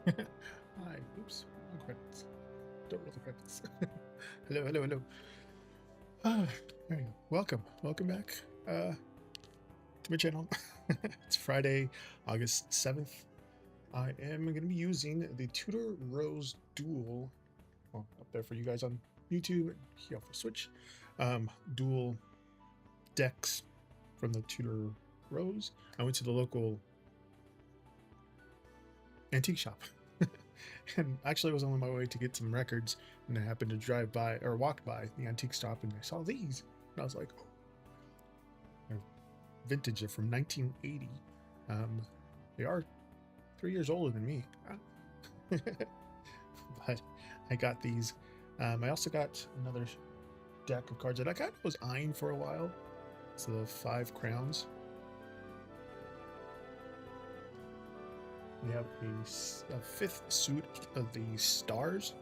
Hi. Oops. Wrong credits. Don't roll the credits. Hello, hello, hello. Ah, there you go. Welcome back to my channel. It's Friday, August 7th. I am going to be using the Tudor Rose Dual, well, up there for you guys on YouTube and here for Switch, dual decks from the Tudor Rose. I went to the local antique shop. And actually, I was on my way to get some records, and I happened to drive by or walk by the antique shop, and I saw these, and I was like, oh, they're vintage. They're from 1980. They are 3 years older than me, but I got these. I also got another deck of cards that I kind of was eyeing for a while. It's the 5 crowns. We have a fifth suit of the stars.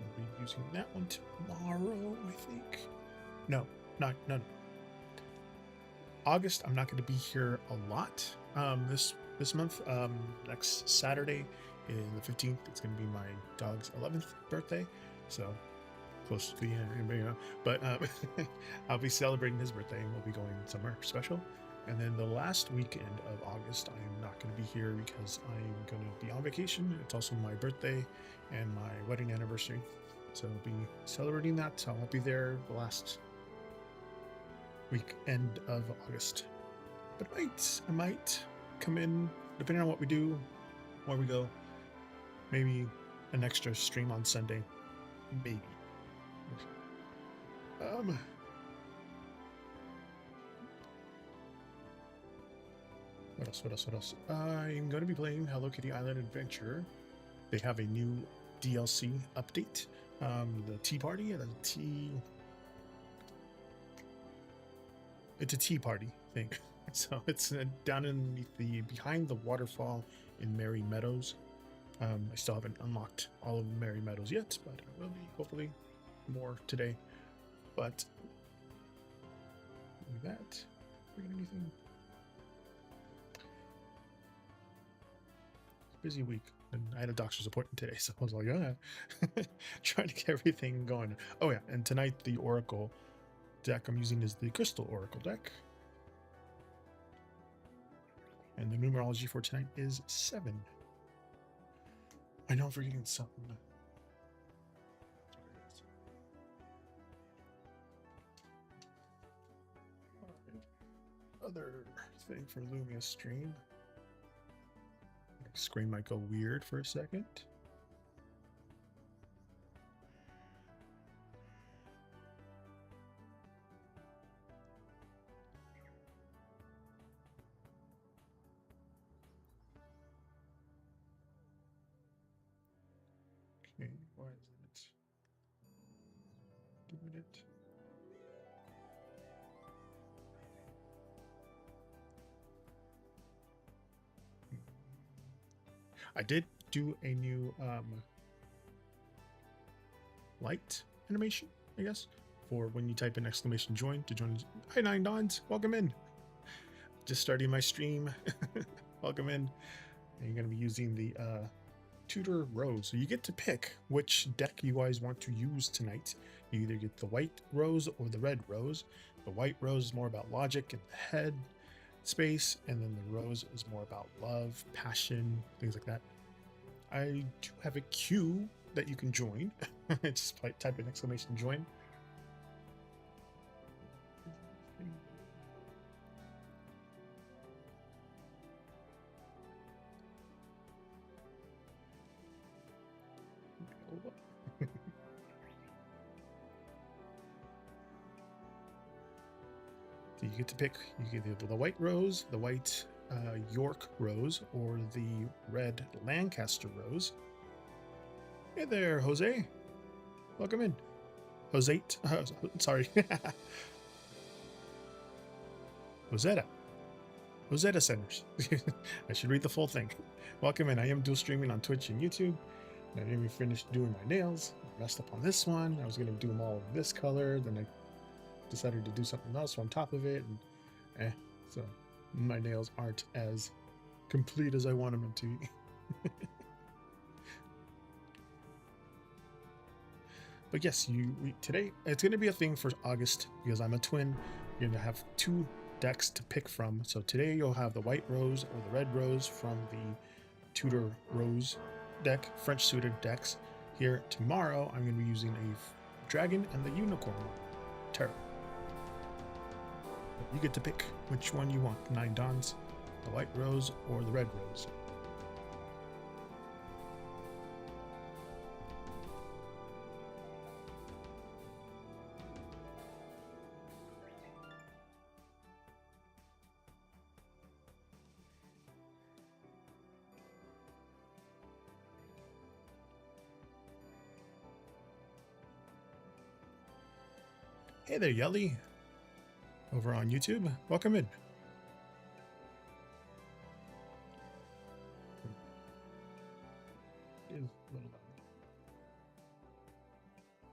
I'll be using that one tomorrow, I think. No. August, I'm not going to be here a lot. This month, next Saturday, is the 15th. It's going to be my dog's 11th birthday, so close to the end, you know. But I'll be celebrating his birthday, and we'll be going somewhere special. And then the last weekend of August, I am not going to be here because I'm going to be on vacation. It's also my birthday and my wedding anniversary, so I'll be celebrating that. So I won't be there the last weekend of August. But I might come in, depending on what we do, where we go. Maybe an extra stream on Sunday, maybe. What else? I'm going to be playing Hello Kitty Island Adventure. They have a new DLC update. The tea party, it's a tea party thing. So it's down in behind the waterfall in Merry Meadows. I still haven't unlocked all of Merry Meadows yet, but I will be hopefully more today. But like that, anything? Busy week, and I had a doctor's appointment today, so I was like, trying to get everything going. Oh yeah, and tonight the Oracle deck I'm using is the Crystal Oracle deck, and the numerology for tonight is 7. I know I'm forgetting something. Other thing for Lumia stream. Screen might go weird for a second. Okay, why isn't it doing it? I did do a new light animation, I guess, for when you type in exclamation join to join. Hi, Nine Dawns, welcome in. Just starting my stream. Welcome in. And you're going to be using the Tudor Rose. So you get to pick which deck you guys want to use tonight. You either get the white rose or the red rose. The white rose is more about logic and the head space, and then the rose is more about love, passion, things like that. I do have a queue that you can join. Just type in exclamation join. So you get to pick. You get the white rose, the white York rose, or the red Lancaster rose. Hey there, Jose. Welcome in. Jose. Sorry. Rosetta Centers. I should read the full thing. Welcome in. I am dual streaming on Twitch and YouTube. I didn't even finish doing my nails. I messed up on this one. I was going to do them all in this color. Then I decided to do something else on top of it. And so my nails aren't as complete as I want them to be. But yes, today it's going to be a thing for August because I'm a twin. You're going to have 2 decks to pick from. So today you'll have the white rose or the red rose from the Tudor Rose deck, French suited decks. Here tomorrow, I'm going to be using a dragon and the unicorn tarot. You get to pick which one you want. 9 Dawns, the white rose or the red rose. Hey there, Yelly, over on YouTube. Welcome in.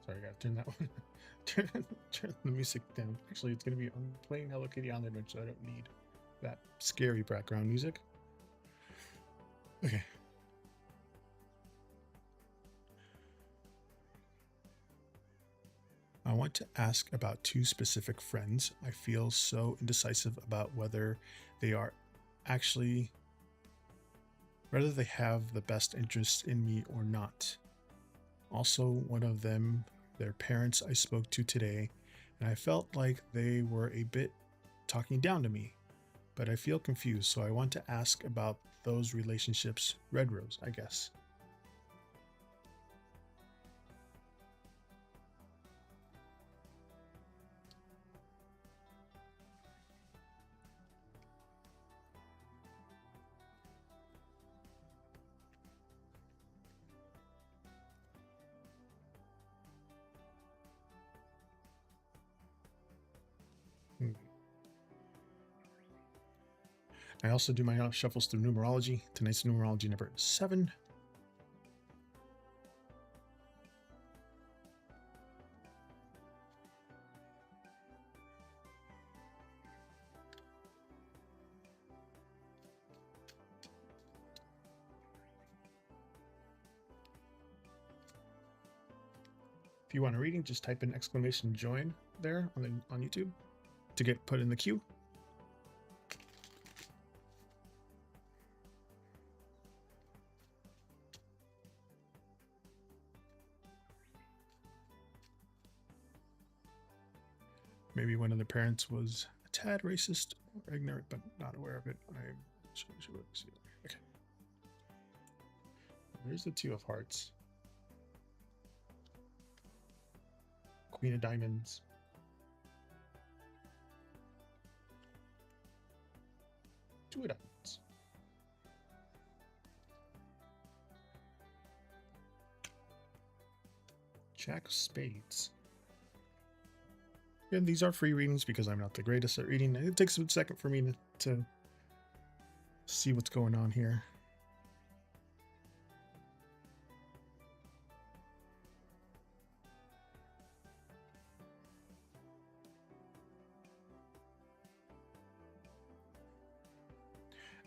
Sorry, I gotta turn that one. turn the music down. Actually, it's gonna be I'm playing Hello Kitty on the Adventure, so I don't need that scary background music. Okay. I want to ask about 2 specific friends. I feel so indecisive about whether they are actually, whether they have the best interest in me or not. Also, one of them, their parents I spoke to today, and I felt like they were a bit talking down to me, but I feel confused, so I want to ask about those relationships. Red Rose, I guess. I also do my shuffles through numerology. Tonight's numerology number 7. If you want a reading, just type in exclamation join there on YouTube to get put in the queue. Maybe one of the parents was a tad racist or ignorant, but not aware of it. Okay. There's the 2 of Hearts. Queen of Diamonds. Two of Diamonds. Jack of Spades. And these are free readings because I'm not the greatest at reading. It takes a second for me to see what's going on here.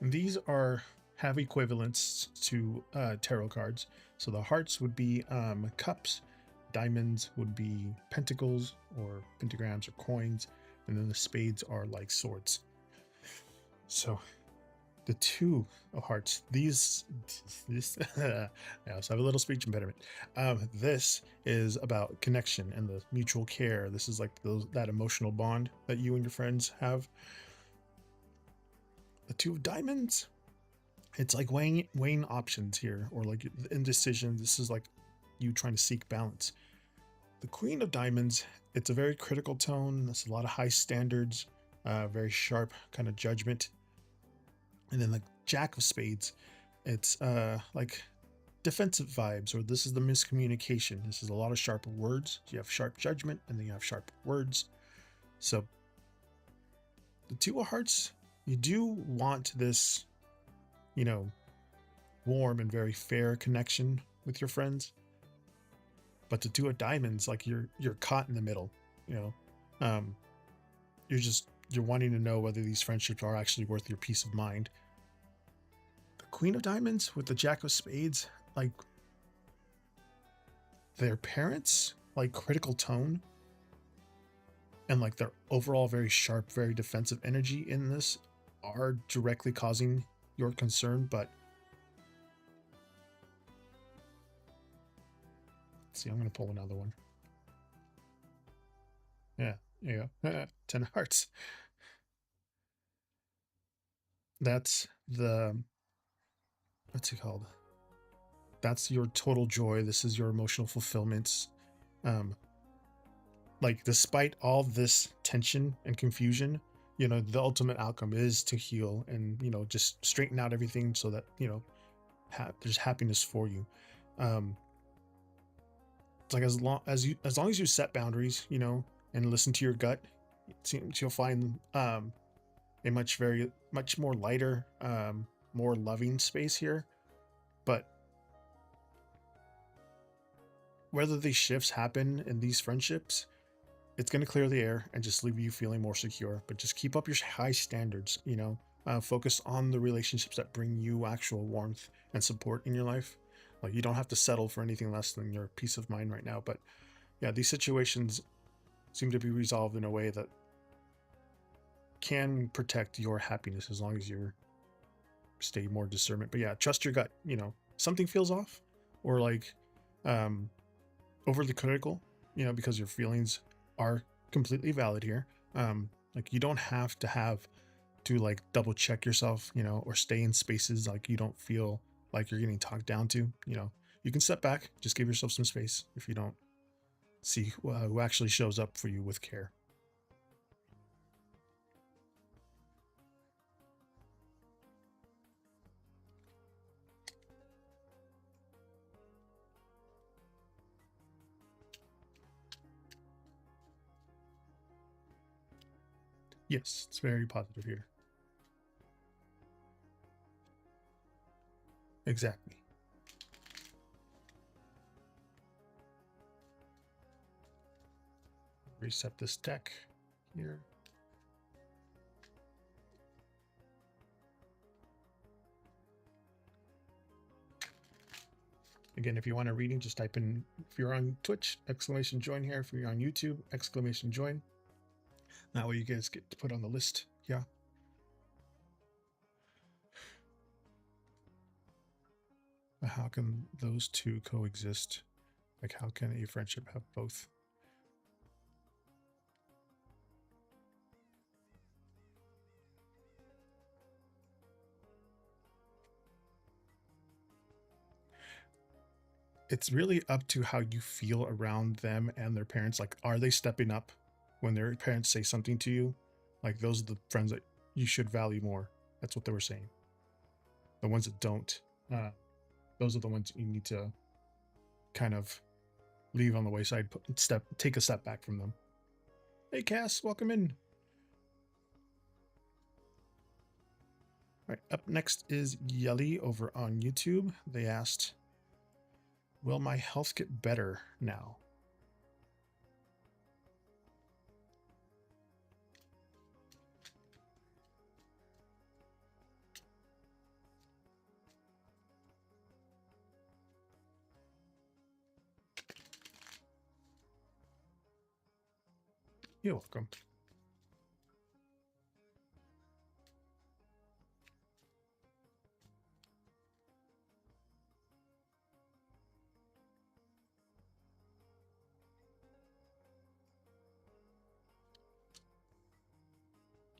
And these have equivalents to tarot cards. So the hearts would be cups, diamonds would be pentacles or pentagrams or coins, and then the spades are like swords. So the 2 of Hearts, this I also have a little speech impediment. This is about connection and the mutual care. This is like that emotional bond that you and your friends have. The 2 of Diamonds, it's like weighing options here, or like indecision. This is like you trying to seek balance. The Queen of Diamonds, it's a very critical tone. There's a lot of high standards, very sharp kind of judgment. And then the Jack of Spades, it's like defensive vibes, or this is the miscommunication. This is a lot of sharp words. You have sharp judgment, and then you have sharp words. So the 2 of Hearts, you do want this, warm and very fair connection with your friends. But the 2 of Diamonds, like you're caught in the middle, you're wanting to know whether these friendships are actually worth your peace of mind. The Queen of Diamonds with the Jack of Spades, like their parents like critical tone and like their overall very sharp, very defensive energy in this are directly causing your concern. But let's see, I'm going to pull another one. Yeah, yeah, 10 hearts. That's the, what's it called? That's your total joy. This is your emotional fulfillments. Um, like despite all this tension and confusion, the ultimate outcome is to heal and just straighten out everything so that there's happiness for you. It's like as long as you set boundaries, and listen to your gut, it seems you'll find a much more lighter, more loving space here. But whether these shifts happen in these friendships, it's going to clear the air and just leave you feeling more secure. But just keep up your high standards, focus on the relationships that bring you actual warmth and support in your life. Like, you don't have to settle for anything less than your peace of mind right now. But yeah, these situations seem to be resolved in a way that can protect your happiness as long as you stay more discernment. But yeah, trust your gut. Something feels off, or like overly critical, because your feelings are completely valid here. Like, you don't have to like double check yourself, or stay in spaces like you don't feel like you're getting talked down to. You can step back, just give yourself some space if you don't see who actually shows up for you with care. Yes, it's very positive here. Exactly. Reset this deck here. Again, if you want a reading, just type in, if you're on Twitch, !join here. If you're on YouTube, !join. That way you guys get to put on the list. Yeah. But how can those two coexist? Like, how can a friendship have both? It's really up to how you feel around them and their parents. Like, are they stepping up when their parents say something to you? Like, those are the friends that you should value more. That's what they were saying. The ones that don't, those are the ones you need to kind of leave on the wayside, take a step back from them. Hey, Cass, welcome in. All right, up next is Yelly over on YouTube. They asked, will my health get better now? You're welcome.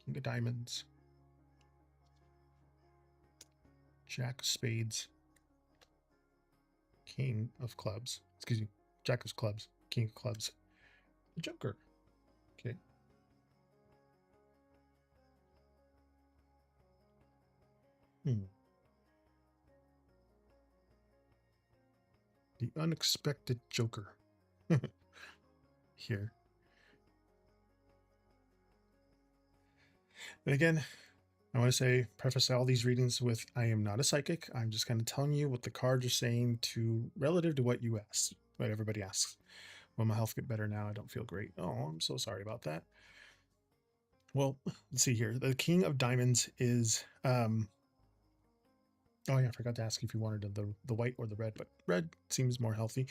King of Diamonds. Jack of Spades. King of Clubs. Excuse me. Jack of Clubs. King of Clubs. The Joker. Okay. The unexpected Joker. Here. And again, I want to say, preface all these readings with, I am not a psychic. I'm just kind of telling you what the cards are saying relative to what you asked, what everybody asks. Will my health get better now? I don't feel great. Oh, I'm so sorry about that. Well, let's see here. The King of Diamonds is, oh yeah, I forgot to ask if you wanted the white or the red, but red seems more healthy.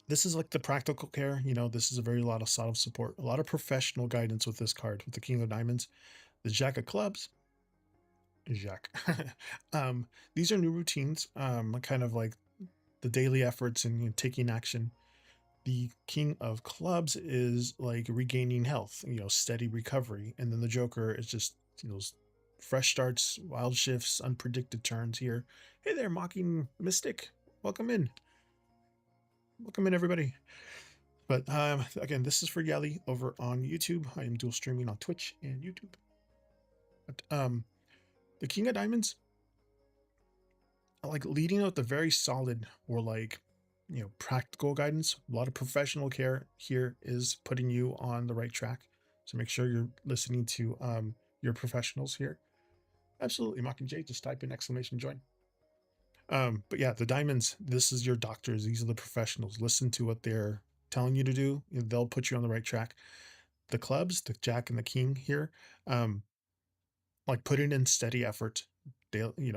This is like the practical care. This is a very lot of solid support, a lot of professional guidance with this card, with the King of Diamonds, the Jack of Clubs, Jack. um, these are new routines, kind of like the daily efforts and taking action. The King of Clubs is like regaining health, steady recovery. And then the Joker is just, fresh starts, wild shifts, unpredicted turns here. Hey there, Mocking Mystic. Welcome in. Welcome in, everybody. But again, this is for Yelly over on YouTube. I am dual streaming on Twitch and YouTube. But the King of Diamonds, like leading out the very solid or like practical guidance. A lot of professional care here is putting you on the right track. So make sure you're listening to your professionals here. Absolutely, Mocking J, just type in exclamation join. But yeah, the diamonds, this is your doctors. These are the professionals. Listen to what they're telling you to do. They'll put you on the right track. The clubs, the Jack and the King here, um, like putting in steady effort, daily,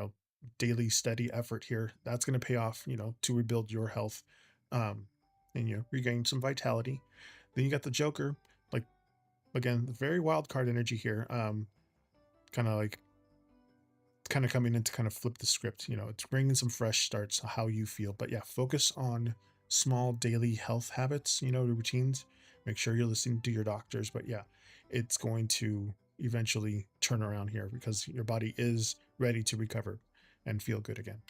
daily steady effort here. That's going to pay off, to rebuild your health, and regain some vitality. Then you got the Joker, like again, very wild card energy here. Kind of like kind of coming in to kind of flip the script. It's bringing some fresh starts, how you feel. But yeah, focus on small daily health habits, routines. Make sure you're listening to your doctors. But yeah, it's going to eventually turn around here because your body is ready to recover and feel good again.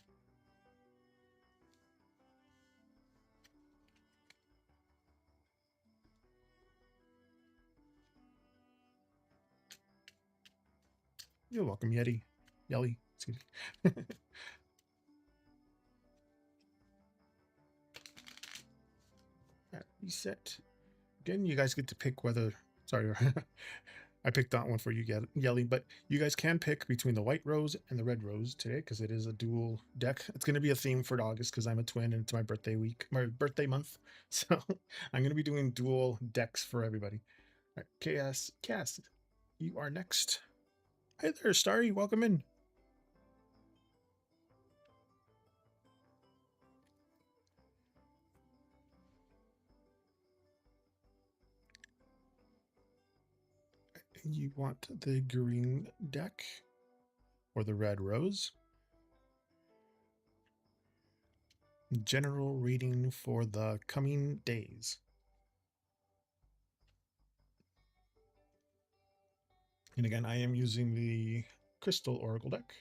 You're welcome, Yeti. Yelly. Excuse me. Reset. Again, you guys get to pick whether. Sorry, I picked that one for you, Yelly, but you guys can pick between the white rose and the red rose today because it is a dual deck. It's going to be a theme for August because I'm a twin and it's my birthday week, my birthday month. So I'm going to be doing dual decks for everybody. All right, KS Cast, you are next. Hi there, Starry. Welcome in. You want the green deck or the red rose? General reading for the coming days. And again, I am using the Crystal Oracle deck.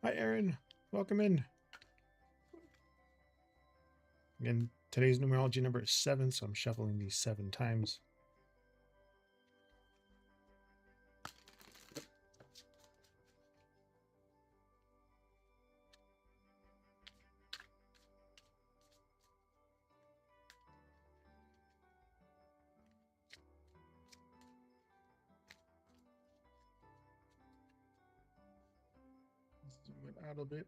Hi, Aaron. Welcome in. Again, today's numerology number is 7, so I'm shuffling these 7 times. Zoom it out a bit.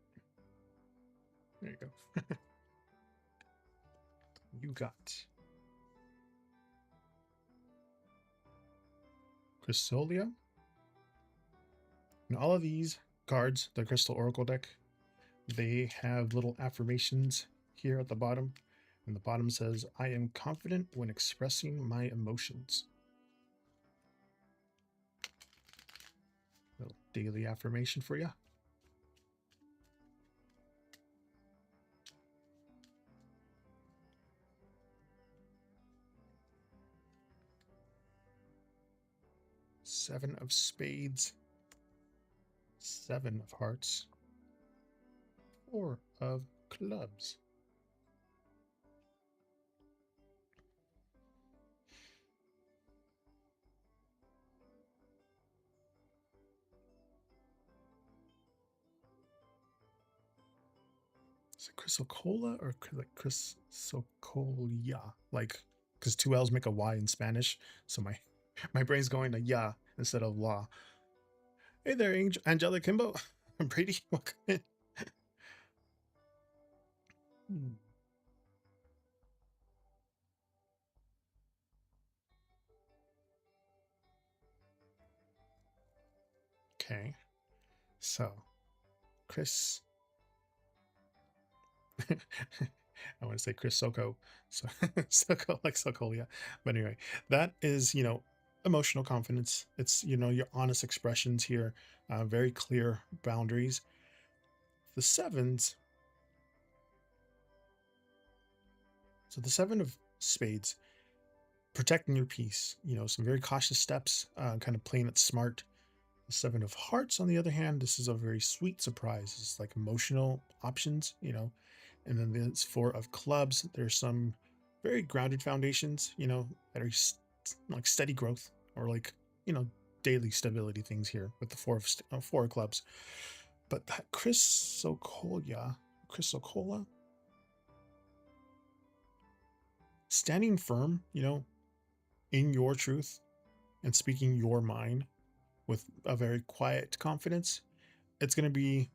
There you go. You got Chrysolia. And all of these cards, the Crystal Oracle deck, they have little affirmations here at the bottom. And the bottom says, I am confident when expressing my emotions. Little daily affirmation for you. Seven of Spades, 7 of Hearts, 4 of Clubs. Is it Chrysocolla or like Chrysocolia? Like, because 2 L's make a Y in Spanish, so my brain's going to ya instead of la. Hey there, Angelic Kimbo. Brady, welcome in. Okay. So, Chris, I want to say Chris Soko. So, Soko, like Sokolia. But anyway, that is, emotional confidence. It's, your honest expressions here, very clear boundaries. The sevens. So, the seven of spades, protecting your peace, some very cautious steps, kind of playing it smart. The seven of hearts, on the other hand, this is a very sweet surprise. It's like emotional options. And then there's four of clubs. There's some very grounded foundations, that are like steady growth or like, you know, daily stability things here with the four of clubs. But that Chrysocolla, standing firm, in your truth and speaking your mind with a very quiet confidence, it's going to be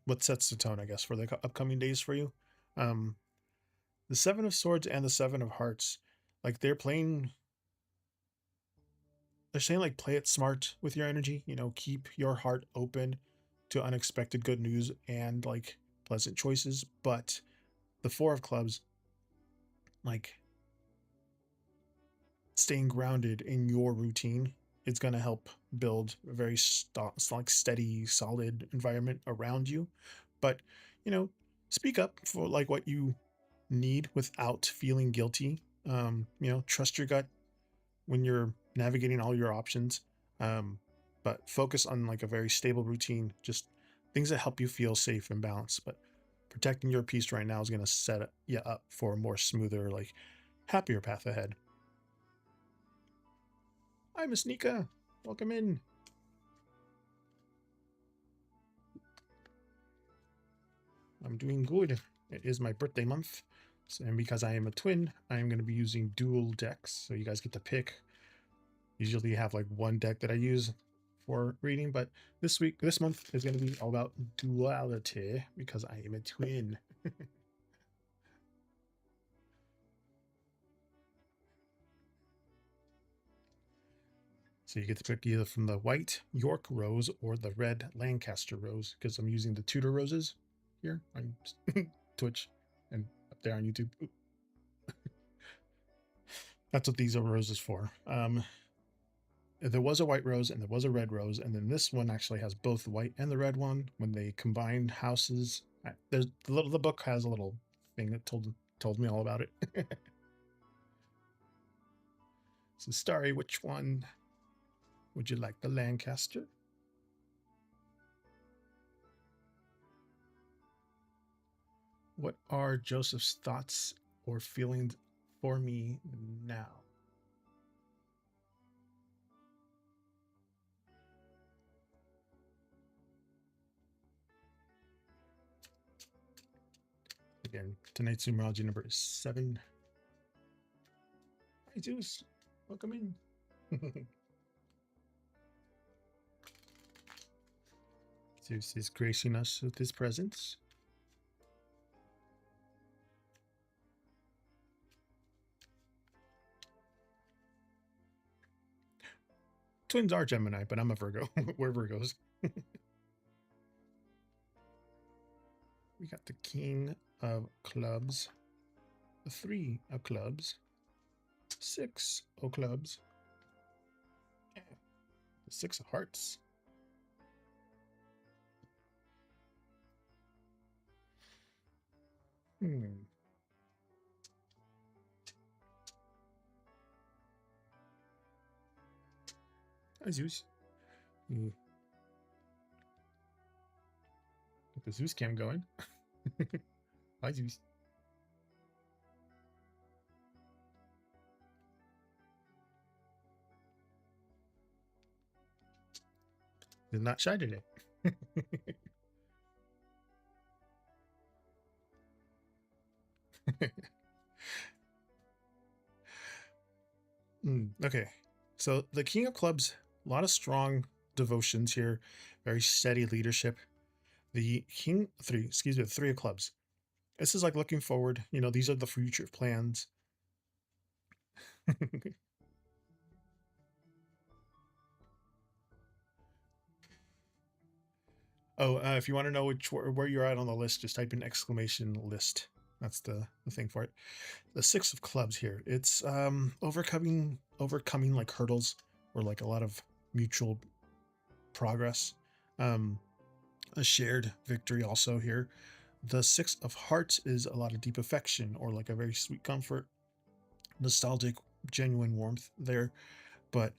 what sets the tone, I guess, for the upcoming days for you. Um, the Seven of Swords and the Seven of Hearts, like they're saying like play it smart with your energy. Keep your heart open to unexpected good news and like pleasant choices. But the Four of Clubs, like staying grounded in your routine, it's going to help build a very like steady, solid environment around you. But you know, speak up for like what you need without feeling guilty. Trust your gut when you're navigating all your options. Um, but focus on like a very stable routine, just things that help you feel safe and balanced. But protecting your peace right now is going to set you up for a more smoother, like happier path ahead. Hi, Miss Nika. Welcome in. I'm doing good. It is my birthday month. And because I am a twin, I am going to be using dual decks. So you guys get to pick. Usually have like one deck that I use for reading, but this month is going to be all about duality because I am a twin. So you get to pick either from the white York rose or the red Lancaster rose because I'm using the Tudor roses here on Twitch and up there on YouTube. That's what these are roses for. There was a white rose and there was a red rose, and then this one actually has both the white and the red one. When they combined houses, the book has a little thing that told me all about it. So, Starry, which one would you like? The Lancaster? What are Joseph's thoughts or feelings for me now? Again, tonight's numerology number is 7. Hi, Zeus. Welcome in. Zeus is gracing us with his presence. Twins are Gemini, but I'm a Virgo. We're Virgos. We got the King of Clubs, the 3 of Clubs, 6 of Clubs, the 6 of Hearts. Hi, Zeus. Get the Zeus cam going. Hi, Zeus. Did not shy today. Okay. So the King of Clubs, a lot of strong devotions here, very steady leadership. The the 3 of Clubs. This is like looking forward. These are the future plans. Oh, if you want to know where you're at on the list, just type in exclamation list. That's the thing for it. The six of clubs here. It's overcoming like hurdles or like a lot of mutual progress. Um, a shared victory also here. The six of hearts is a lot of deep affection or like a very sweet comfort, nostalgic, genuine warmth there. But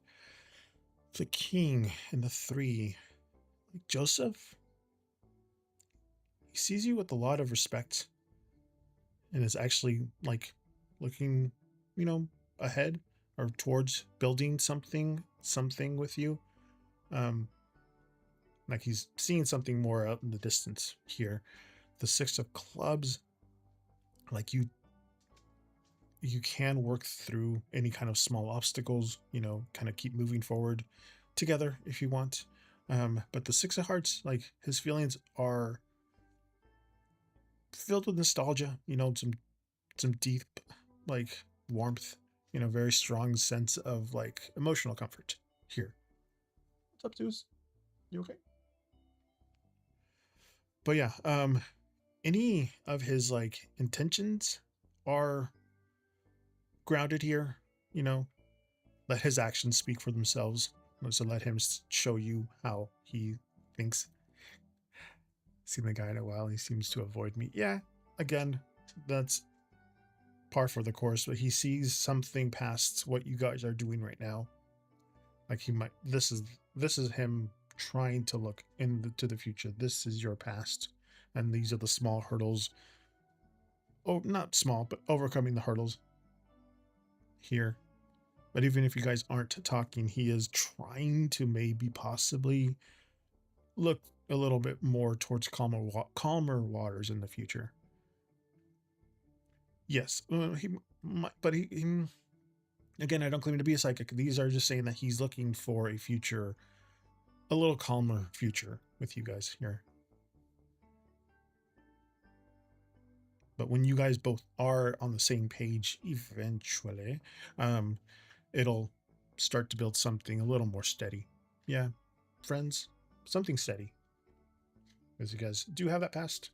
the king and the three, like Joseph, he sees you with a lot of respect and is actually like looking, you know, ahead or towards building something with you. Um, like he's seeing something more out in the distance here. The six of clubs, like you can work through any kind of small obstacles, you know, kind of keep moving forward together if you want. But the six of hearts, like his feelings are filled with nostalgia, you know, some deep like warmth, you know, very strong sense of like emotional comfort here. What's up, Zeus? You okay? But yeah, any of his like intentions are grounded here, you know, let his actions speak for themselves. So let him show you how he thinks. Seen the guy in a while, he seems to avoid me. Yeah, again, that's par for the course, but he sees something past what you guys are doing right now. Like he might this is him trying to look into the future. This is your past. And these are the small hurdles. Oh, not small, but overcoming the hurdles here. But even if you guys aren't talking, he is trying to maybe possibly look a little bit more towards calmer waters in the future. Yes, he might, but he again, I don't claim to be a psychic. These are just saying that he's looking for a future, a little calmer future with you guys here. But when you guys both are on the same page, eventually, um, it'll start to build something a little more steady. Yeah, friends, something steady. Because you guys do have that past.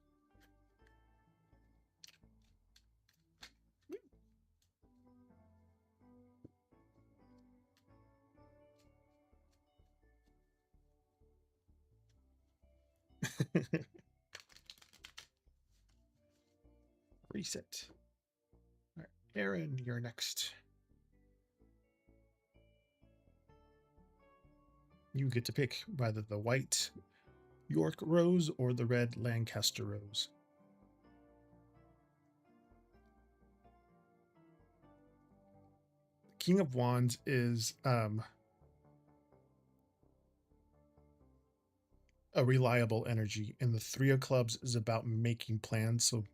Reset. All right, Aaron, you're next. You get to pick either the white York rose or the red Lancaster rose. King of Wands is a reliable energy, and the Three of Clubs is about making plans. So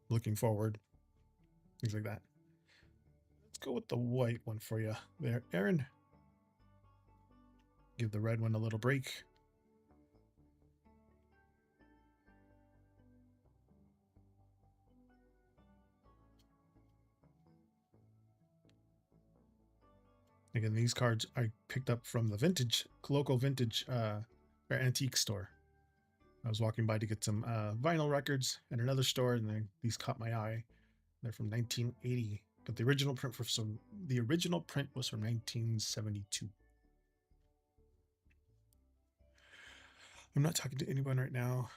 looking forward, things like that. Let's go with the white one for you there, Aaron. Give the red one a little break. Again, these cards I picked up from the local vintage or antique store. I was walking by to get some vinyl records at another store, and these caught my eye. They're from 1980, but the original print was from 1972. I'm not talking to anyone right now.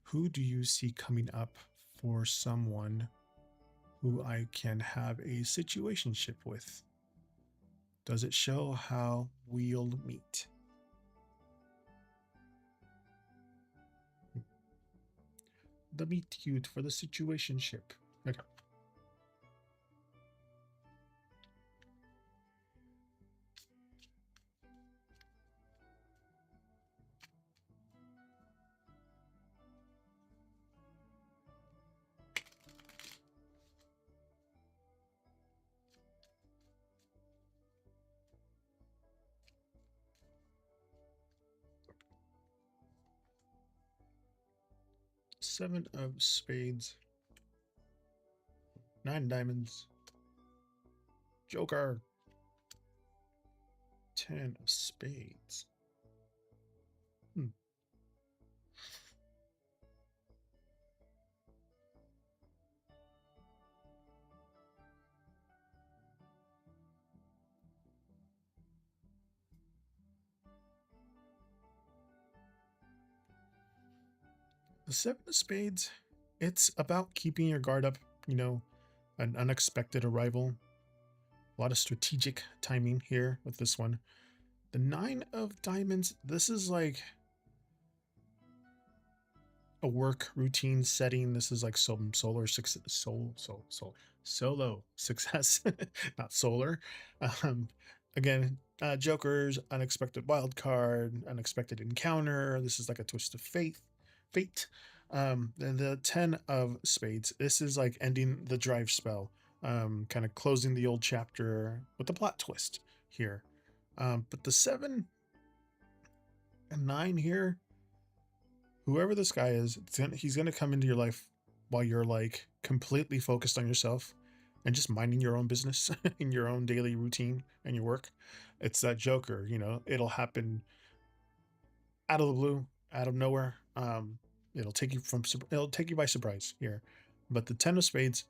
Who do you see coming up for someone who I can have a situationship with? Does it show how we'll meet? The meet cute for the situationship. Okay. Seven of spades. Nine diamonds. Joker. 10 of spades. The 7 of spades, it's about keeping your guard up, you know, an unexpected arrival. A lot of strategic timing here with this one. The 9 of diamonds, this is like a work routine setting. This is like some solar success, solo success, not solar. Um, again, Joker's unexpected wild card, unexpected encounter. This is like a twist of fate. And the 10 of spades. This is like ending the drive spell, kind of closing the old chapter with a plot twist here. But the 7 and 9 here, whoever this guy is, he's gonna come into your life while you're like completely focused on yourself and just minding your own business in your own daily routine and your work. It's that Joker, you know, it'll happen out of the blue, out of nowhere. It'll take you by surprise here. But the 10 of spades,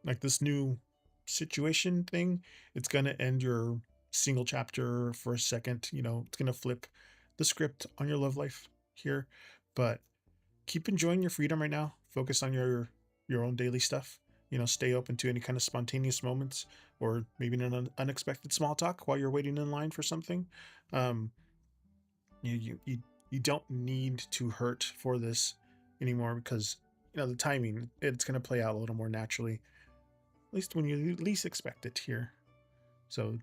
like this new situation thing, it's gonna end your single chapter for a second. You know, it's gonna flip the script on your love life here. But keep enjoying your freedom right now. Focus on your own daily stuff. You know, stay open to any kind of spontaneous moments or maybe an unexpected small talk while you're waiting in line for something. Um, you don't need to hurt for this anymore because you know the timing. It's going to play out a little more naturally, at least when you least expect it here. So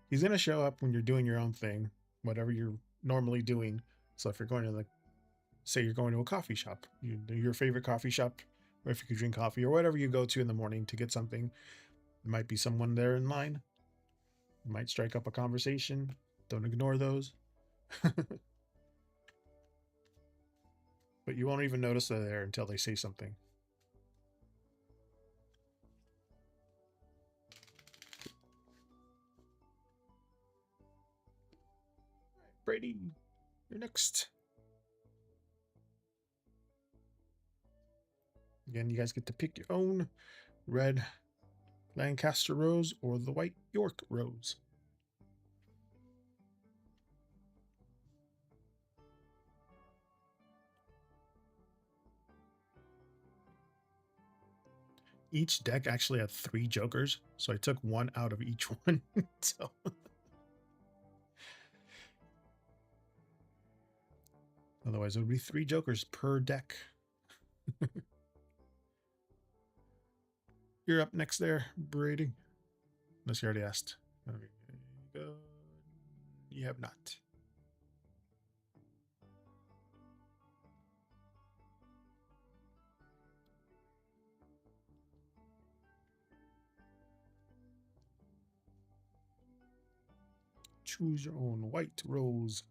he's going to show up when you're doing your own thing, whatever you're normally doing. So if you're going to like say you're going to a coffee shop, your favorite coffee shop, or if you could drink coffee or whatever you go to in the morning to get something, there might be someone there in line. You might strike up a conversation. Don't ignore those. But you won't even notice they're there until they say something. Brady, you're next. Again, you guys get to pick your own red Lancaster rose or the white York rose. Each deck actually had 3 jokers, so I took 1 out of each one. So otherwise it would be 3 jokers per deck. You're up next there, Brady. Unless you already asked. You have not. Choose your own white rose.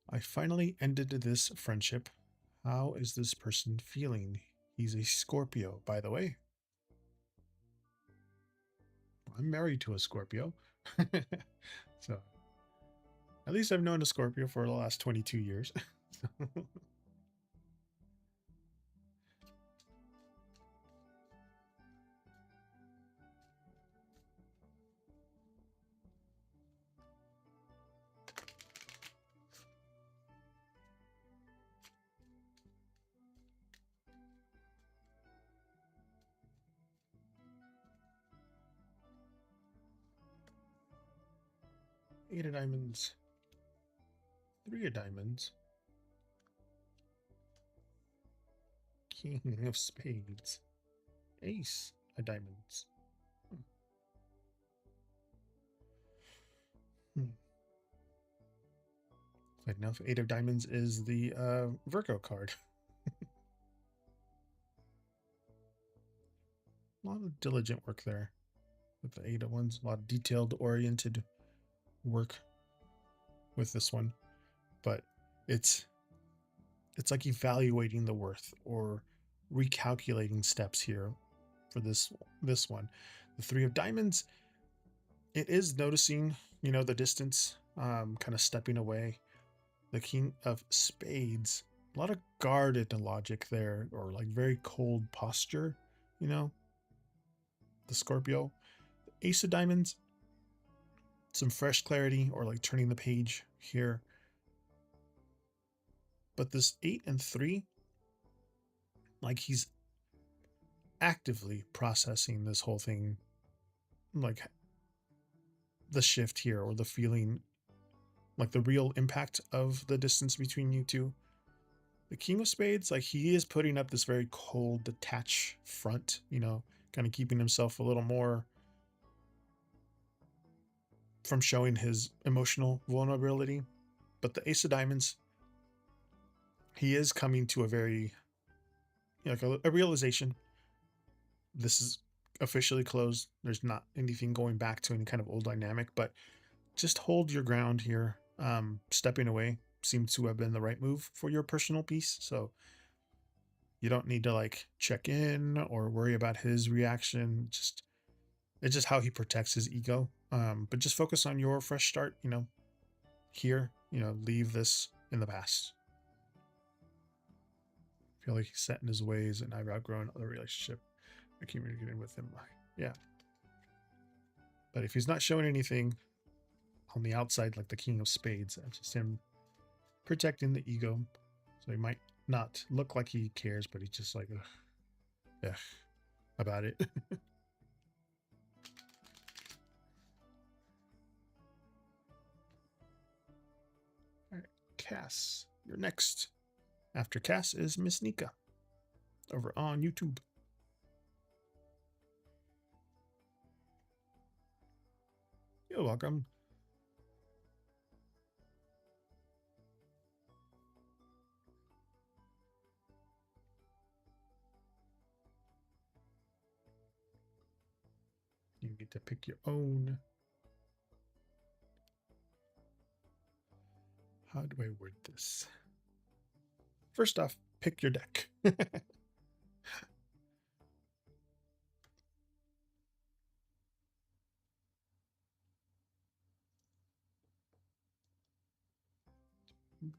I finally ended this friendship. How is this person feeling? He's a Scorpio, by the way. I'm married to a Scorpio. So at least I've known a Scorpio for the last 22 years. 8 of diamonds. 3 of diamonds. King of spades. Ace of diamonds. Like enough, 8 of diamonds is the Virgo card. A lot of diligent work there with the 8 of Wands. A lot of detailed oriented work with this one, but it's like evaluating the worth or recalculating steps here for this one. The 3 of Diamonds, it is noticing, you know, the distance, kind of stepping away. The King of Spades, a lot of guarded logic there, or like very cold posture, you know. The Scorpio, the Ace of Diamonds, some fresh clarity or like turning the page here. But this 8 and 3, like he's actively processing this whole thing, like the shift here or the feeling, like the real impact of the distance between you two. The King of Spades, like he is putting up this very cold, detached front, you know, kind of keeping himself a little more from showing his emotional vulnerability. But the Ace of Diamonds, he is coming to a very, you know, like a realization. This is officially closed. There's not anything going back to any kind of old dynamic, but just hold your ground here. Stepping away seems to have been the right move for your personal peace. So you don't need to like check in or worry about his reaction. It's just how he protects his ego. But just focus on your fresh start, you know, here, you know, leave this in the past. I feel like he's set in his ways and I've outgrown the relationship. I communicating with him. Yeah. But if he's not showing anything on the outside, like the King of Spades, that's just him protecting the ego. So he might not look like he cares, but he's just like, ugh, about it. All right, Cass, you're next. After Cass is Miss Nika over on YouTube. You're welcome. You get to pick your own. How do I word this? First off, pick your deck.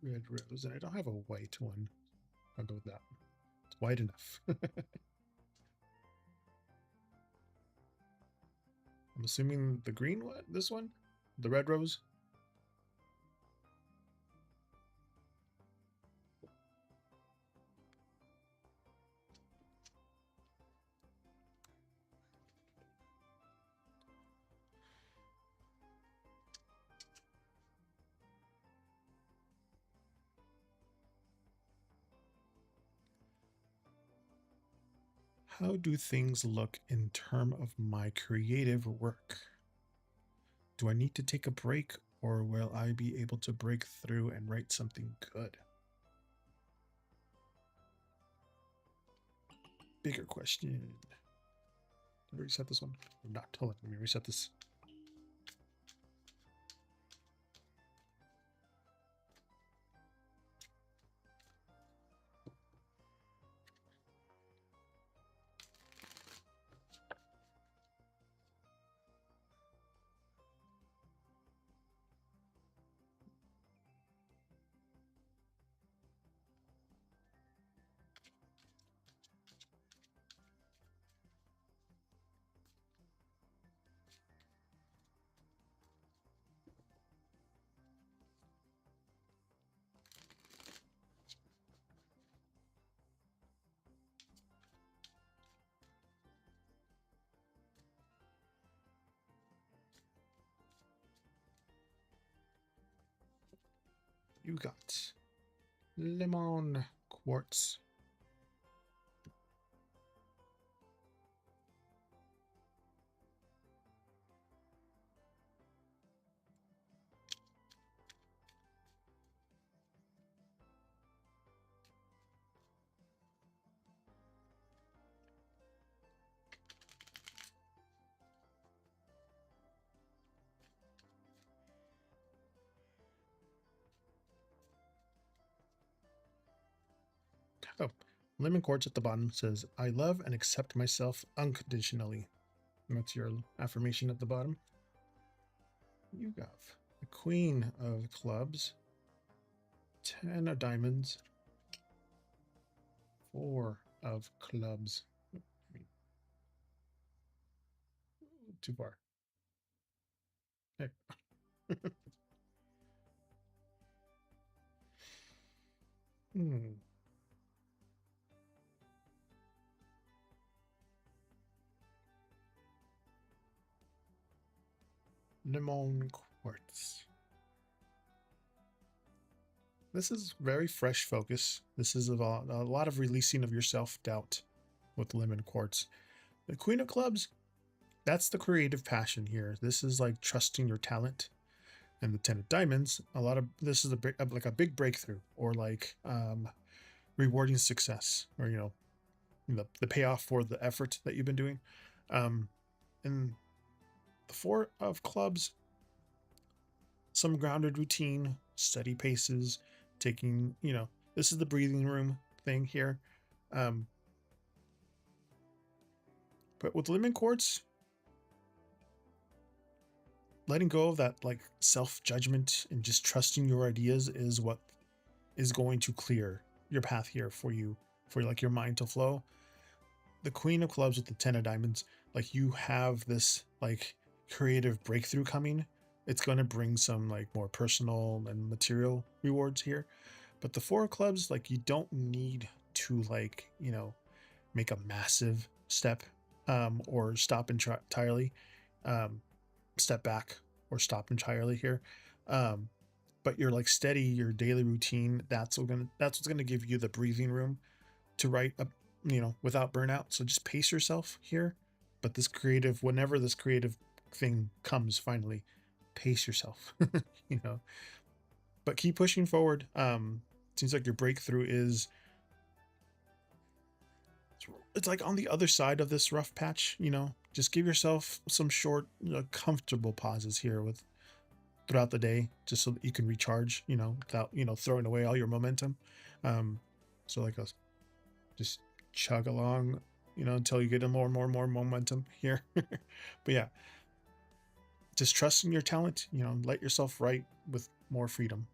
Red rose, and I don't have a white one. I'll go with that. It's white enough. I'm assuming the green one, this one? The red rose? How do things look in terms of my creative work? Do I need to take a break or will I be able to break through and write something good? Bigger question. Did I reset this one? I'm not. Hold on, let me reset this. You got lemon quartz. Oh, lemon quartz at the bottom says, I love and accept myself unconditionally. And that's your affirmation at the bottom. You have the Queen of Clubs, 10 of Diamonds, 4 of Clubs. Too far. Okay. Lenormand quartz. This is very fresh focus. This is a lot of releasing of your self-doubt with lemon quartz. The Queen of Clubs, that's the creative passion here. This is like trusting your talent. And the 10 of Diamonds, this is like a big breakthrough, or like rewarding success, or the payoff for the effort that you've been doing. And the 4 of Clubs, some grounded routine, steady paces, taking, this is the breathing room thing here. But with lemon quartz, letting go of that like self-judgment and just trusting your ideas is what is going to clear your path here for you, for like your mind to flow. The Queen of Clubs with the 10 of Diamonds, like you have this like creative breakthrough coming. It's going to bring some like more personal and material rewards here. But the 4 of Clubs, like you don't need to like, make a massive step or stop entirely. Step back or stop entirely here. But you're like steady, your daily routine, that's what's gonna give you the breathing room to write up, without burnout. So just pace yourself here. But whenever this creative thing comes, finally, pace yourself, but keep pushing forward. Seems like your breakthrough it's like on the other side of this rough patch. Just give yourself some short, comfortable pauses here throughout the day, just so that you can recharge, without, throwing away all your momentum. So like just chug along, until you get a more momentum here. But yeah, just trust in your talent, let yourself write with more freedom.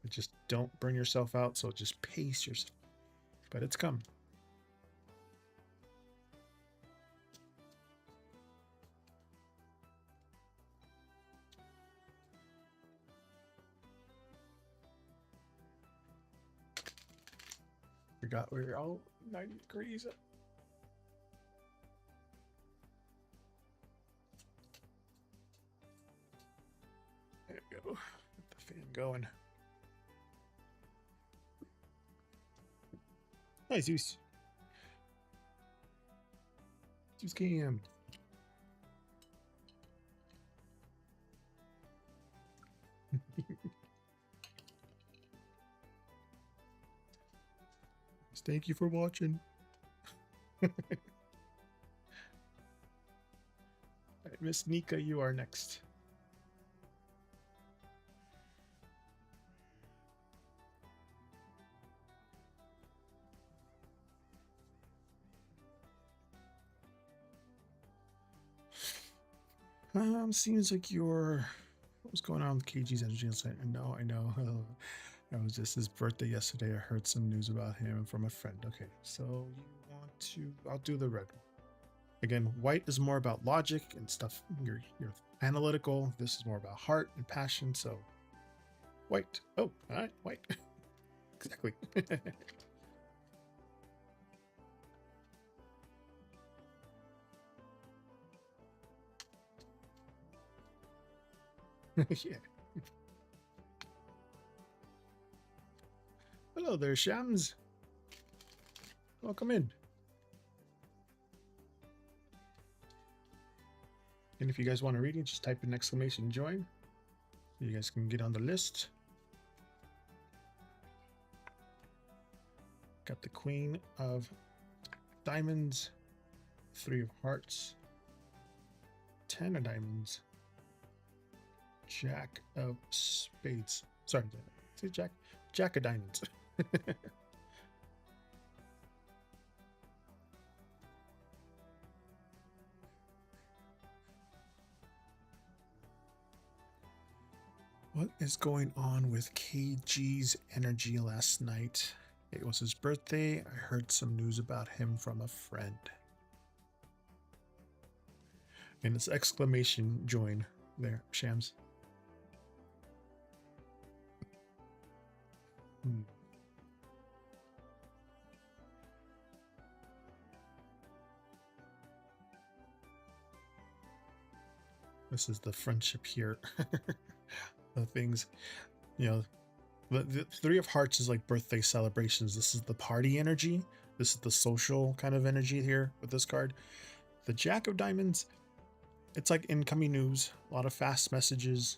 But just don't burn yourself out. So just pace yourself, but it's come. Forgot we were all 90 degrees. There we go. Get the fan going. Hi, Zeus. Zeus cam. Thank you for watching. Miss Nika, you are next. Seems like what's going on with KG's energy inside? I know. That was just his birthday yesterday. I heard some news about him from a friend. Okay, so you want to? I'll do the red one. Again, white is more about logic and stuff. You're analytical. This is more about heart and passion. So white. Oh, all right, white. Exactly. Yeah. Hello there, Shams. Welcome in. And if you guys want to read it, just type in exclamation join. So you guys can get on the list. Got the Queen of Diamonds, 3 of Hearts, 10 of Diamonds, Jack of Spades. Sorry, say Jack of Diamonds. What is going on with KG's energy last night? It was his birthday. I heard some news about him from a friend. And it's exclamation join there, Shams. This is the friendship here. The things, you know, the Three of Hearts is like birthday celebrations. This is the party energy. This is the social kind of energy here with this card. The Jack of Diamonds, it's like incoming news, a lot of fast messages.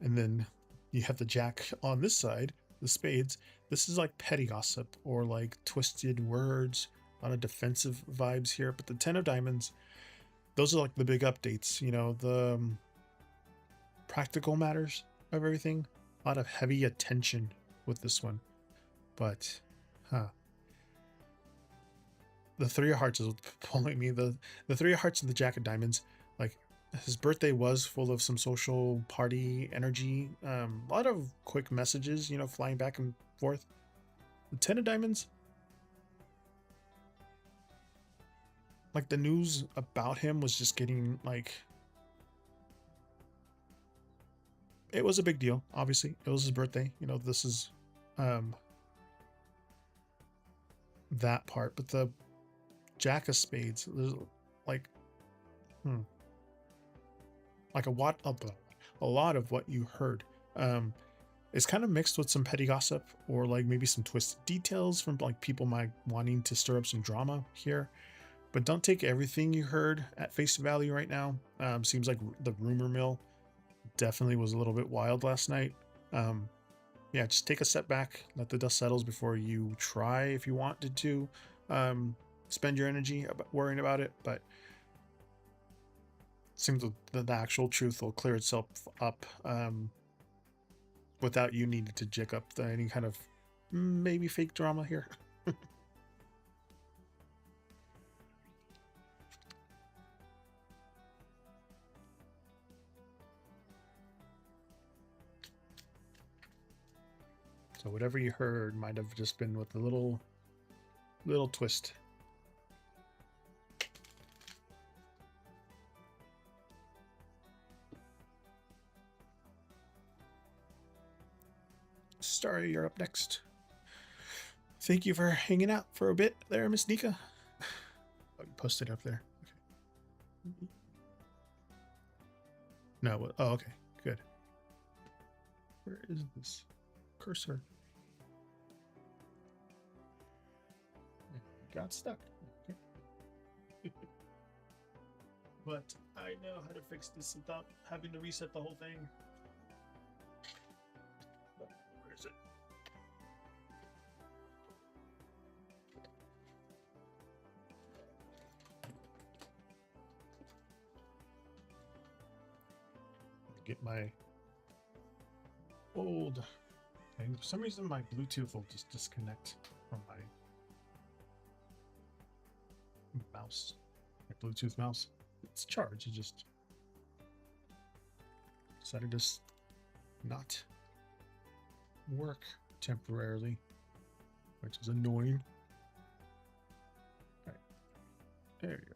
And then you have the Jack on this side, the spades. This is like petty gossip or like twisted words, a lot of defensive vibes here. But the 10 of Diamonds, those are like the big updates, you know, the practical matters of everything. A lot of heavy attention with this one. But, the Three of Hearts is pulling me. The Three of Hearts and the Jack of Diamonds, like, his birthday was full of some social party energy. A lot of quick messages, you know, flying back and forth. The 10 of Diamonds, like, the news about him was just getting, like, it was a big deal, obviously. It was his birthday. You know, this is that part. But the Jack of Spades, there's like like a lot of what you heard is kind of mixed with some petty gossip or like maybe some twisted details from like people might wanting to stir up some drama here. But don't take everything you heard at face value right now. Seems like the rumor mill definitely was a little bit wild last night. Yeah, just take a step back, let the dust settles before you try, if you wanted to, spend your energy worrying about it. But it seems the actual truth will clear itself up without you needing to jig up any kind of maybe fake drama here. So whatever you heard might have just been with a little twist. Starry, you're up next. Thank you for hanging out for a bit there, Miss Nika. Oh, you posted up there. Okay. No, oh, okay, good. Where is this cursor? Got stuck. Okay. But I know how to fix this without having to reset the whole thing. Where is it? Get my old thing. For some reason, my Bluetooth will just disconnect from my mouse, my Bluetooth mouse. It's charged. It just decided to not work temporarily, which is annoying. All right, there you go.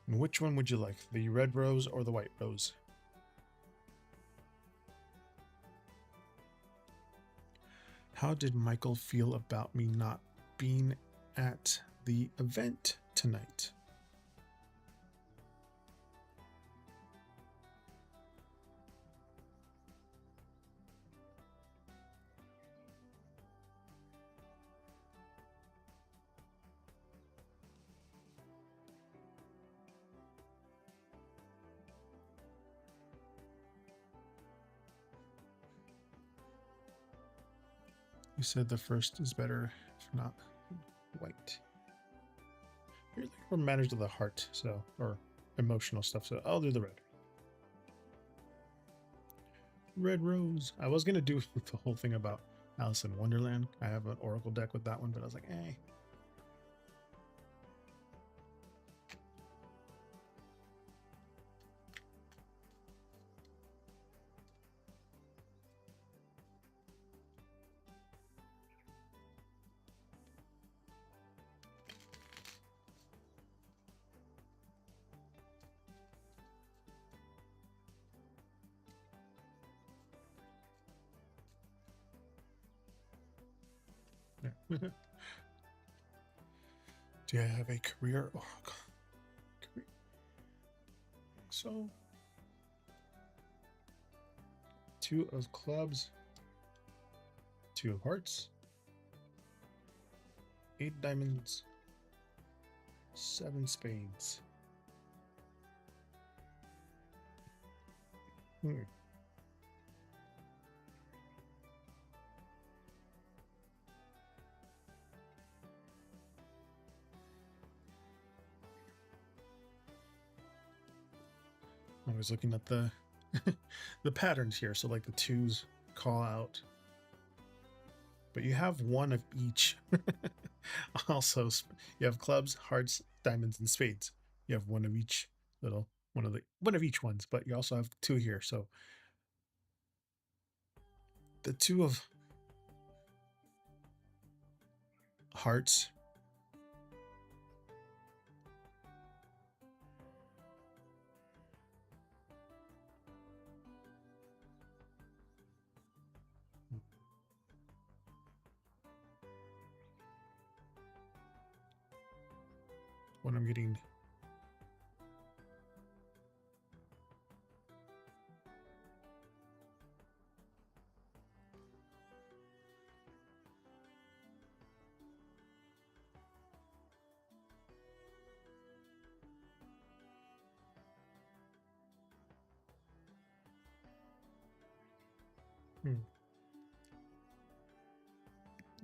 And which one would you like, the red rose or the white rose? How did Michael feel about me not being at the event tonight? You said the first is better, if not white. You're like for matters of the heart, so, or emotional stuff, so I'll do the red. Red Rose. I was gonna do the whole thing about Alice in Wonderland. I have an Oracle deck with that one, but I was like, eh. Yeah. Do I have a career Oracle? Career. So, 2 of clubs, 2 of hearts, 8 diamonds, 7 spades. I was looking at the the patterns here. So like the 2s call out, but you have 1 of each. Also, you have clubs, hearts, diamonds, and spades. You have 1 of each little one of each ones, but you also have 2 here. So the 2 of hearts. When I'm getting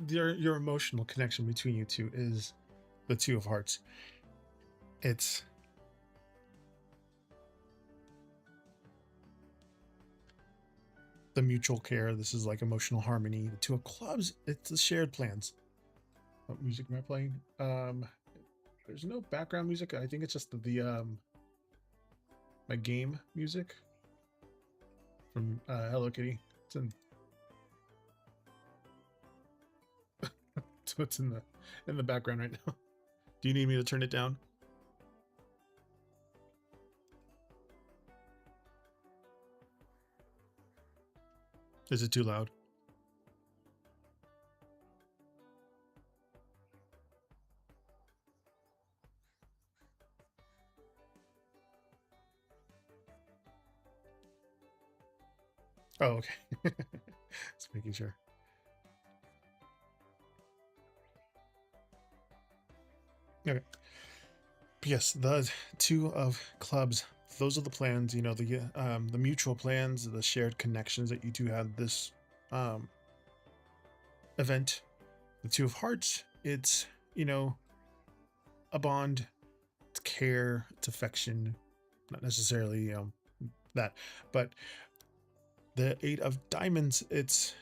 your emotional connection between you two is the 2 of hearts. It's the mutual care. This is like emotional harmony. The 2 of clubs, it's the shared plans. What music am I playing? There's no background music. I think it's just the my game music from Hello Kitty. It's in so it's in the background right now. Do you need me to turn it down? Is it too loud? Oh, okay. Just making sure. Okay. Yes, the 2 of clubs. Those are the plans. You know, the mutual plans, the shared connections that you two have this event. The 2 of hearts. It's a bond. It's care. It's affection. Not necessarily that, but the 8 of diamonds. It's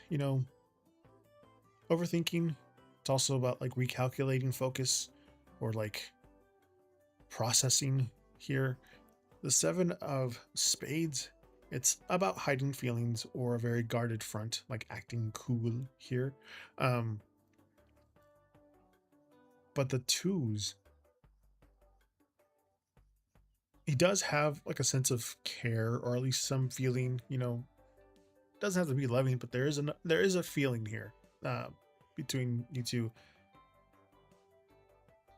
overthinking. It's also about like recalculating focus or like processing here. The 7 of spades, it's about hiding feelings or a very guarded front, like acting cool here. But the 2s, he does have like a sense of care or at least some feeling, doesn't have to be loving, but there is a feeling here between you two,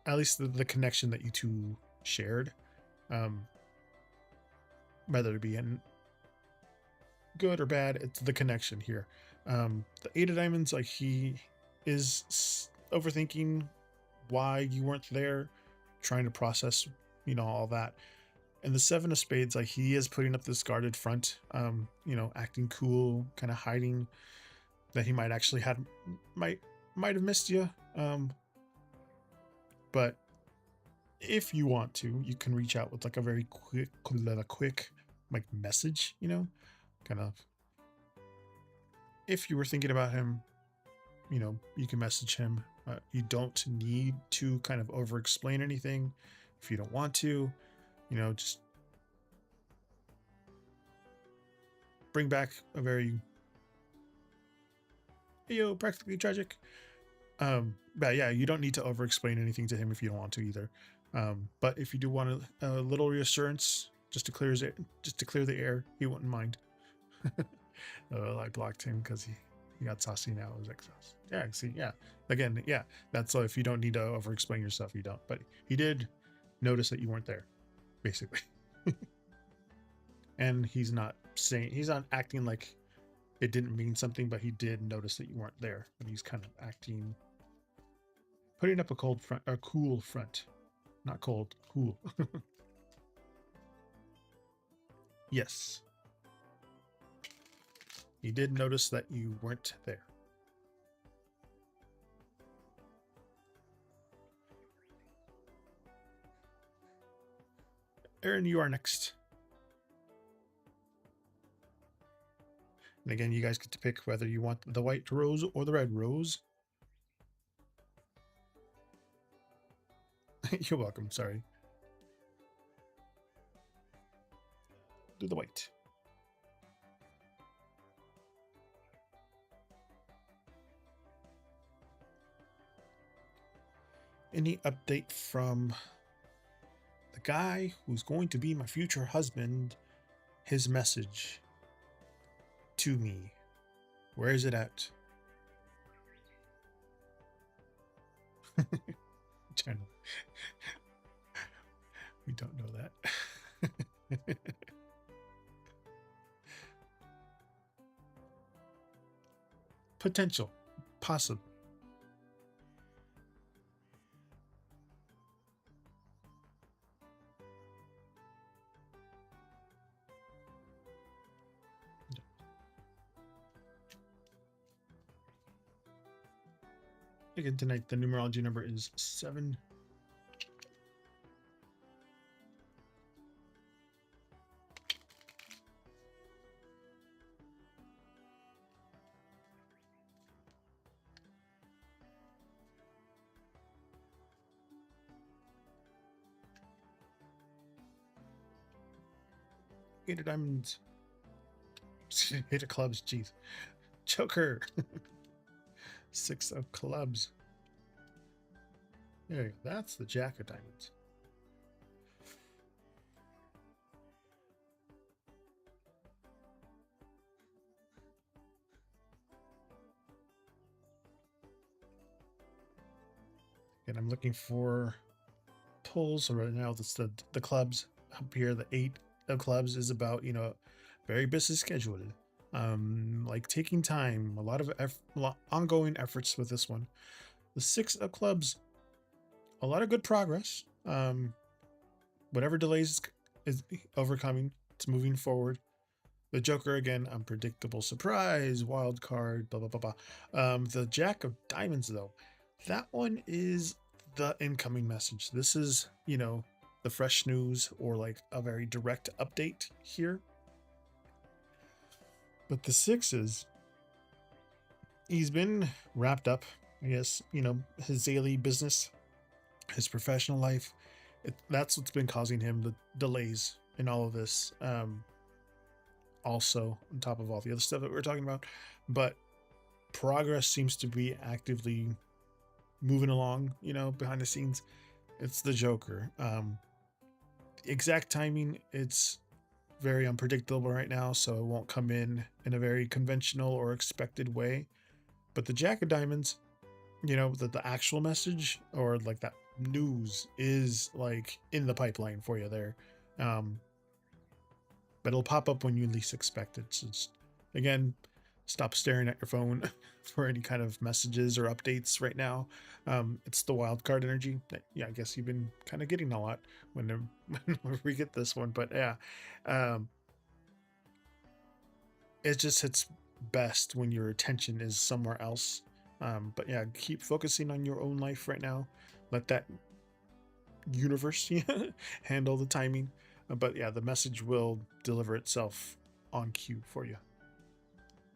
at least the connection that you two shared, um, whether it be in good or bad, it's the connection here. The 8 of diamonds, like he is overthinking why you weren't there, trying to process, all that. And the 7 of spades, like he is putting up this guarded front, acting cool, kind of hiding that he might actually might have missed you. But if you want to, you can reach out with like a very quick like message, kind of if you were thinking about him, you can message him. You don't need to kind of over explain anything if you don't want to. Just bring back a very practically tragic. But yeah, you don't need to over explain anything to him if you don't want to either. But if you do want a little reassurance, just to clear the air, he wouldn't mind. I blocked him because he got saucy now. It was like, yeah, see, yeah. Again, yeah, that's if you don't need to over explain yourself, you don't. But he did notice that you weren't there, basically. And he's not acting like it didn't mean something, but he did notice that you weren't there. But he's kind of putting up a cool front. Not cold, cool. Yes. He did notice that you weren't there. Aaron, you are next. And again, you guys get to pick whether you want the white rose or the red rose. You're welcome, sorry. Do the white. Any update from the guy who's going to be my future husband? His message to me. Where is it at? Channel. We don't know that. Potential. Possible. Again, tonight the numerology number is 7. Eight of diamonds. 8 of clubs, jeez. Joker. 6 of clubs. There you go. That's the jack of diamonds. And I'm looking for pulls. So right now that's the clubs up here. The 8 of clubs is about, very busy scheduled. Like taking time, a lot of ongoing efforts with this one. The 6 of clubs, a lot of good progress. Whatever delays is overcoming, it's moving forward. The Joker, again, unpredictable surprise, wild card, blah, blah, blah, blah. The Jack of Diamonds, though, that one is the incoming message. This is, the fresh news or like a very direct update here. But the 6s, he's been wrapped up, I guess, his daily business, his professional life. That's what's been causing him the delays in all of this. Also, on top of all the other stuff that we're talking about. But progress seems to be actively moving along, behind the scenes. It's the Joker. Exact timing, it's very unpredictable right now, so it won't come in a very conventional or expected way. But the Jack of Diamonds, the actual message or like that news is like in the pipeline for you there. But it'll pop up when you least expect it. So again, stop staring at your phone for any kind of messages or updates right now. It's the wild card energy that, I guess you've been kind of getting a lot when we get this one. But yeah, it just hits best when your attention is somewhere else. But yeah, keep focusing on your own life right now. Let that universe handle the timing. But yeah, the message will deliver itself on cue for you.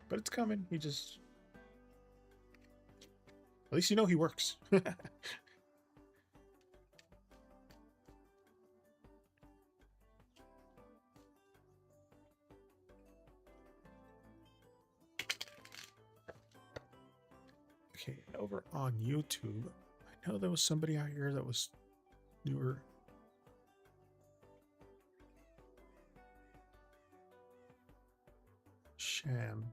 but it's coming. He just, at least you know he works. Okay, over on YouTube, I know there was somebody out here that was newer. Sham.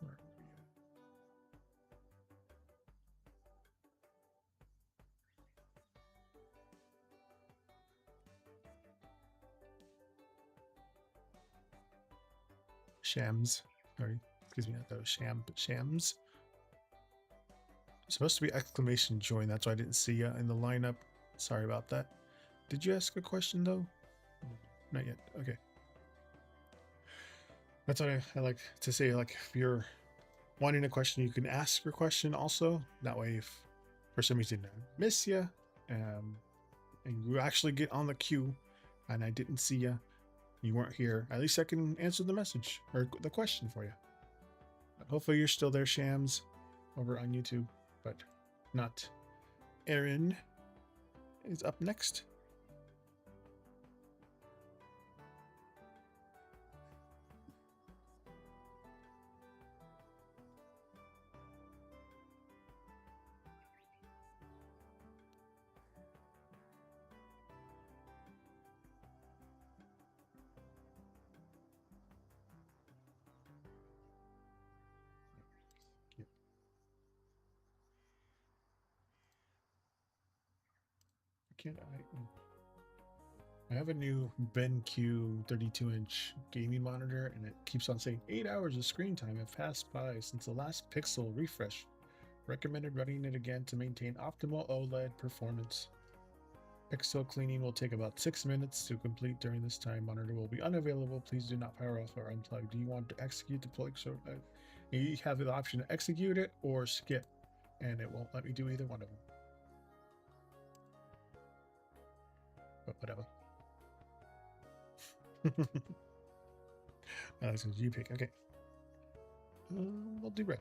Where are we at? Shams. Sorry, excuse me, that was Sham, but Shams. It's supposed to be exclamation join. That's why I didn't see you in the lineup. Sorry about that. Did you ask a question though? Not yet. Okay. That's what I like to say. Like, if you're wanting a question, you can ask your question also. That way, if for some reason I miss you, and you actually get on the queue, and I didn't see you, you weren't here, at least I can answer the message or the question for you. Hopefully, you're still there, Shams, over on YouTube, but not. Aaron is up next. Can't I have a new BenQ 32-inch gaming monitor, and it keeps on saying 8 hours of screen time have passed by since the last pixel refresh. Recommended running it again to maintain optimal OLED performance. Pixel cleaning will take about 6 minutes to complete. During this time, monitor will be unavailable. Please do not power off or unplug. Do you want to execute the plug? So you have the option to execute it or skip, and it won't let me do either one of them. But whatever. So you pick. Okay. We'll do red.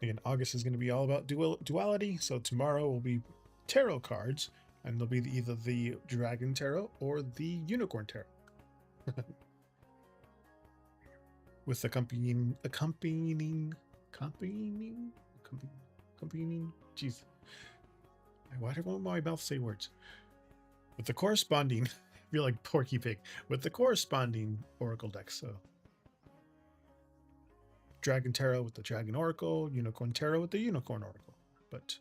Again, August is going to be all about duality. So tomorrow will be tarot cards, and they'll be either the Dragon Tarot or the Unicorn Tarot. With accompanying. Jeez. Why do my mouth say words? With the corresponding, I feel like Porky Pig. With the corresponding Oracle deck. So Dragon Tarot with the Dragon Oracle, Unicorn Tarot with the Unicorn Oracle. But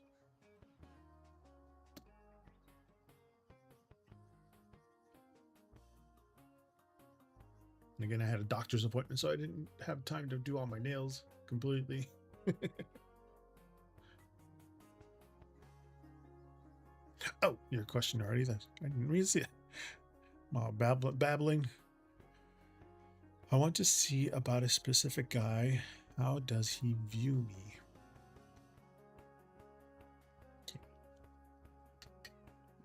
and again, I had a doctor's appointment, so I didn't have time to do all my nails completely. Oh, your question already. I didn't really see it. Wow, babbling. I want to see about a specific guy. How does he view me? Okay.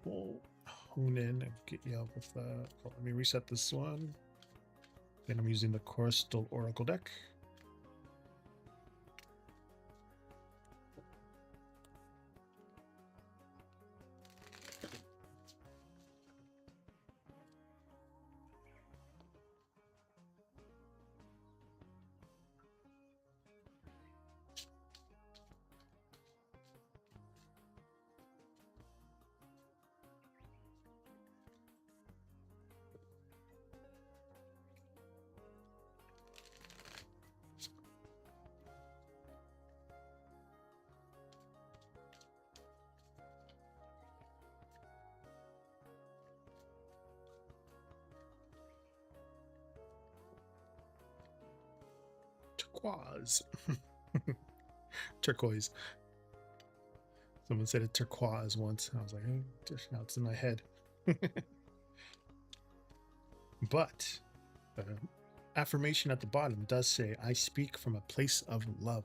We'll hone in and get you out with that. Let me reset this one. Then I'm using the Crystal Oracle deck. Turquoise. Turquoise. Someone said it turquoise once. I was like, hey, now it's in my head. But the affirmation at the bottom does say, I speak from a place of love.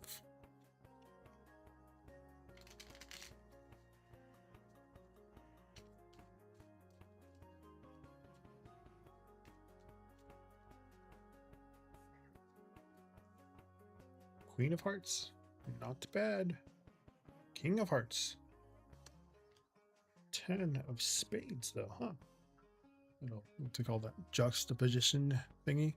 Queen of Hearts, not bad. King of Hearts. 10 of Spades, though, huh? I don't know what to call that. Juxtaposition thingy.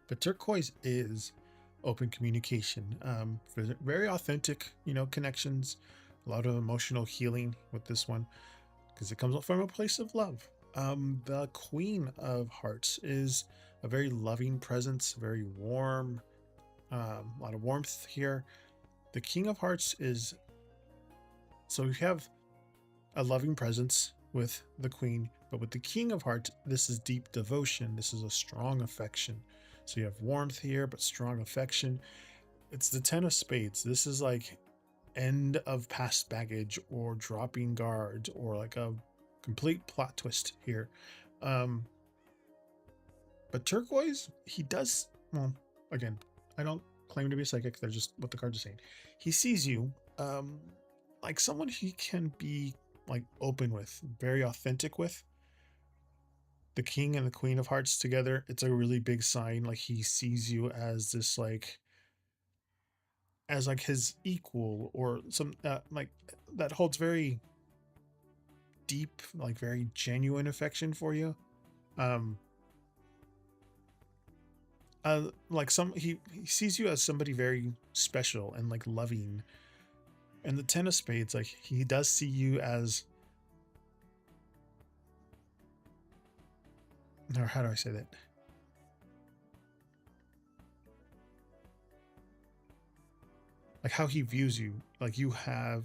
But turquoise is open communication, very authentic, connections, a lot of emotional healing with this one because it comes from a place of love. The Queen of Hearts is a very loving presence, very warm, a lot of warmth here. The King of Hearts is, so you have a loving presence with the Queen, but with the King of Hearts, this is deep devotion. This is a strong affection. So you have warmth here, but strong affection. It's the 10 of Spades. This is like end of past baggage or dropping guards or like a complete plot twist here. But turquoise, he does, well, again, I don't claim to be a psychic. They're just what the cards are saying. He sees you like someone he can be like open with, very authentic with. The King and the Queen of Hearts together, it's a really big sign. Like he sees you as this as like his equal or some like that holds very deep, like very genuine affection for you. Like he sees you as somebody very special and like loving. And the 10 of Spades, like he does see you as, or how do I say that? Like how he views you, like you have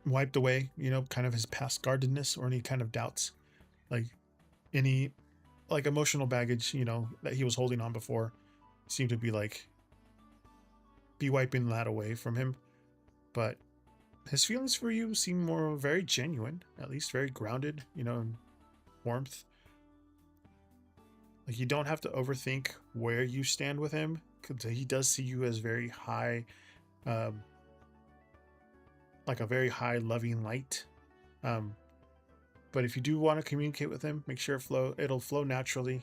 wiped away, kind of his past guardedness or any kind of doubts, like any like emotional baggage, that he was holding on before seemed to be be wiping that away from him. But his feelings for you seem more very genuine, at least very grounded, in warmth. Like you don't have to overthink where you stand with him because he does see you as very high, like a very high loving light. But if you do want to communicate with him, make sure it'll flow naturally.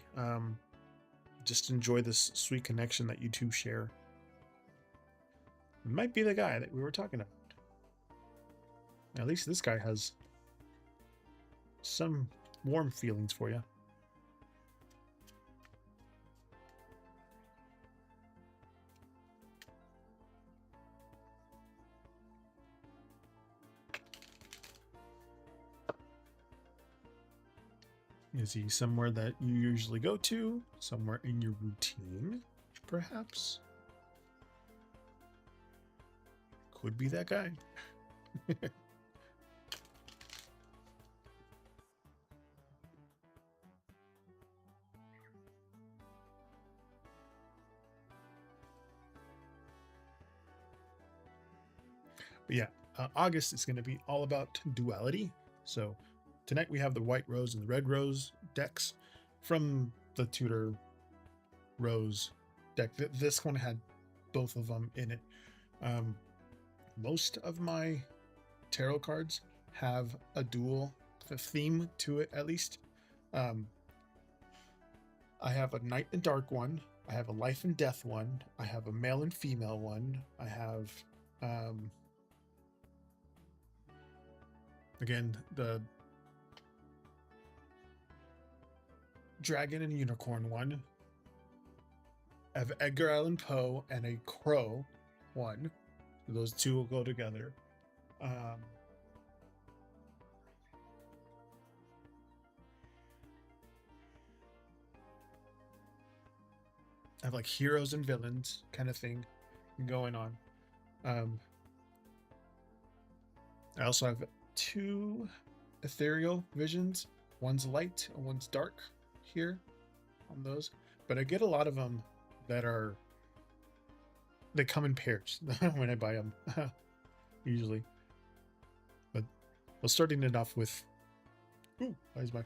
Just enjoy this sweet connection that you two share. It might be the guy that we were talking about. At least this guy has some warm feelings for you. Is he somewhere that you usually go to? Somewhere in your routine, perhaps? Could be that guy. But yeah, August is going to be all about duality. So tonight we have the white rose and the red rose decks from the Tudor rose deck. This one had both of them in it. Most of my tarot cards have a dual theme to it, at least. I have a night and dark one. I have a life and death one. I have a male and female one. I have again, the dragon and unicorn one. I have Edgar Allan Poe and a crow one. Those two will go together. I have like heroes and villains kind of thing going on. I also have two ethereal visions. One's light and one's dark here on those. But I get a lot of them that they come in pairs when I buy them, usually. But well, starting it off with, ooh, why is my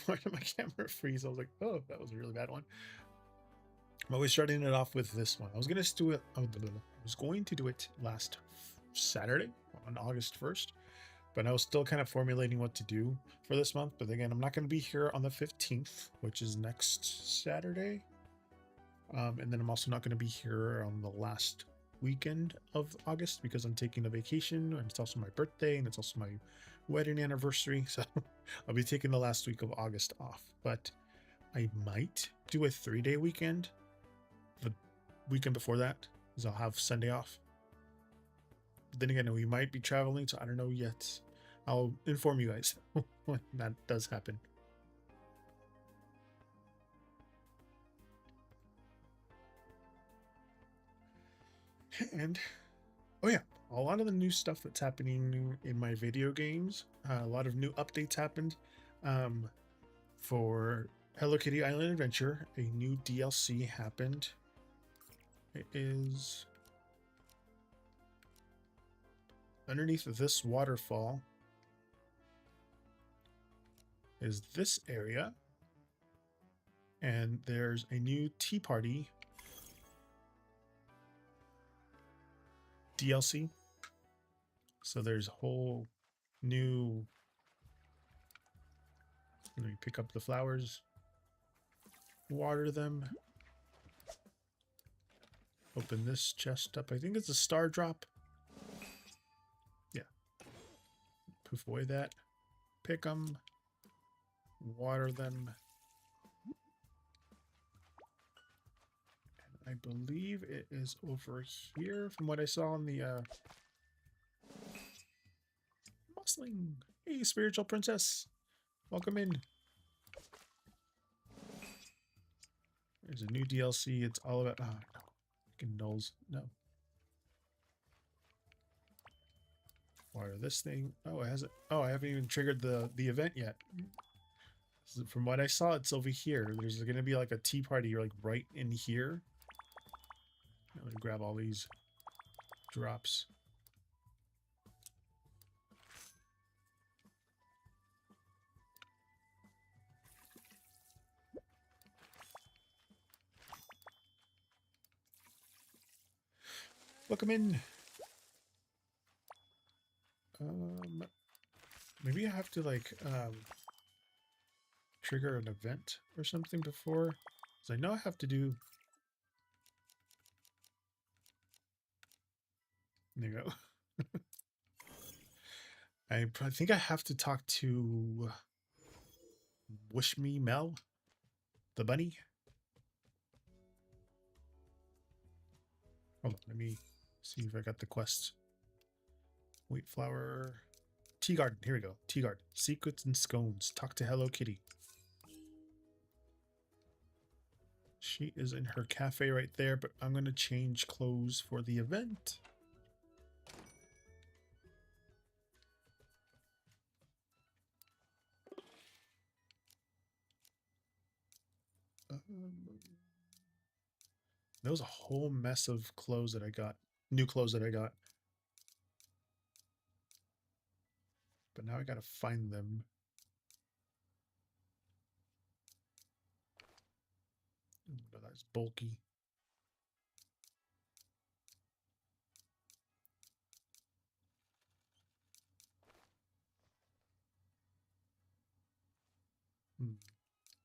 Why did my camera freeze? I was like, oh, that was a really bad one. I'm always starting it off with this one. I was going to do it. I was going to do it last Saturday on August 1st, but I was still kind of formulating what to do for this month. But again, I'm not going to be here on the 15th, which is next Saturday. And then I'm also not going to be here on the last weekend of August because I'm taking a vacation, and it's also my birthday, and it's also my wedding anniversary. So I'll be taking the last week of August off. But I might do a 3-day weekend. The weekend before that, because I'll have Sunday off. But then again, we might be traveling, so I don't know yet. I'll inform you guys when that does happen. And oh yeah, a lot of the new stuff that's happening in my video games. A lot of new updates happened. For Hello Kitty Island Adventure, a new DLC happened. It is underneath this waterfall is this area, and there's a new Tea Party DLC. So there's a whole new. Let me pick up the flowers, water them, open this chest up. I think it's a star drop. Yeah. Poof away that. Pick them, water them. And I believe it is over here from what I saw on the Musling. Hey, spiritual princess. Welcome in. There's a new DLC. It's all about... Oh, no. Fucking nulls. No. Water this thing. Oh, it hasn't... Oh, I haven't even triggered the event yet. From what I saw, it's over here. There's going to be like a tea party like right in here. I'm going to grab all these drops. Welcome in. Maybe I have to like trigger an event or something before, because I know I have to do. There you go. I think I have to talk to Wish Me Mel, the bunny. Hold on, let me see if I got the quest. Wheat flour. Tea garden. Here we go. Tea garden. Secrets and scones. Talk to Hello Kitty. She is in her cafe right there, but I'm going to change clothes for the event. There was a whole mess of clothes that I got. New clothes that I got. But now I gotta find them. Oh, that's bulky.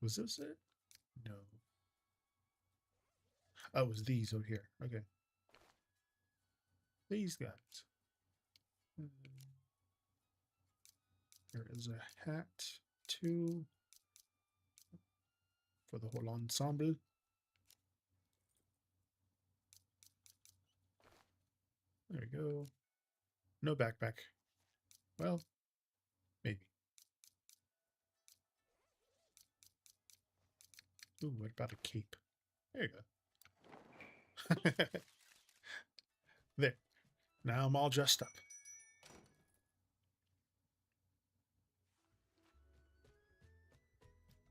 Was this it? No. Oh, it was these over here. Okay. These guys. There is a hat, too, for the whole ensemble. There we go. No backpack. Well, maybe. Ooh, what about a cape? There you go. There. Now I'm all dressed up.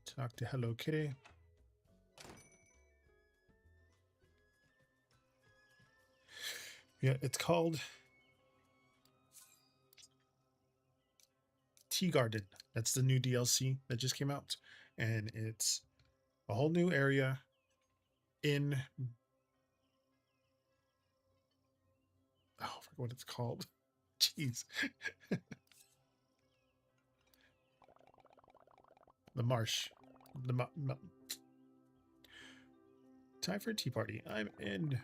Talk to Hello Kitty. Yeah, it's called Tea Garden. That's the new DLC that just came out. and it's a whole new area in I forget what it's called. Jeez. The marsh. Time for a tea party. I'm in.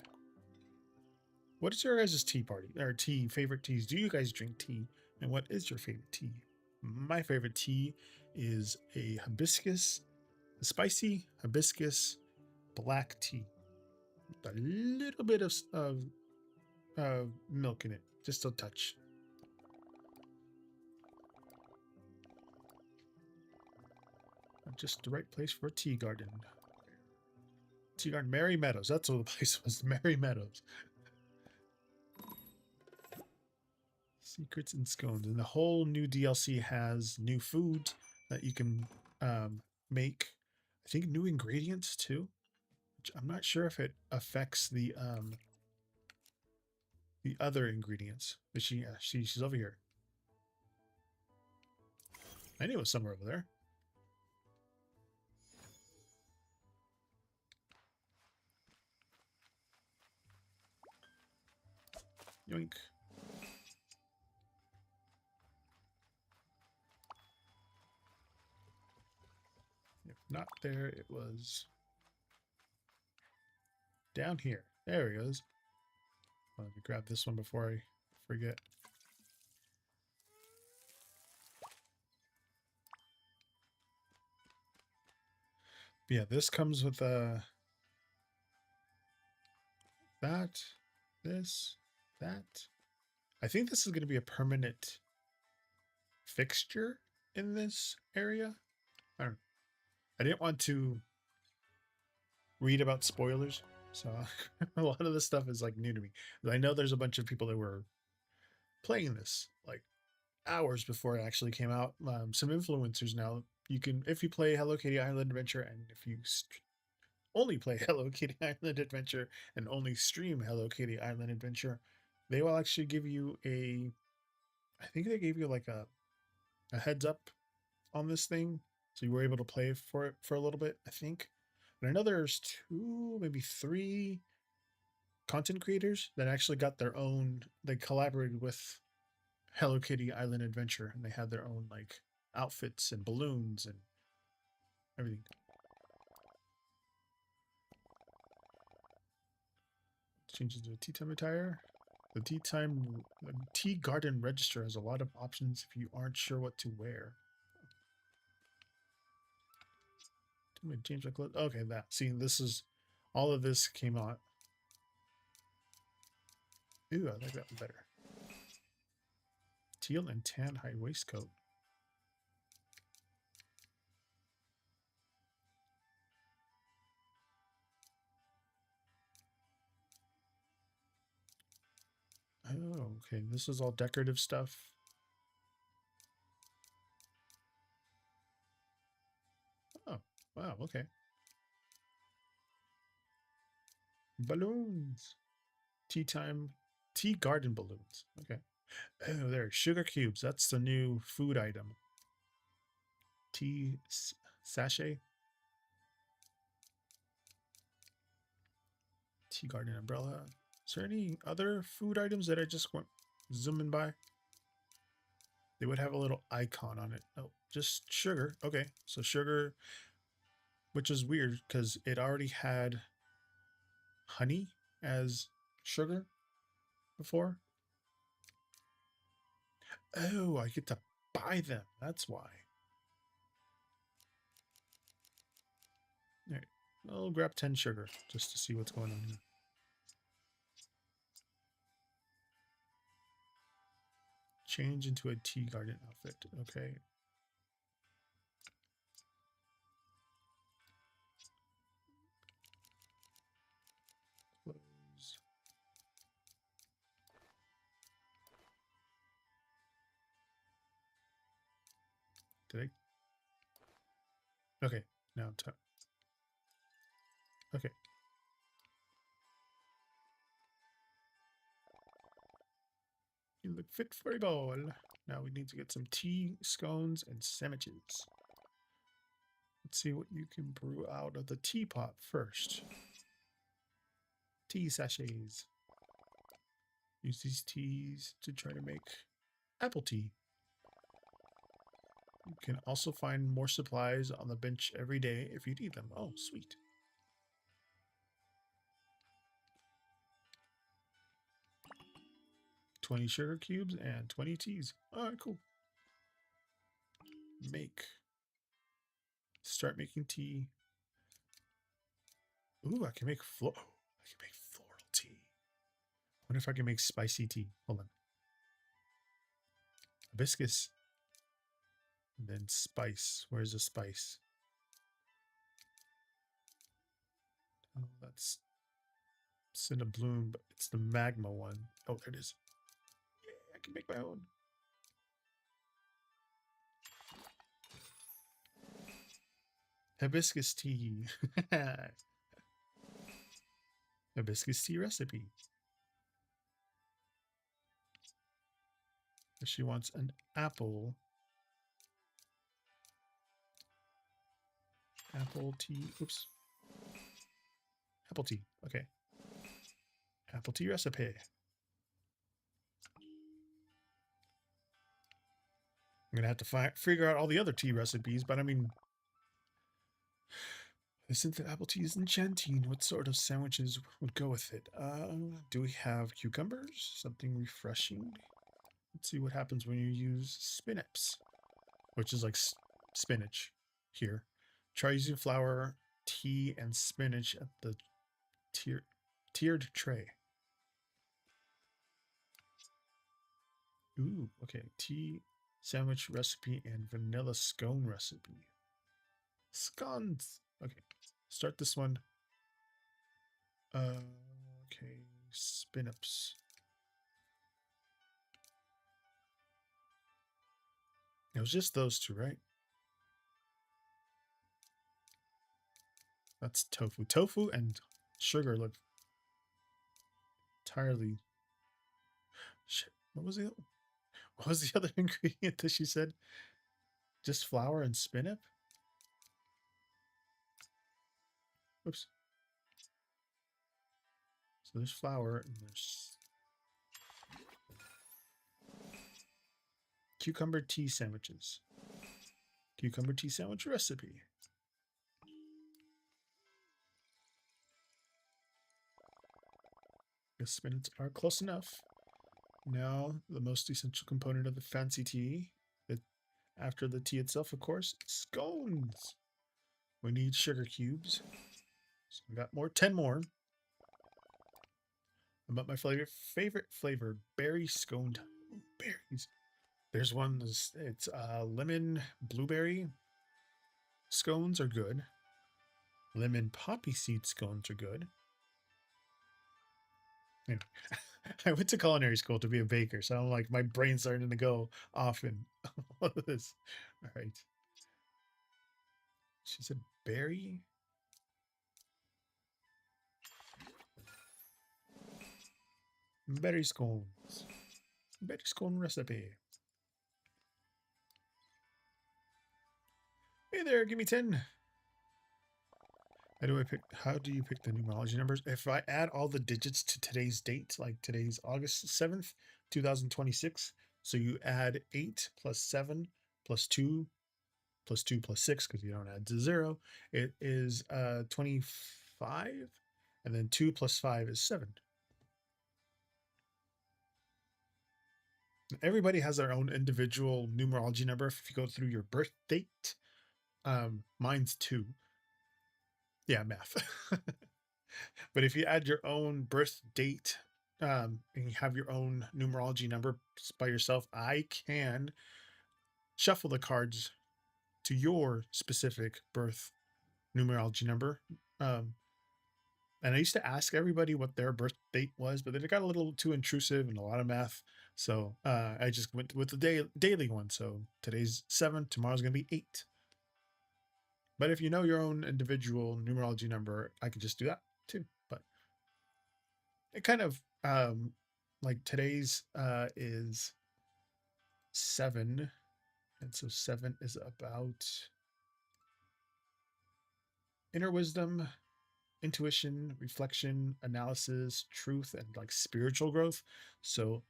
What is your guys' tea party? Or tea, favorite teas? Do you guys drink tea? And what is your favorite tea? My favorite tea is a spicy hibiscus black tea. With a little bit of milk in it. Just a touch. Just the right place for a tea garden. Tea garden, Merry Meadows. That's what the place was. Merry Meadows. Secrets and scones. And the whole new DLC has new food that you can make. I think new ingredients too. Which I'm not sure if it affects the other ingredients. But she's over here. I knew it was somewhere over there. Yoink. If not there, it was down here. There he goes. Let me grab this one before I forget. But yeah, this comes with that. I think this is going to be a permanent fixture in this area. I don't. I didn't want to read about spoilers, so a lot of this stuff is like new to me. I know there's a bunch of people that were playing this like hours before it actually came out. Some influencers now. You can, if you play Hello Kitty Island Adventure, and if you only play Hello Kitty Island Adventure and only stream Hello Kitty Island Adventure, they will actually give you I think they gave you like a heads up on this thing, so you were able to play for it for a little bit, I think. And I know there's two, maybe three content creators that actually got their own. They collaborated with Hello Kitty Island Adventure, and they had their own like outfits and balloons and everything. Changes to a tea time attire. The tea garden register has a lot of options if you aren't sure what to wear. Change my clothes. Okay, that. See, this is all of this came out. Ooh, I like that one better. Teal and tan high waistcoat. Oh, okay. This is all decorative stuff. Oh, wow. Okay. Balloons. Tea time. Tea garden balloons. Okay. Oh, there. Sugar cubes. That's the new food item. Tea sachet. Tea garden umbrella. Is there any other food items that I just went zooming by? They would have a little icon on it. Oh, just sugar. Okay. So sugar, which is weird because it already had honey as sugar before. Oh, I get to buy them. That's why. All right. I'll grab 10 sugar just to see what's going on here. Change into a tea garden outfit. Okay. Close. Did I? Okay. Now time. Okay. You look fit for a ball. Now we need to get some tea, scones, and sandwiches. Let's see what you can brew out of the teapot first. Tea sachets. Use these teas to try to make apple tea. You can also find more supplies on the bench every day if you need them. Oh, sweet. $20 sugar cubes and 20 teas. All right, cool. Start making tea. Ooh, I can make floral tea. I wonder if I can make spicy tea. Hold on. Hibiscus. And then spice. Where's the spice? Oh, that's Cinnabloom, but it's the magma one. Oh, there it is. Yeah, I can make my own. Hibiscus tea. Hibiscus tea recipe. She wants an apple. Apple tea. Oops. Apple tea. Okay. Apple tea recipe. I'm gonna have to figure out all the other tea recipes, but I mean, since the apple tea is enchanting, what sort of sandwiches would go with it? Do we have cucumbers? Something refreshing? Let's see what happens when you use spinaps, which is like spinach here. Try using flour, tea, and spinach at the tiered tray. Ooh, okay. Tea sandwich recipe and vanilla scone recipe. Scones. Okay. Start this one. Okay. Spin-ups. It was just those two, right? That's tofu. Tofu and sugar look entirely... Shit. What was the other ingredient that she said? Just flour and spin-up? Oops. So there's flour and there's cucumber tea sandwiches. Cucumber tea sandwich recipe. The spinach are close enough. Now, the most essential component of the fancy tea, after the tea itself, of course, scones. We need sugar cubes. So we got 10 more. About my favorite flavor, berry scone. Ooh, berries. There's one, it's lemon blueberry scones are good. Lemon poppy seed scones are good. Anyway, I went to culinary school to be a baker, so I'm like, my brain's starting to go off in all of this. All right. She said berry. Berry scones. Berry scone recipe. Hey there, give me 10. How do you pick the numerology numbers? If I add all the digits to today's date, like today's August 7th, 2026, so you add 8 plus 7 plus 2 plus 2 plus 6, because you don't add to 0, it is 25, and then 2 plus 5 is 7. Everybody has their own individual numerology number if you go through your birth date. Mine's 2. Yeah, math. But if you add your own birth date and you have your own numerology number by yourself, I can shuffle the cards to your specific birth numerology number. And I used to ask everybody what their birth date was, but then it got a little too intrusive and a lot of math. So I just went with the daily one. So today's 7, tomorrow's going to be 8. But if you know your own individual numerology number, I could just do that too. But it kind of like today's is 7, and so 7 is about inner wisdom, intuition, reflection, analysis, truth, and like spiritual growth. So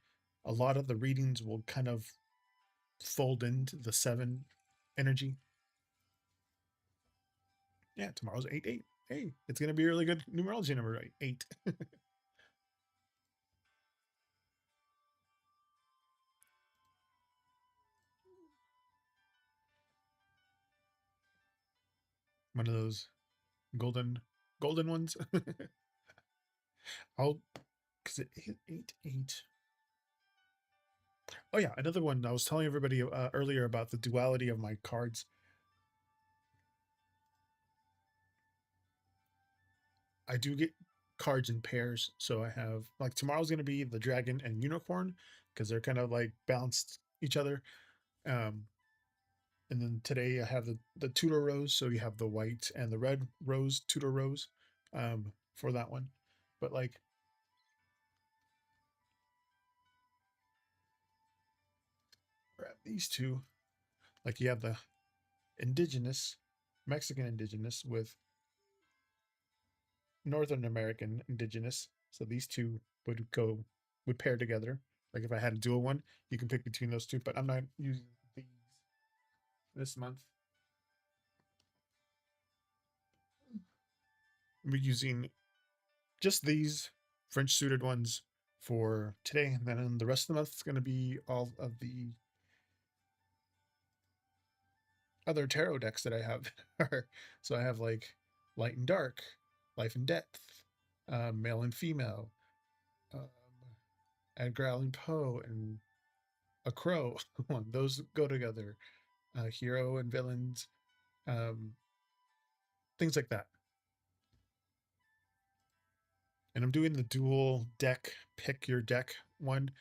a lot of the readings will kind of fold into the 7 energy. Yeah, tomorrow's 8-8. Hey, it's gonna be a really good numerology number, right? 8. One of those golden ones. I'll because it 8-8. Oh yeah, another one. I was telling everybody earlier about the duality of my cards. I do get cards in pairs, so I have like tomorrow's gonna be the dragon and unicorn because they're kind of like balanced each other. Um, and then today I have the Tudor rose, so you have the white and the red rose, Tudor rose, for that one. But like grab these two, like you have the indigenous, Mexican indigenous with Northern American indigenous. So these two would pair together. Like if I had a dual one, you can pick between those two, but I'm not using these this month. I'm using just these French suited ones for today, and then the rest of the month is going to be all of the other tarot decks that I have. So I have like light and dark, life and depth, male and female, um, Edgar Allan Poe, and a crow. Those go together. Hero and villains, um, things like that. And I'm doing the dual deck, pick your deck one.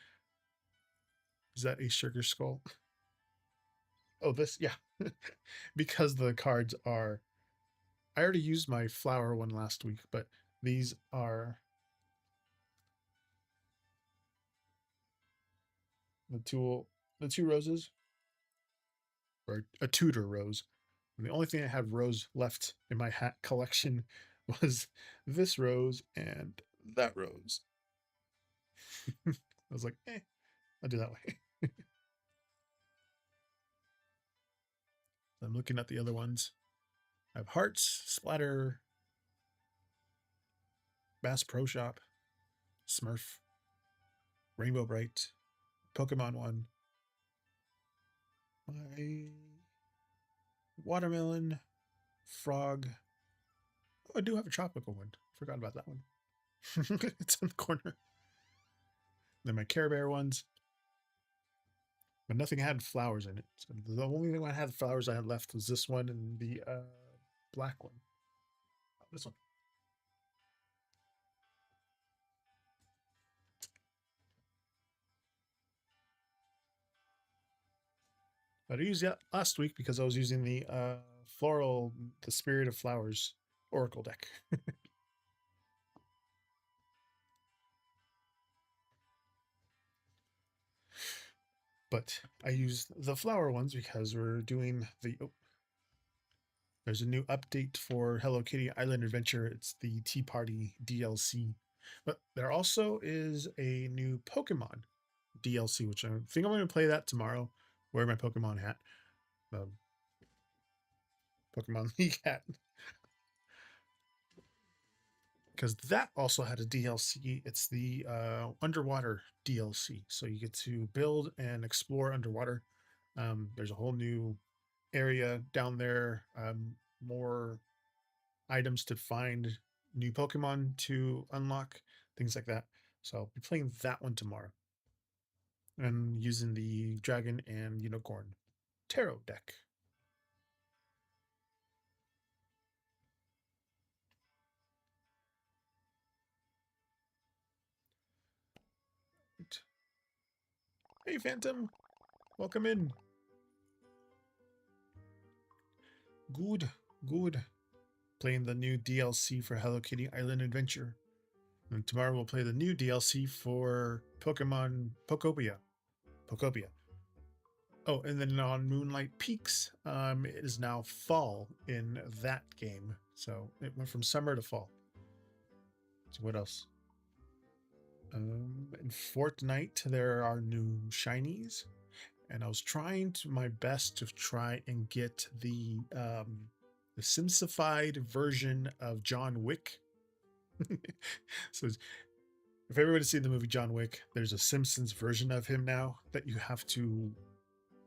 Is that a sugar skull? Oh, this, yeah. Because the cards are, I already used my flower one last week, but these are the two roses, or a Tudor rose. And the only thing I have rose left in my hat collection was this rose and that rose. I was like, I'll do that way. I'm looking at the other ones. I have Hearts, Splatter, Bass Pro Shop, Smurf, Rainbow Bright, Pokemon one, my Watermelon, Frog. Oh, I do have a tropical one. Forgot about that one. It's in the corner. Then my Care Bear ones, but nothing had flowers in it. So the only thing I had flowers I had left was this one and the black one. Oh, this one. But I used that last week because I was using the floral, the Spirit of Flowers Oracle deck. But I used the flower ones because we're doing the. Oh, there's a new update for Hello Kitty Island Adventure. It's the Tea Party DLC. But there also is a new Pokemon DLC, which I think I'm going to play that tomorrow. Wear my Pokemon hat. Um, Pokemon League hat. Because that also had a DLC. It's the underwater DLC. So you get to build and explore underwater. There's a whole new area down there, more items to find, new Pokemon to unlock, things like that. So I'll be playing that one tomorrow and using the Dragon and Unicorn Tarot deck. Hey, Phantom, welcome in. Good, good. Playing the new DLC for Hello Kitty Island Adventure. And tomorrow we'll play the new DLC for Pokemon Pokopia. Pokopia. Oh, and then on Moonlight Peaks, it is now fall in that game. So it went from summer to fall. So what else? In Fortnite, there are new shinies, and I was trying to my best to try and get the Simsified version of John Wick. So if everybody's seen the movie John Wick, there's a Simpsons version of him now that you have to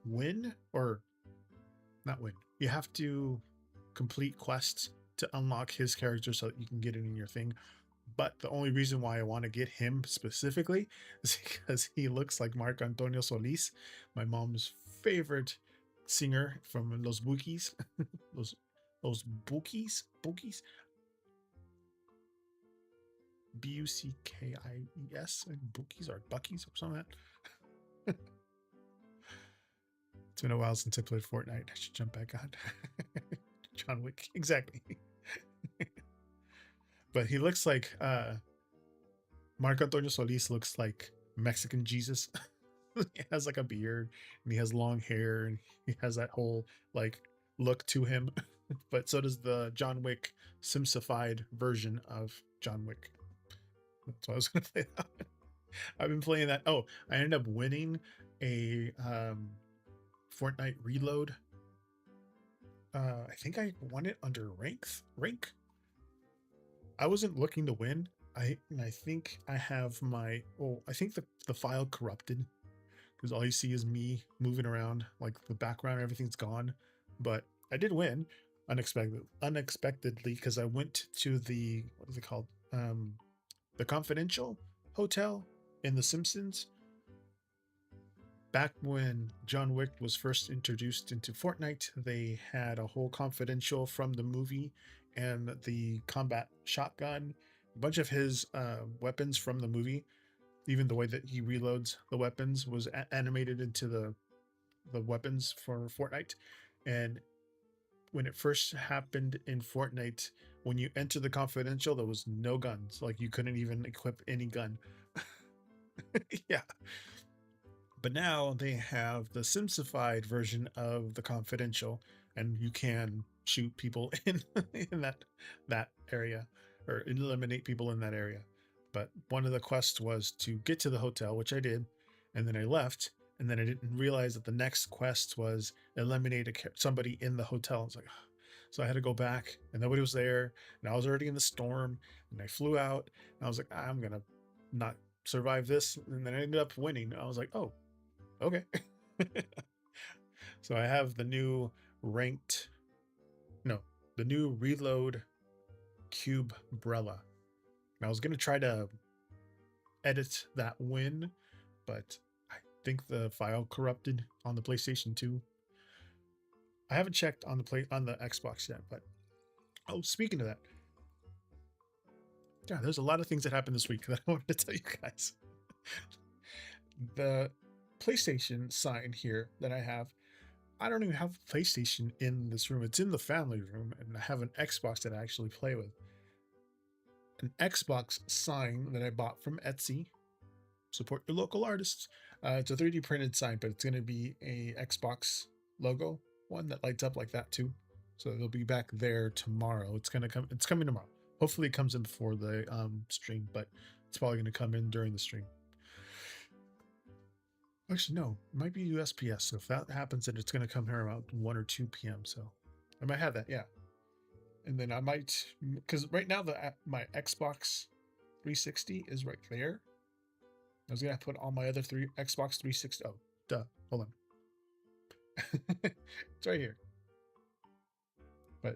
win or not win. You have to complete quests to unlock his character so that you can get it in your thing. But the only reason why I want to get him specifically is because he looks like Marc Antonio Solis, my mom's favorite singer from Los Bookies. Los Los Bookies, Buckies, Bookies or Buckies or something like that. It's been a while since I played Fortnite. I should jump back on. John Wick, exactly. But he looks like Marco Antonio Solis looks like Mexican Jesus. He has like a beard and he has long hair and he has that whole like look to him. But so does the John Wick simplified version of John Wick. That's what I was gonna play that. I've been playing that. Oh, I ended up winning a Fortnite reload. I think I won it under rank. I wasn't looking to win. I think I have my I think the file corrupted because all you see is me moving around, like the background, everything's gone. But I did win unexpectedly because I went to the what is it called? The Confidential Hotel in The Simpsons. Back when John Wick was first introduced into Fortnite, they had a whole confidential from the movie and the combat shotgun, a bunch of his weapons from the movie. Even the way that he reloads the weapons was animated into the weapons for Fortnite. And when it first happened in Fortnite, when you enter the confidential, there was no guns. Like you couldn't even equip any gun. Yeah. But now they have the simplified version of the confidential, and you can shoot people in that area or eliminate people in that area. But one of the quests was to get to the hotel, which I did, and then I left, and then I didn't realize that the next quest was eliminate somebody in the hotel. I was like, so I had to go back, and nobody was there, and I was already in the storm, and I flew out, and I was like, I'm gonna not survive this, and then I ended up winning. I was like, oh, okay. So I have the new ranked, no, the new reload cube brella. And I was gonna try to edit that win, but I think the file corrupted on the PlayStation 2. I haven't checked on the Xbox yet, but oh, speaking of that, yeah, there's a lot of things that happened this week that I wanted to tell you guys. The PlayStation sign here that I have, I don't even have a PlayStation in this room. It's in the family room, and I have an Xbox that I actually play with. An Xbox sign that I bought from Etsy. Support your local artists. It's a 3D printed sign, but it's going to be a Xbox logo one that lights up like that too. So it'll be back there tomorrow. It's coming tomorrow. Hopefully it comes in before the stream, but it's probably going to come in during the stream. Actually, no, it might be USPS. So if that happens, then it's going to come here around 1 or 2 p.m. So I might have that, yeah. And then I might, because right now my Xbox 360 is right there. I was gonna put all my other Xbox 360. Oh, duh. Hold on. It's right here. But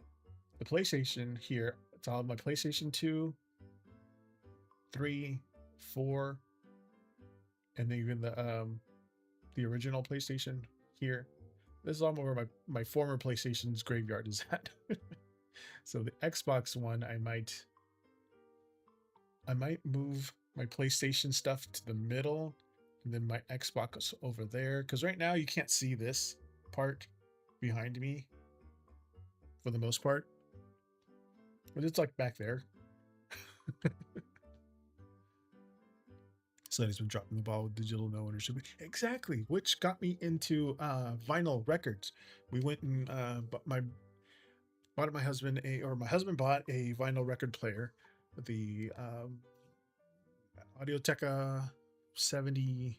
the PlayStation here, it's all my PlayStation 2, 3, 4, and then even the original PlayStation here. This is all where my former PlayStation's graveyard is at. So the Xbox one, I might move my PlayStation stuff to the middle and then my Xbox over there. Because right now you can't see this part behind me for the most part. But it's like back there. Slendy's been dropping the ball with digital no ownership. Exactly, which got me into vinyl records. We went and bought my husband my husband bought a vinyl record player, the Audio-Technica 70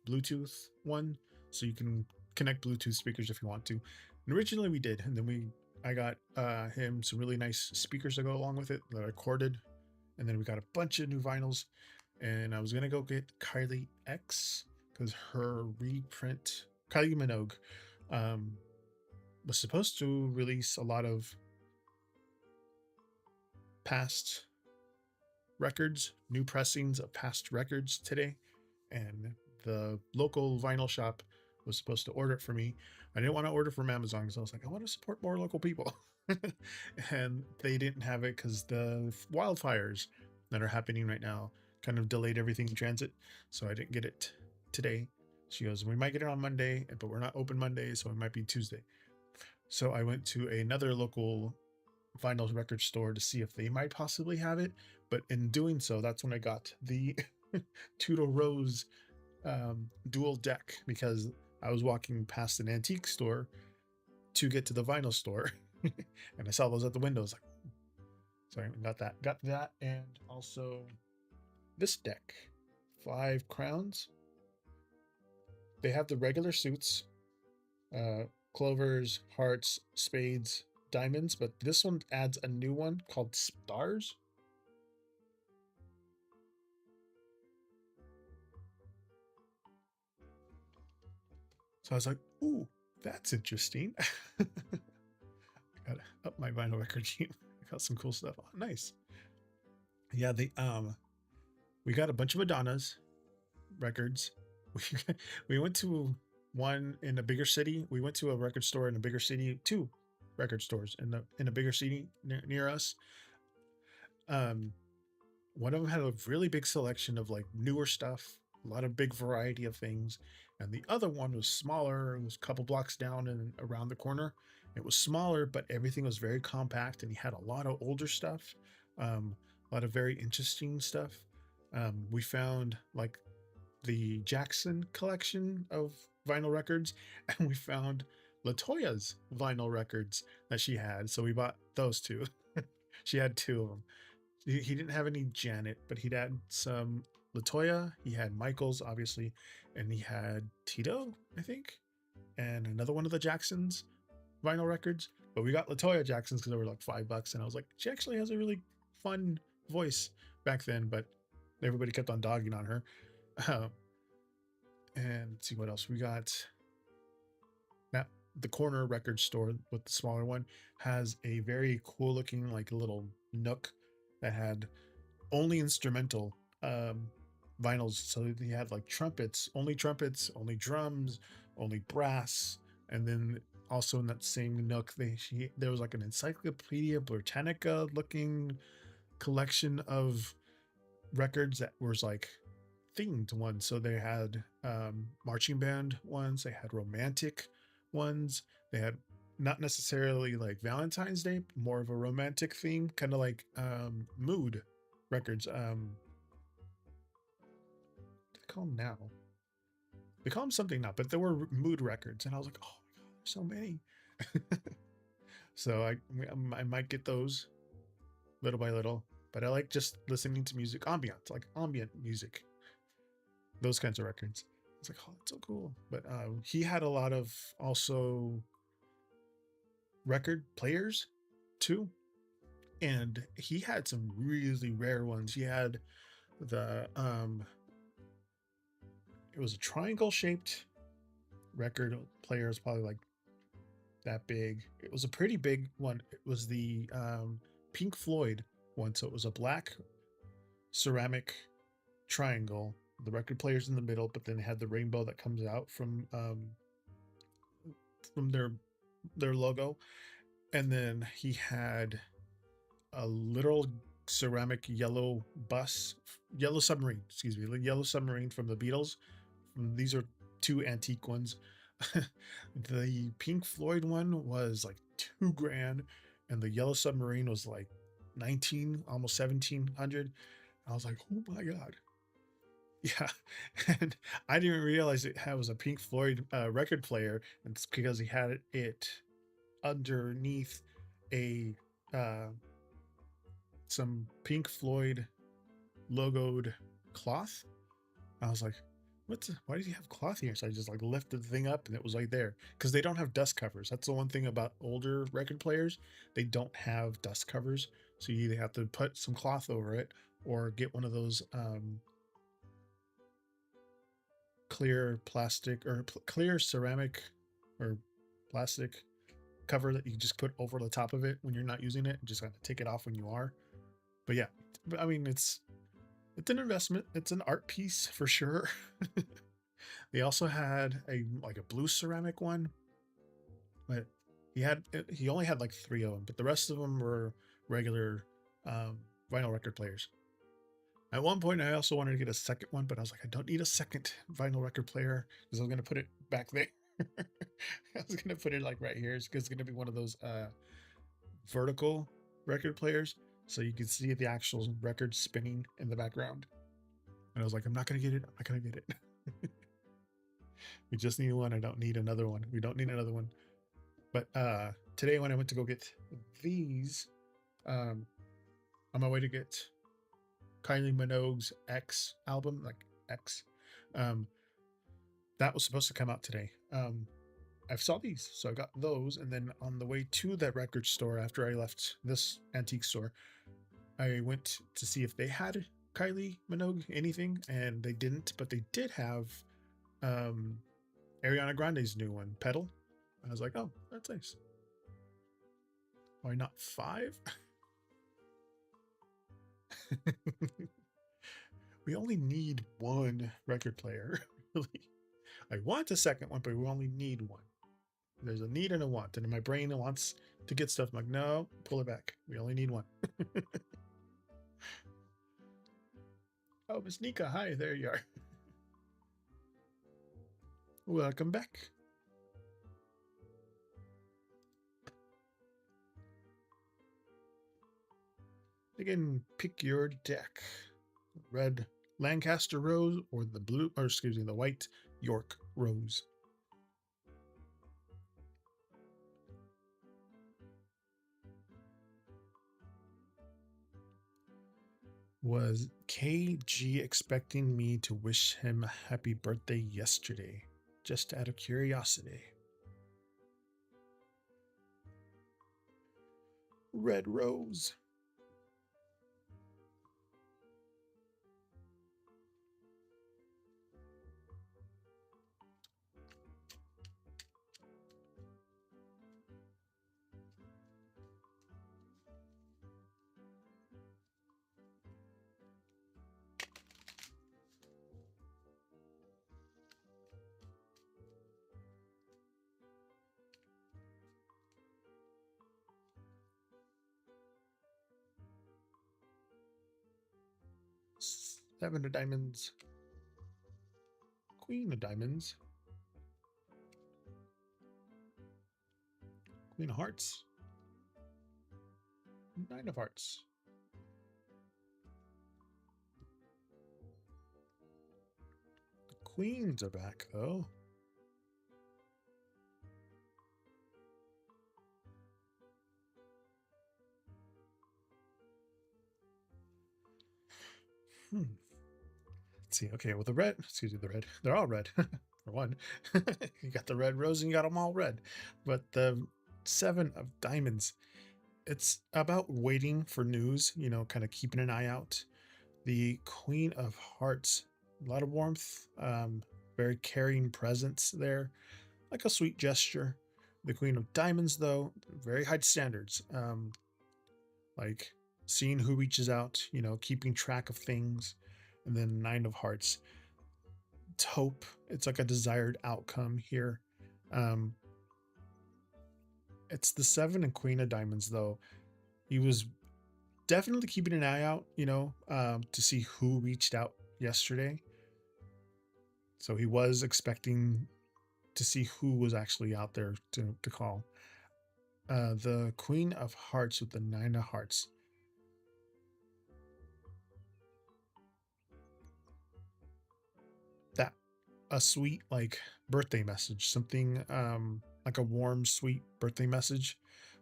Bluetooth one, so you can connect Bluetooth speakers if you want to. And originally we did, and then I got him some really nice speakers to go along with it that I corded, and then we got a bunch of new vinyls. And I was gonna go get Kylie X because her reprint, Kylie Minogue, um, was supposed to release a lot of past records, new pressings of past records today, and the local vinyl shop was supposed to order it for me. I didn't want to order from Amazon because I was like, I want to support more local people. And they didn't have it because the wildfires that are happening right now kind of delayed everything in transit. So I didn't get it today. She goes, we might get it on Monday, but we're not open Monday, so it might be Tuesday. So I went to another local vinyl record store to see if they might possibly have it. But in doing so, that's when I got the Tudor Rose dual deck, because I was walking past an antique store to get to the vinyl store and I saw those at the windows. Like, so I got that, and also this deck, 5 crowns. They have the regular suits, clovers, hearts, spades, diamonds, but this one adds a new one called stars. So I was like, ooh, that's interesting. I gotta up my vinyl record sheet. I got some cool stuff. Oh, nice. Yeah, we got a bunch of Madonna's records. We went to one in a bigger city. We went to a record store in a bigger city, 2 record stores in a bigger city near us. One of them had a really big selection of like newer stuff, a lot of big variety of things, and the other one was smaller. It was a couple blocks down and around the corner. It was smaller, but everything was very compact, and he had a lot of older stuff, a lot of very interesting stuff. We found like the Jackson collection of vinyl records, and we found Latoya's vinyl records that she had. So we bought those 2. She had 2 of them. He didn't have any Janet, but he'd had some Latoya. He had Michael's, obviously, and he had Tito, I think, and another one of the Jacksons vinyl records. But we got Latoya Jacksons because they were like $5, and I was like, she actually has a really fun voice back then, but everybody kept on dogging on her. And let's see what else we got. Now, the corner record store with the smaller one has a very cool looking like little nook that had only instrumental vinyls. So they had like trumpets, only drums, only brass, and then also in that same nook there was like an Encyclopedia Britannica looking collection of records that was like themed ones. So they had marching band ones, they had romantic ones, they had not necessarily like Valentine's Day, more of a romantic theme, kind of like mood records. What do they call them now? They call them something now, but there were mood records, and I was like, oh my god, there's so many. So I might get those little by little, but I like just listening to music, like ambient music, those kinds of records. It's like, oh, that's so cool. But he had a lot of also record players too, and he had some really rare ones. He had the it was a triangle shaped record player. It's probably like that big. It was a pretty big one. It was the Pink Floyd one. So it was a black ceramic triangle, the record players in the middle, but then they had the rainbow that comes out from their logo. And then he had a literal ceramic yellow submarine, yellow submarine from the Beatles. These are 2 antique ones. The Pink Floyd one was like $2,000, and the yellow submarine was like 19, almost 1,700. I was like, oh my god. Yeah, and I didn't realize it was a Pink Floyd record player. And it's because he had it underneath a uh, some Pink Floyd logoed cloth. I was like, why does he have cloth here? So I just like lifted the thing up and it was right there. Because they don't have dust covers. That's the one thing about older record players. They don't have dust covers. So you either have to put some cloth over it or get one of those clear plastic or clear ceramic or plastic cover that you just put over the top of it when you're not using it and just kind of take it off when you are. But yeah, I mean, it's an investment. It's an art piece for sure. They also had a like a blue ceramic one, but he only had like 3 of them, but the rest of them were regular um, vinyl record players. At one point, I also wanted to get a second one, but I was like, I don't need a second vinyl record player because I was gonna put it back there. I was gonna put it like right here. It's gonna be one of those vertical record players, so you can see the actual record spinning in the background. And I was like, I'm not gonna get it. I'm not gonna get it. We just need one. I don't need another one. We don't need another one. But today when I went to go get these, on my way to get Kylie Minogue's X album, like X, um, that was supposed to come out today. I saw these, so I got those, and then on the way to that record store after I left this antique store, I went to see if they had Kylie Minogue anything, and they didn't, but they did have um, Ariana Grande's new one, Pedal. I was like, oh, that's nice. Why not 5? We only need one record player, really. I want a second one, but we only need one. There's a need and a want, and in my brain it wants to get stuff. I'm like, no, pull it back. We only need one. Oh, Miss Nika, hi, there you are. Welcome back. Again, pick your deck. Red Lancaster Rose or the blue, or excuse me, the white York Rose. Was KG expecting me to wish him a happy birthday yesterday? Just out of curiosity. Red Rose. Seven of diamonds. Queen of diamonds. Queen of hearts. 9 of hearts. The queens are back though. Let's see. Okay, well, the red, excuse me, the red, they're all red for one. You got the red rose and you got them all red. But the 7 of diamonds, it's about waiting for news, kind of keeping an eye out. The Queen of Hearts, a lot of warmth, very caring presence there, like a sweet gesture. The Queen of Diamonds, though, very high standards, like seeing who reaches out, keeping track of things. And then 9 of Hearts, it's hope. It's like a desired outcome here. Um, it's the 7 and Queen of Diamonds, though. He was definitely keeping an eye out, to see who reached out yesterday. So he was expecting to see who was actually out there to call. The Queen of Hearts with the 9 of Hearts. a sweet like birthday message, something like a warm, sweet birthday message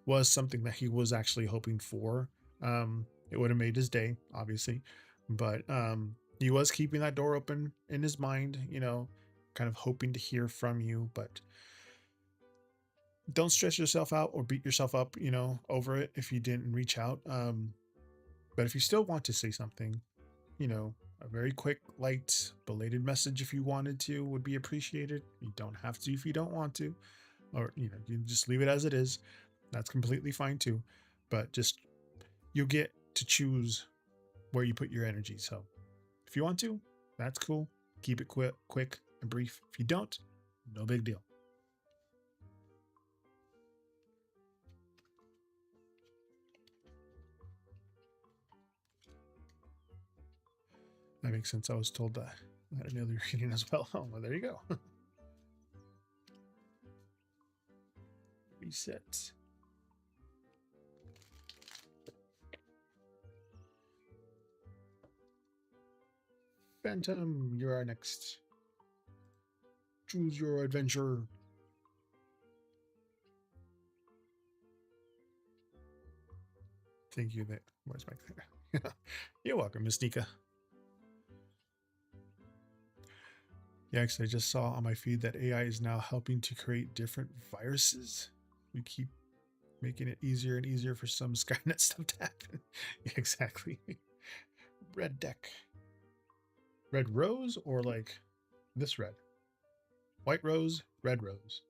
was something that he was actually hoping for. It would have made his day, obviously, but he was keeping that door open in his mind, kind of hoping to hear from you, but don't stress yourself out or beat yourself up, over it if you didn't reach out. But if you still want to say something, a very quick, light, belated message if you wanted to would be appreciated. You don't have to if you don't want to, or you can just leave it as it is. That's completely fine too. But just you get to choose where you put your energy. So if you want to, that's cool. Keep it quick and brief. If you don't, no big deal. That makes sense. I was told that I had another reading as well. Oh, well, there you go. Reset. Phantom, you're our next. Choose your adventure. Thank you. That where's my clear? You're welcome, Miss Nika. Yeah, because I just saw on my feed that AI is now helping to create different viruses. We keep making it easier and easier for some Skynet stuff to happen. Yeah, exactly. Red deck. Red rose or like this red? White rose, red rose.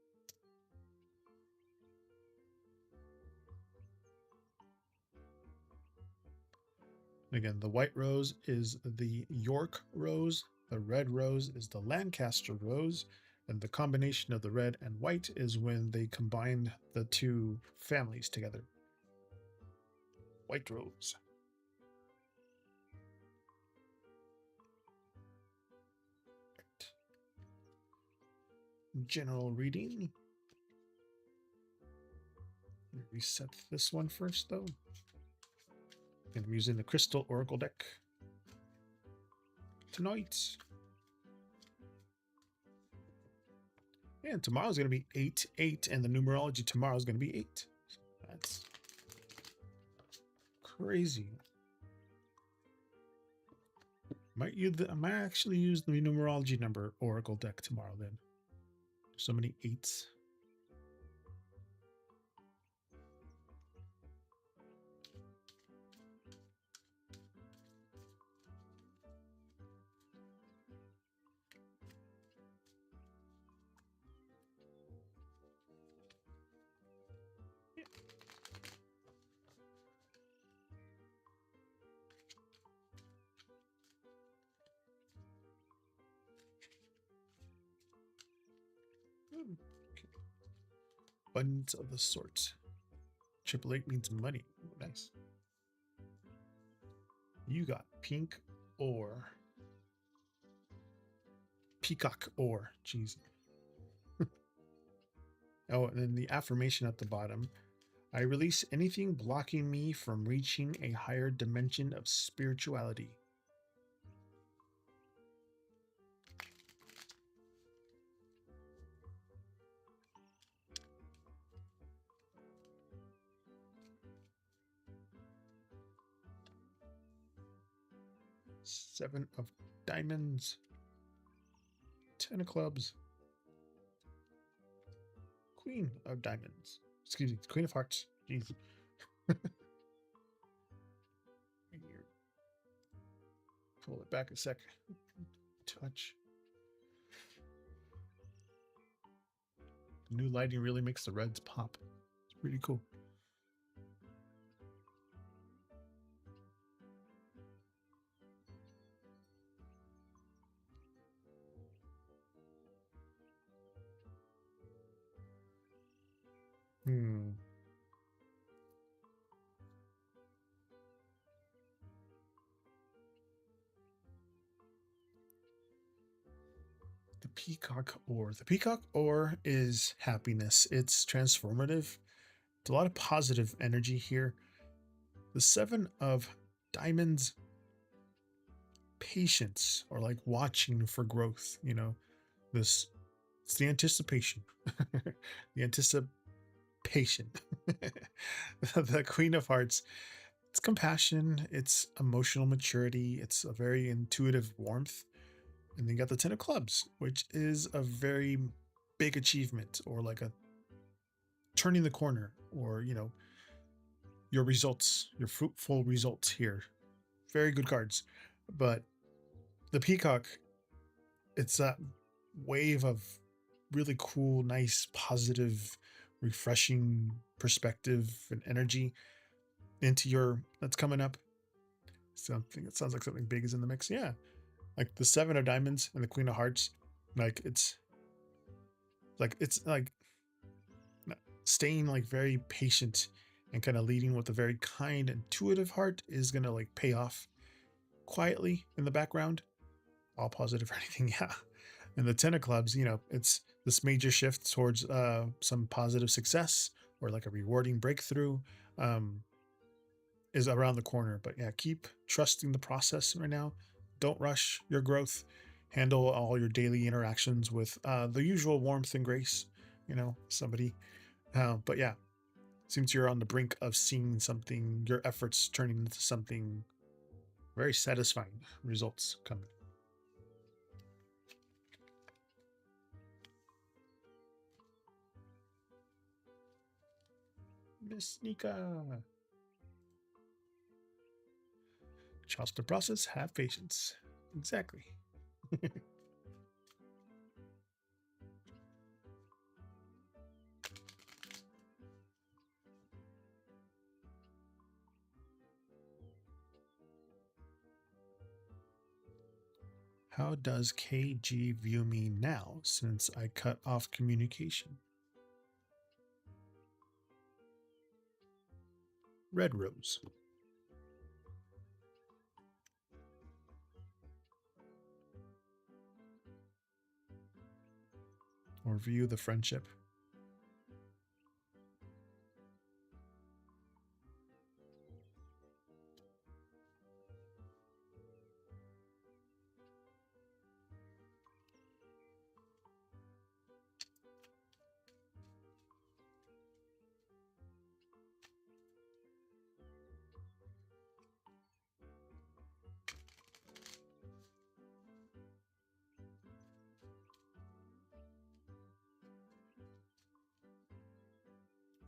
Again, the white rose is the York rose, the red rose is the Lancaster rose, and the combination of the red and white is when they combine the two families together. White rose. General reading. Reset this one first, though. And I'm using the Crystal Oracle deck tonight. And tomorrow's going to be 8-8, and the numerology tomorrow is going to be 8. So that's crazy. I might actually use the numerology number Oracle deck tomorrow then. So many 8s. Okay. Abundance of the sort. 888 means money. Ooh, nice. You got pink ore. Peacock ore. Jeez. Oh, and then the affirmation at the bottom. I release anything blocking me from reaching a higher dimension of spirituality. Seven of diamonds. 10 of clubs. Queen of diamonds. Excuse me, Queen of hearts. Jeez. Pull it back a sec. Touch. New lighting really makes the reds pop. It's pretty cool. The peacock ore. The peacock ore is happiness. It's transformative. It's a lot of positive energy here. The 7 of diamonds, patience, or like watching for growth, This it's the anticipation. The anticipation. The Queen of Hearts. It's compassion, it's emotional maturity, it's a very intuitive warmth. And then you got the Ten of Clubs, which is a very big achievement, or like a turning the corner, or your results, your fruitful results here. Very good cards. But the Peacock, it's that wave of really cool, nice, positive, refreshing perspective and energy into your that's coming up. Something it sounds like something big is in the mix. Yeah. Like the Seven of Diamonds and the Queen of Hearts. Like it's like staying like very patient and kind of leading with a very kind, intuitive heart is gonna like pay off quietly in the background. All positive or anything, yeah. And the Ten of Clubs, it's this major shift towards some positive success or like a rewarding breakthrough um, is around the corner. But yeah, keep trusting the process right now. Don't rush your growth. Handle all your daily interactions with the usual warmth and grace. Somebody. But yeah, seems you're on the brink of seeing something, your efforts turning into something very satisfying results coming. Miss Nika. Trust the process, have patience. Exactly. How does KG view me now since I cut off communication? Red Rose. Or view the friendship.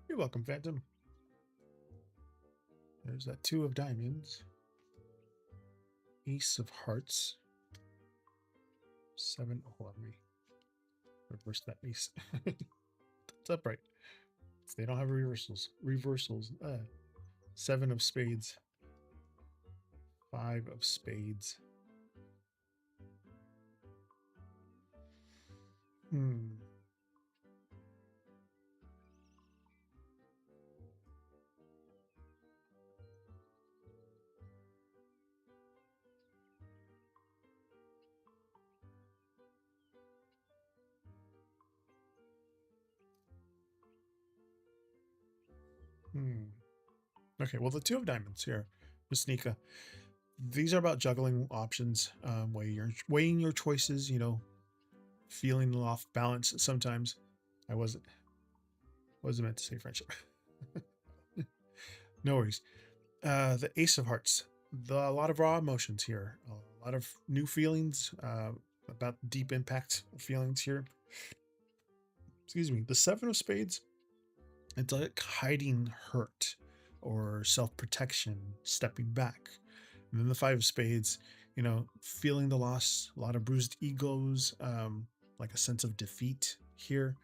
You're welcome, Phantom. There's that Two of Diamonds. Ace of Hearts. Seven. Oh, let me reverse that ace. It's upright. They don't have reversals. Seven of Spades. Five of Spades. Hmm. Hmm. Okay, well, the Two of Diamonds here, Miss Nika. These are about juggling options, weighing your choices, feeling off balance sometimes. I wasn't meant to say friendship. No worries. The Ace of Hearts. A lot of raw emotions here. A lot of new feelings, about deep impact feelings here. Excuse me. The Seven of Spades. It's like hiding hurt or self-protection, stepping back. And then the Five of Spades, feeling the loss, a lot of bruised egos, like a sense of defeat here.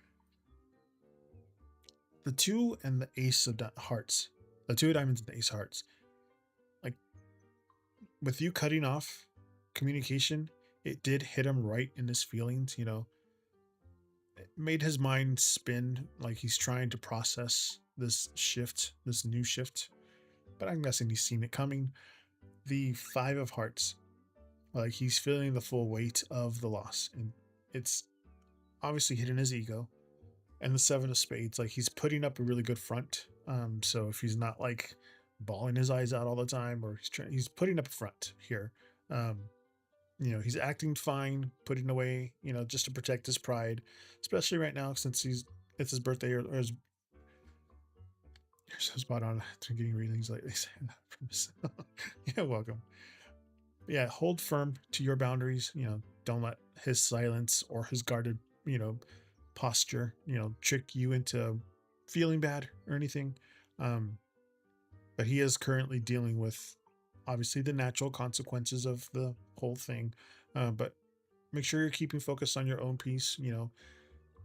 The Two and the Ace of Hearts, the Two of Diamonds and the Ace of Hearts, like with you cutting off communication, it did hit him right in his feelings, it made his mind spin like he's trying to process this shift, this new shift. But I'm guessing he's seen it coming. The Five of Hearts, like he's feeling the full weight of the loss, and it's obviously hitting his ego. And the Seven of Spades, like he's putting up a really good front. So if he's not like bawling his eyes out all the time, or he's putting up a front here. Um, He's acting fine, putting away, just to protect his pride, especially right now since it's his birthday or his. You're so spot on to getting readings lately. Yeah, welcome. Yeah, hold firm to your boundaries. Don't let his silence or his guarded, you know, posture, trick you into feeling bad or anything. Um, but he is currently dealing with obviously the natural consequences of the whole thing. But make sure you're keeping focused on your own peace.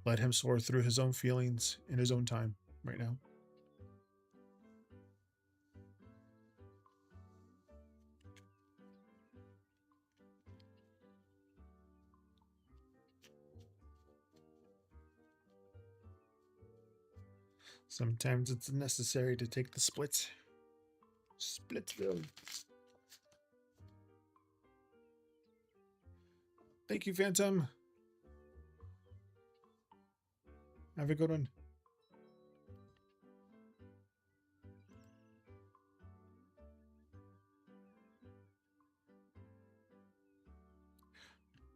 Let him soar through his own feelings in his own time right now. Sometimes it's necessary to take the split. Splitsville. Thank you, Phantom. Have a good one.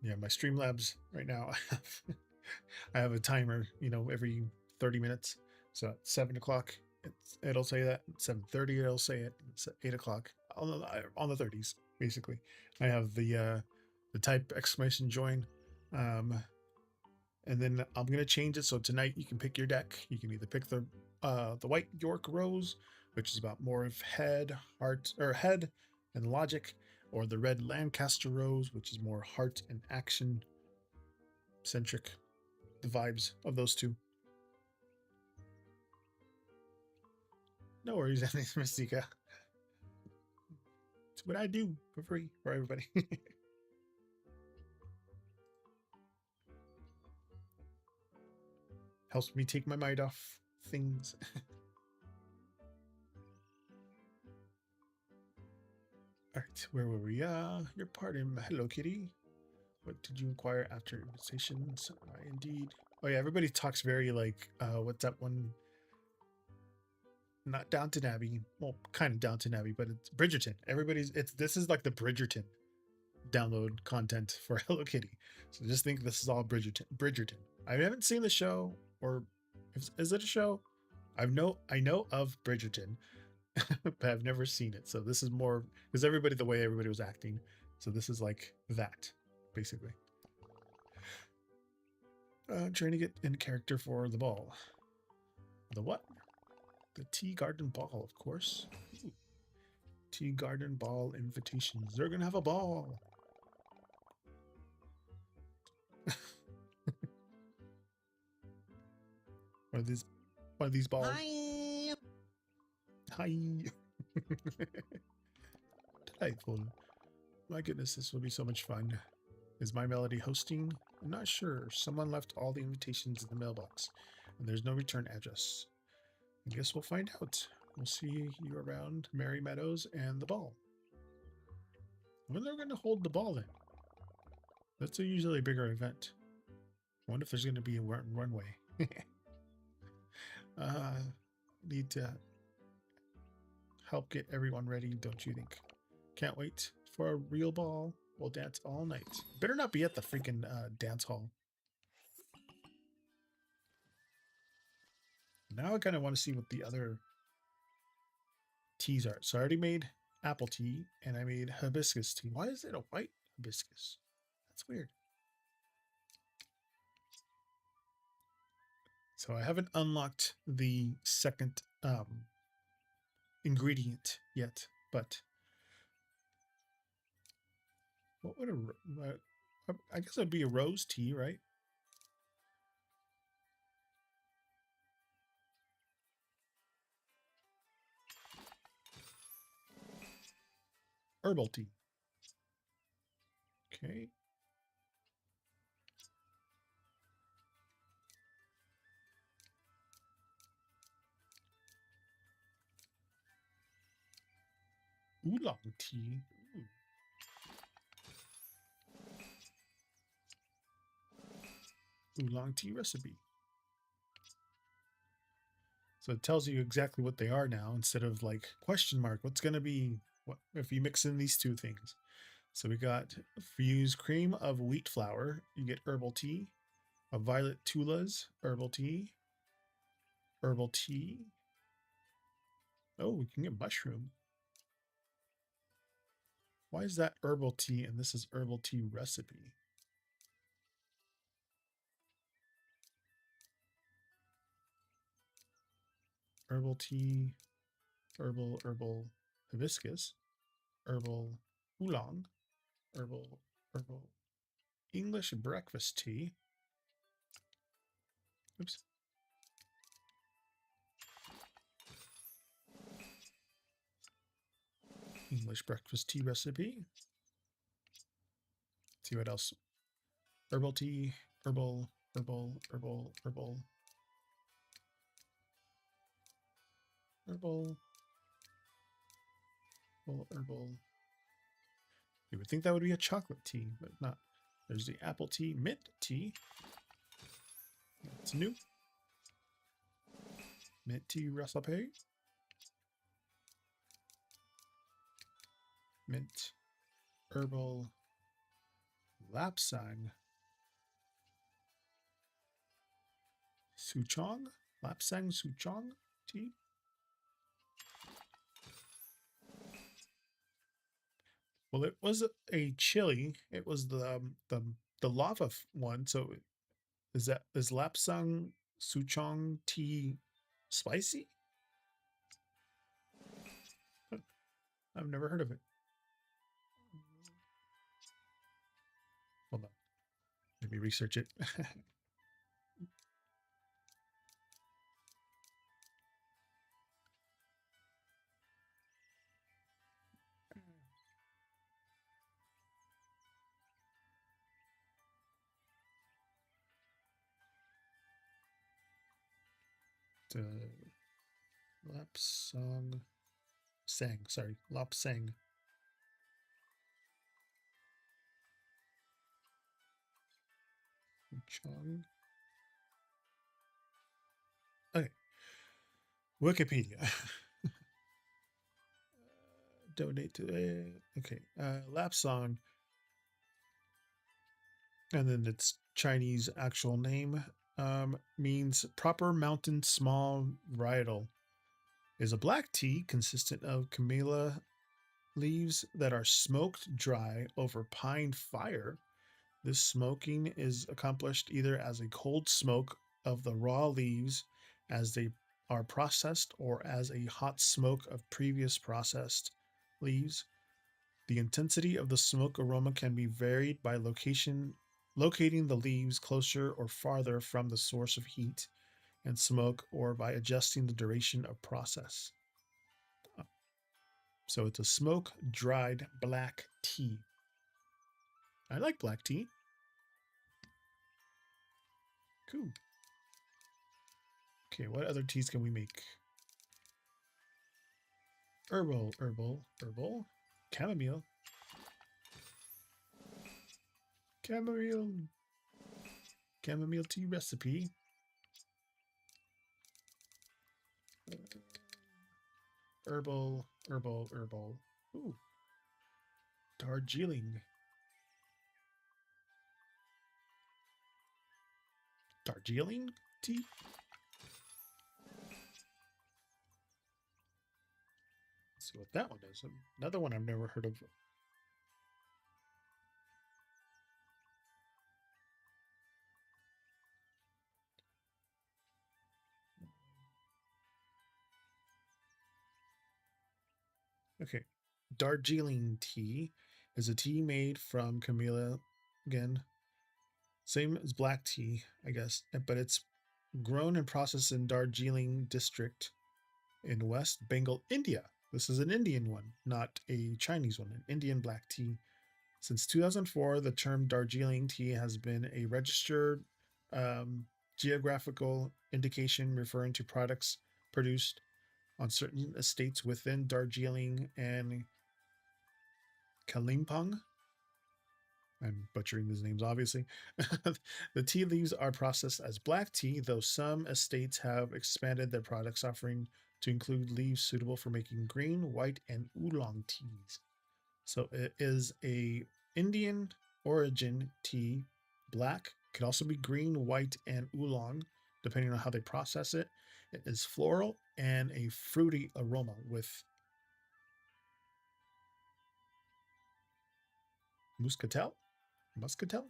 Yeah, my Streamlabs right now. I have a timer, every 30 minutes. So at 7 o'clock, it'll say that. At 7:30, it'll say it. It's at 8 o'clock on the 30s, basically. I have the type exclamation join, and then I'm gonna change it so tonight you can pick your deck. You can either pick the white York Rose, which is about more of head and logic, or the red Lancaster Rose, which is more heart and action centric. The vibes of those two. No worries, Mystica. It's what I do for free for everybody. Helps me take my mind off things. All right, where were we? Your pardon. Hello, Kitty. What did you inquire after invitations? Indeed. Oh yeah, everybody talks very like, what's that one? Not Downton Abbey. Well, kind of Downton Abbey, but it's Bridgerton. This is like the Bridgerton download content for Hello Kitty. So just think this is all Bridgerton. Bridgerton. I haven't seen the show, or is it a show? I know of Bridgerton, but I've never seen it. So this is more because the way everybody was acting. So this is like that, basically. Trying to get in character for the ball. The what? The Tea Garden Ball, of course. Ooh. Tea Garden Ball invitations. They're gonna have a ball. What are these balls? Hi. Hi. Delightful. My goodness, this will be so much fun. Is My Melody hosting? I'm not sure. Someone left all the invitations in the mailbox, and there's no return address. I guess we'll find out. We'll see you around Merry Meadows and the ball. When they're going to hold the ball then? That's usually a bigger event. I wonder if there's going to be a runway. Need to help get everyone ready, don't you think? Can't wait for a real ball. We'll dance all night. Better not be at the freaking dance hall. Now I kind of want to see what the other teas are. So I already made apple tea and I made hibiscus tea. Why is it a white hibiscus? That's weird. So I haven't unlocked the second ingredient yet, but what would I guess it'd be a rose tea, right? Herbal tea. Okay. Oolong tea. Ooh. Oolong tea recipe. So it tells you exactly what they are now instead of like question mark. What's going to be what if you mix in these two things? So we got, if you use cream of wheat flour, you get herbal tea. A violet tulas, herbal tea. Herbal tea. Oh, we can get mushroom. Why is that herbal tea and this is herbal tea recipe? Herbal tea, herbal hibiscus, herbal oolong, herbal English breakfast tea. Oops. English breakfast tea recipe. Let's see what else. Herbal tea, herbal, herbal, herbal, herbal, herbal, herbal. You would think that would be a chocolate tea, but not. There's the apple tea, mint tea. It's new. Mint tea recipe. Mint, herbal, lapsang, souchong, lapsang souchong tea. Well, it was a chili. It was the lava one. So is lapsang souchong tea spicy? I've never heard of it. Hold on, let me research it. The lapsang sang, sorry, lapsang. Souchong. Okay, Wikipedia. Donate to okay, lapsang, and then its Chinese actual name means proper mountain small varietal. Is a black tea consistent of camellia leaves that are smoked dry over pine fire. This smoking is accomplished either as a cold smoke of the raw leaves as they are processed or as a hot smoke of previous processed leaves. The intensity of the smoke aroma can be varied by locating the leaves closer or farther from the source of heat and smoke, or by adjusting the duration of process. So it's a smoke dried black tea. I like black tea. Cool. Okay, what other teas can we make? Herbal. Chamomile. Chamomile. Chamomile tea recipe. Herbal. Ooh. Darjeeling. Darjeeling tea? Let's see what that one is. Another one I've never heard of. Okay. Darjeeling tea is a tea made from camellia. Again, same as black tea, I guess, but it's grown and processed in Darjeeling district in West Bengal, India. This is an Indian one, not a Chinese one, an Indian black tea. Since 2004, the term Darjeeling tea has been a registered um, geographical indication referring to products produced on certain estates within Darjeeling and Kalimpong. I'm butchering these names, obviously. The tea leaves are processed as black tea, though some estates have expanded their products offering to include leaves suitable for making green, white, and oolong teas. So it is a Indian origin tea, black, could also be green, white, and oolong, depending on how they process it. It is floral and a fruity aroma with muscatel. Muscatel?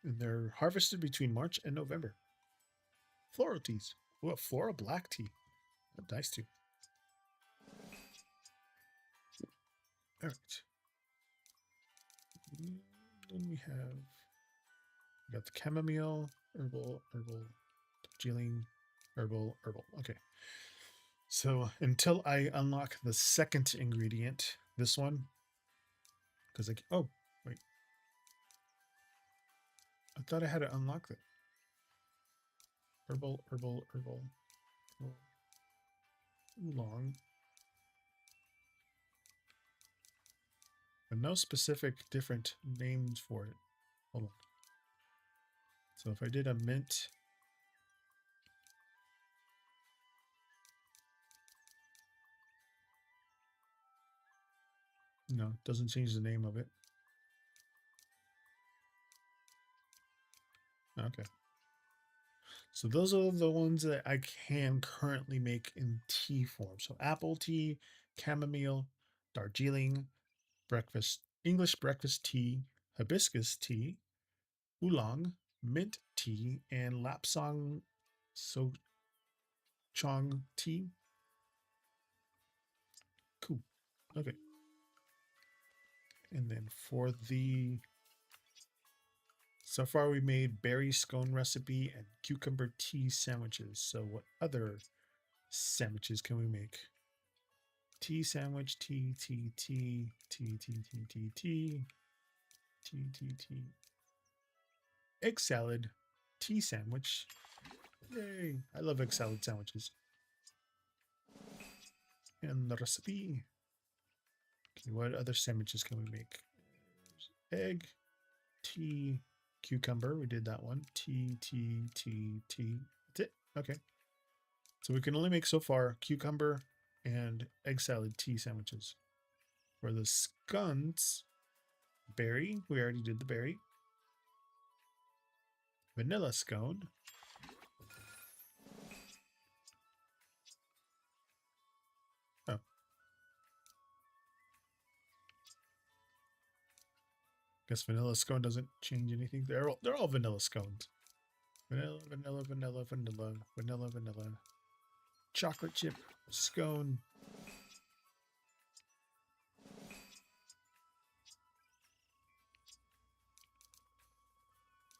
And they're harvested between March and November. Floral teas. Ooh, a floral black tea. That's nice too. All right. Then we got the chamomile, herbal, Darjeeling, herbal. Okay. So until I unlock the second ingredient, this one, because oh wait, I thought I had to unlock that. Herbal, oolong, but no specific different names for it. Hold on. So if I did a mint, no, it doesn't change the name of it. Okay. So those are the ones that I can currently make in tea form. So apple tea, chamomile, Darjeeling, English breakfast tea, hibiscus tea, oolong, mint tea, and lapsang so chong tea. Cool. Okay. And then for the so far we made berry scone recipe and cucumber tea sandwiches. So what other sandwiches can we make? Tea sandwich, tea, egg salad, tea sandwich. Yay! I love egg salad sandwiches. And the recipe. Okay, what other sandwiches can we make? Egg, tea, cucumber. We did that one. Tea. That's it. Okay. So we can only make so far cucumber and egg salad tea sandwiches. For the scones, berry. We already did the berry. Vanilla scone. Oh. Guess vanilla scone doesn't change anything. They're all vanilla scones. Vanilla. Chocolate chip scone.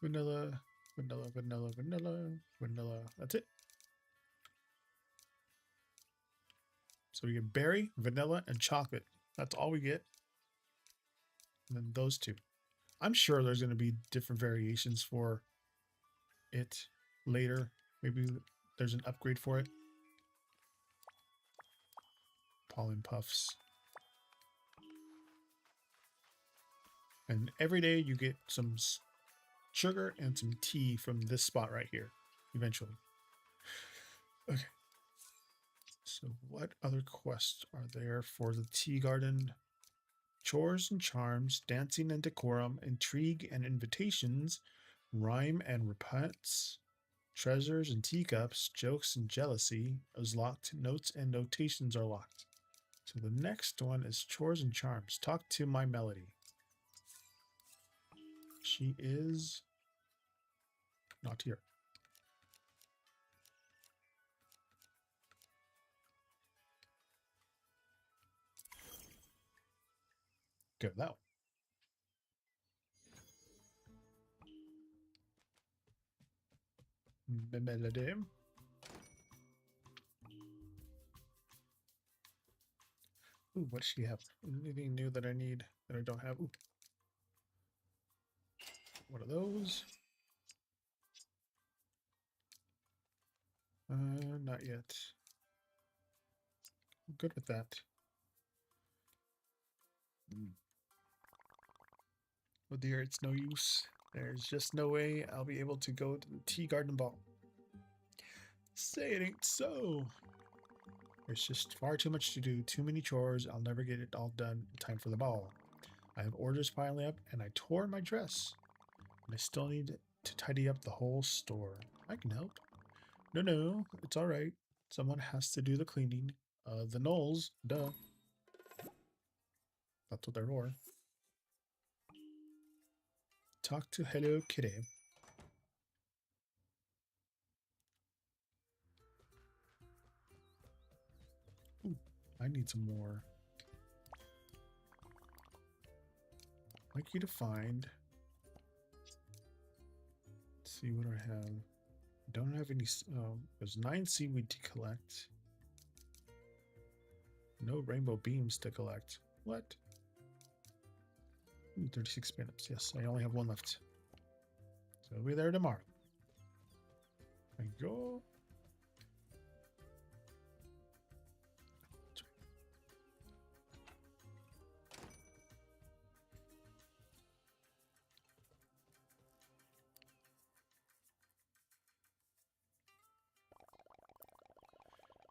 Vanilla. That's it. So we get berry, vanilla, and chocolate. That's all we get. And then those two. I'm sure there's going to be different variations for it later. Maybe there's an upgrade for it. Pollen puffs. And every day you get some sugar and some tea from this spot right here, eventually. Okay. So what other quests are there for the tea garden? Chores and charms, dancing and decorum, intrigue and invitations, rhyme and repents, treasures and teacups, jokes and jealousy is locked. Notes and notations are locked. So the next one is chores and charms. Talk to my Melody. She is not here. Go that one. Melody. Ooh, what does she have? Anything new that I need that I don't have? Ooh. One of those. Not yet. I'm good with that. Oh dear, it's no use. There's just no way I'll be able to go to the tea garden ball. Say it ain't so. There's just far too much to do, too many chores. I'll never get it all done in time for the ball. I have orders piling up, and I tore my dress. And I still need to tidy up the whole store. I can help. No, it's all right. Someone has to do the cleaning. The Knolls, duh. That's what they're for. Talk to Hello Kitty. Ooh, I need some more. I'd like you to find. Let's see what I have. Don't have any. There's 9 seaweed to collect. No rainbow beams to collect. What? Ooh, 36 minutes. Yes, I only have 1 left. So I'll be there tomorrow. There you go.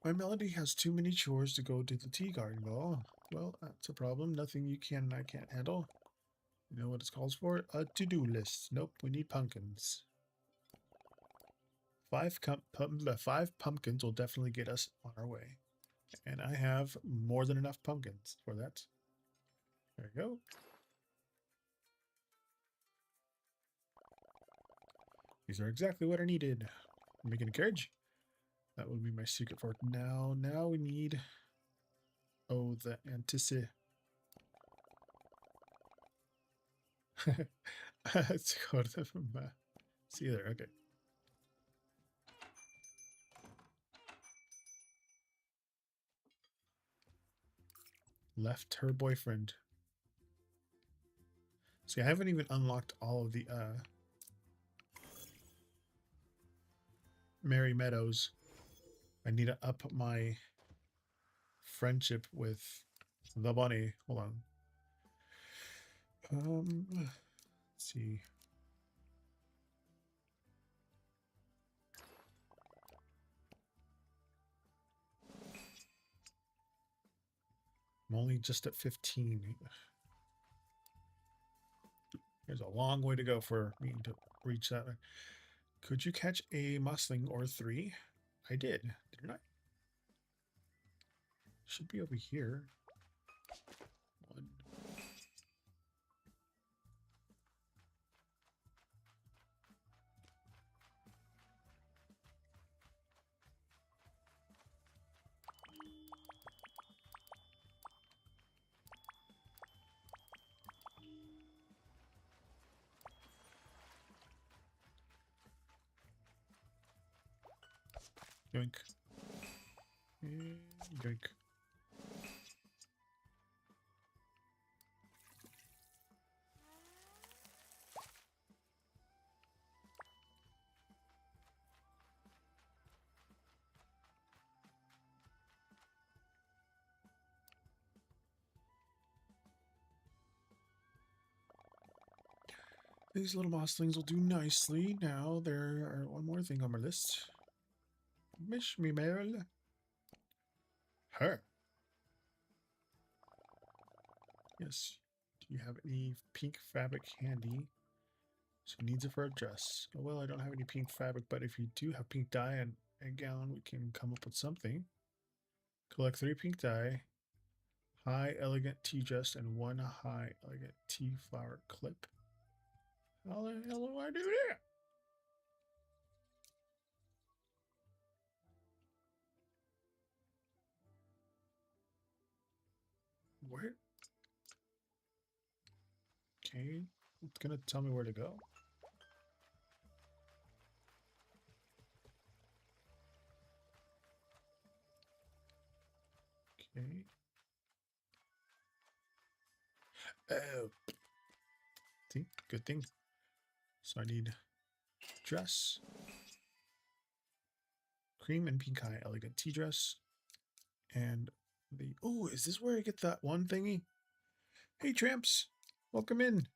My Melody has too many chores to go to the tea garden. Oh, well, that's a problem. Nothing you can and I can't handle. You know what it calls for? A to-do list. Nope, we need pumpkins. 5 pumpkins will definitely get us on our way. And I have more than enough pumpkins for that. There we go. These are exactly what I needed. I'm making a carriage. That would be my secret for now. Now we need... Oh, the antici... Let's go to the... See there, okay. Left her boyfriend. See, I haven't even unlocked all of the Merry Meadows. I need to up my friendship with the bunny. Hold on. Let's see. I'm only just at 15. There's a long way to go for me to reach that. Could you catch a musling or 3? I did, didn't I? Should be over here. 1. Yoink. And yoink. These little mosslings will do nicely. Now there are one more thing on my list. Miss me, Merle. Her. Yes. Do you have any pink fabric handy? She needs it for a dress. Oh, well, I don't have any pink fabric, but if you do have pink dye and a gown, we can come up with something. Collect 3 pink dye, high elegant tea dress, and 1 high elegant tea flower clip. How the hell do I do that? Where? Okay, it's gonna tell me where to go. Okay. Oh. See, good thing. So I need dress, cream and pink high elegant tea dress, and the... Oh, is this where I get that one thingy? Hey, tramps, welcome in.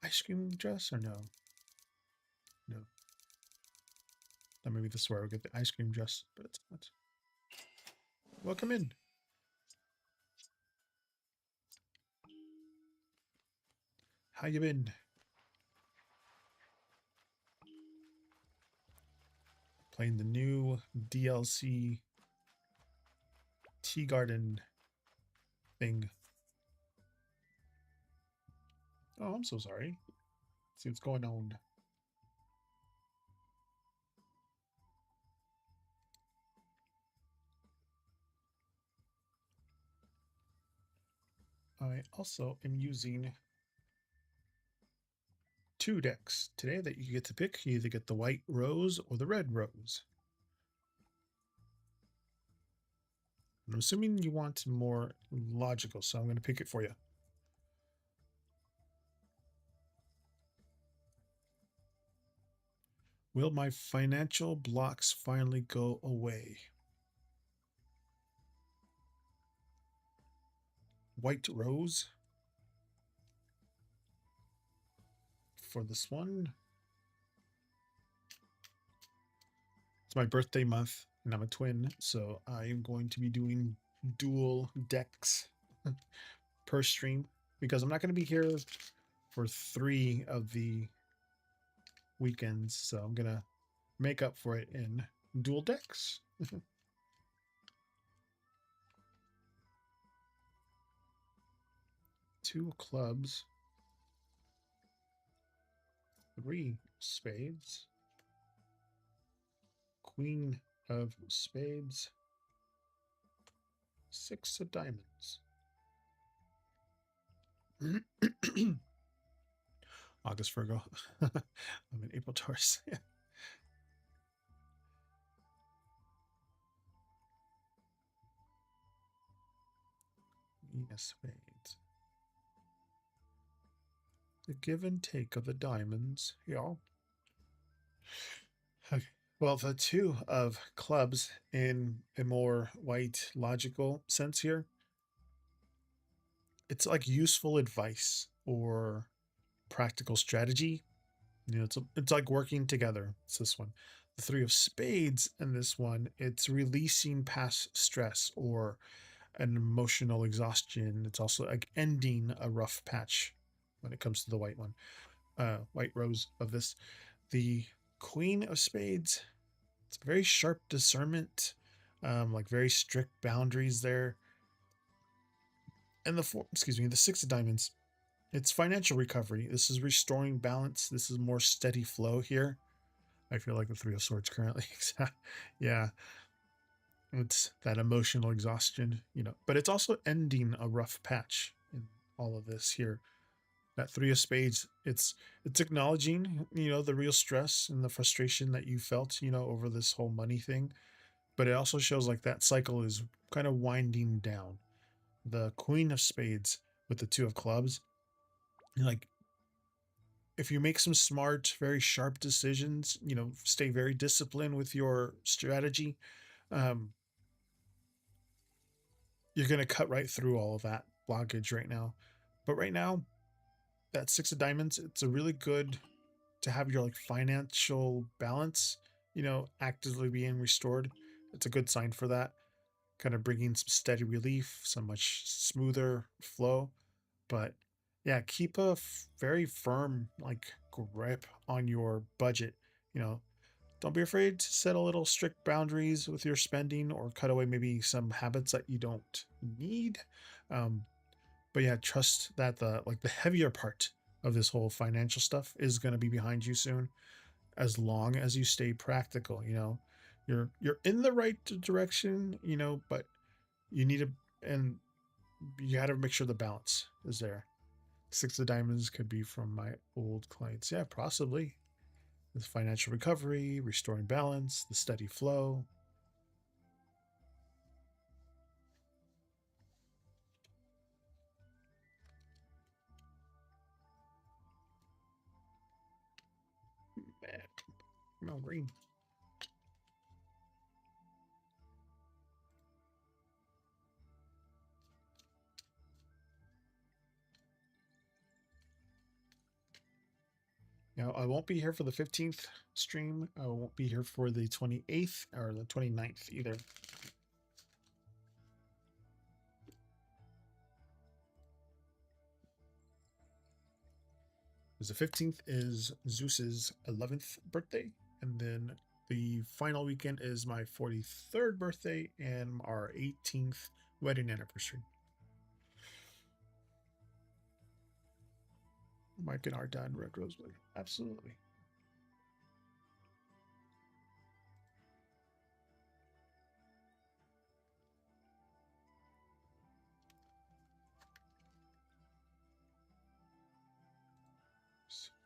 Ice cream dress or no? No. Then maybe this is where I'll get the ice cream dress, but it's not. Welcome in. How you been? Playing the new DLC Tea Garden thing. Oh, I'm so sorry. Let's see what's going on. I also am using 2 decks today that you get to pick. You either get the white rose or the red rose. I'm assuming you want more logical, so I'm going to pick it for you. Will my financial blocks finally go away? White rose for this one. It's my birthday month, and I'm a twin, so I am going to be doing dual decks per stream because I'm not going to be here for 3 of the weekends, so I'm going to make up for it in dual decks. 2 clubs, 3 spades, queen of spades, 6 of diamonds. August Virgo. I'm an April Taurus. Yes, spades. The give and take of the diamonds. Yeah. Okay. Well, the 2 of clubs in a more white logical sense here, it's like useful advice or practical strategy. You know, it's like working together. It's this one. The 3 of spades in this one, it's releasing past stress or an emotional exhaustion. It's also like ending a rough patch when it comes to the white one. White rose of this. The queen of spades, it's very sharp discernment, like very strict boundaries there. And the 6 of diamonds, it's financial recovery. This is restoring balance. This is more steady flow here. I feel like the 3 of swords currently. Yeah, it's that emotional exhaustion, but it's also ending a rough patch in all of this here. That 3 of spades, it's acknowledging, the real stress and the frustration that you felt, over this whole money thing. But it also shows like that cycle is kind of winding down. The queen of spades with the 2 of clubs, like if you make some smart, very sharp decisions, stay very disciplined with your strategy, um, you're going to cut right through all of that blockage right now. But right now, that 6 of diamonds, it's a really good to have your like financial balance, actively being restored. It's a good sign for that, kind of bringing some steady relief, some much smoother flow. But yeah, keep a very firm like grip on your budget. You know, don't be afraid to set a little strict boundaries with your spending or cut away maybe some habits that you don't need. Um, but yeah, trust that the heavier part of this whole financial stuff is going to be behind you soon, as long as you stay practical. You're in the right direction, but you need to, and you got to make sure the balance is there. 6 of diamonds could be from my old clients. Yeah, possibly. The financial recovery, restoring balance, the steady flow. Man, come on, green. Now, I won't be here for the 15th stream. I won't be here for the 28th or the 29th either. because the 15th is Zeus's 11th birthday, and then the final weekend is my 43rd birthday and our 18th wedding anniversary. Mike and Arda and Red Rosewood. Absolutely.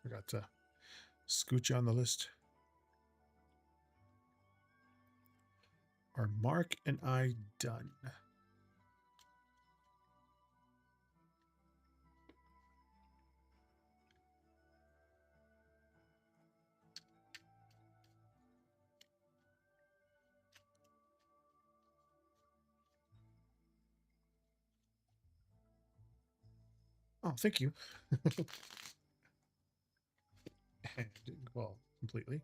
Forgot to scoot you on the list. Are Mark and I done? Oh, thank you. Well, completely.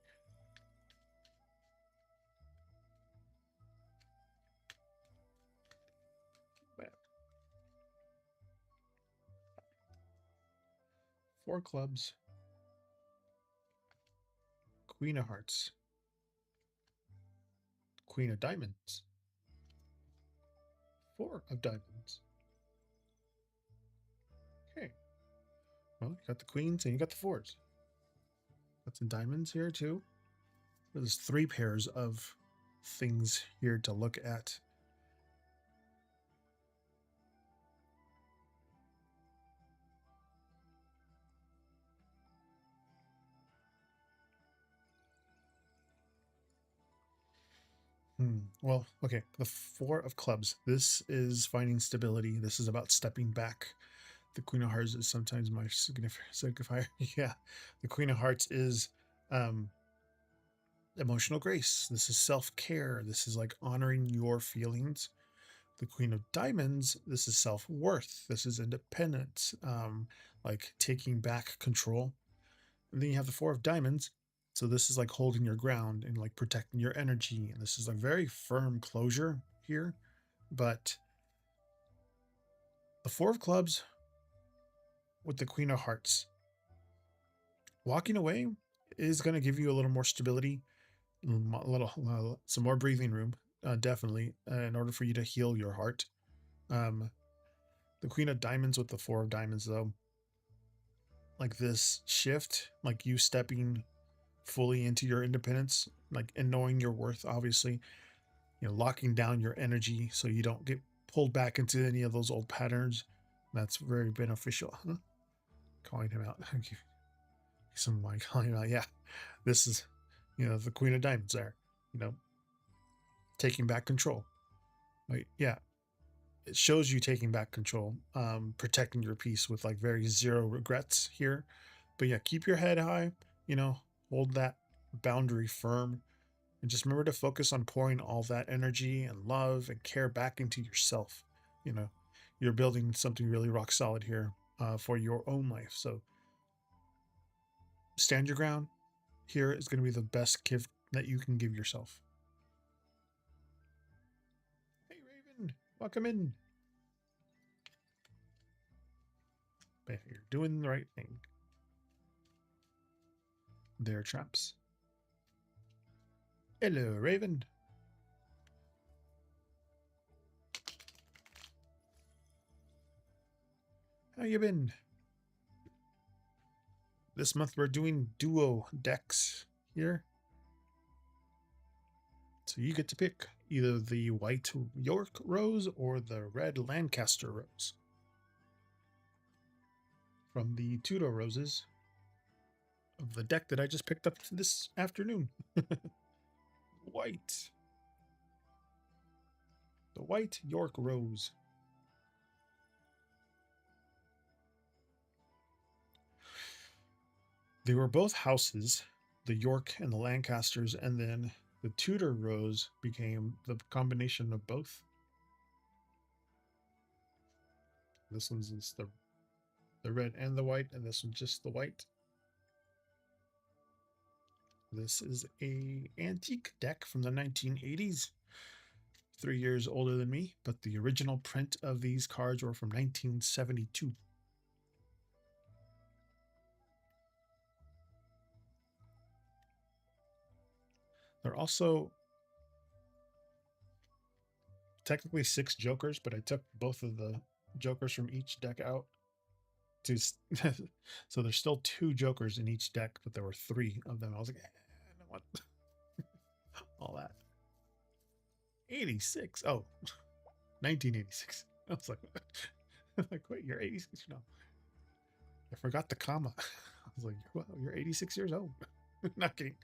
Four clubs. Queen of hearts. Queen of diamonds. Four of diamonds. Okay. Well, you got the queens and you got the fours. Got some diamonds here too. There's three pairs of things here to look at. Well, okay. The four of clubs. This is finding stability. This is about stepping back. The Queen of Hearts is sometimes my signifier. Yeah. The Queen of Hearts is emotional grace. This is self-care. This is like honoring your feelings. The Queen of Diamonds, this is self-worth. This is independence. Like taking back control. And then you have the Four of Diamonds. So this is like holding your ground and like protecting your energy. And this is a very firm closure here. But the Four of Clubs with the Queen of Hearts, walking away is going to give you a little more stability, some more breathing room, definitely, in order for you to heal your heart. The Queen of Diamonds with the Four of Diamonds, though, like this shift, like you stepping fully into your independence, like, and knowing your worth, obviously, locking down your energy so you don't get pulled back into any of those old patterns. That's very beneficial. Calling him out. Some of my calling him out. Yeah, this is, the Queen of Diamonds there, taking back control. Like, yeah, it shows you taking back control, protecting your peace with like very zero regrets here. But yeah, keep your head high, hold that boundary firm, and just remember to focus on pouring all that energy and love and care back into yourself. You're building something really rock solid here, for your own life. So stand your ground. Here is going to be the best gift that you can give yourself. Hey, Raven, welcome in. But you're doing the right thing. There, traps. Hello, Raven. How you been? This month we're doing duo decks here. So you get to pick either the white York rose or the red Lancaster rose from the Tudor roses of the deck that I just picked up this afternoon. White. The white York rose. They were both houses, the York and the Lancasters, and then the Tudor rose became the combination of both. This one's just the red and the white, and this one's just the white. This is a antique deck from the 1980s. 3 years older than me, but the original print of these cards were from 1972. are also technically 6 jokers, but I took both of the jokers from each deck out to so there's still 2 jokers in each deck, but there were 3 of them. I was like, I don't want all that. 86. Oh, 1986. I was like, like, wait, you're 86? No, I forgot the comma. I was like, well, you're 86 years old. Not kidding.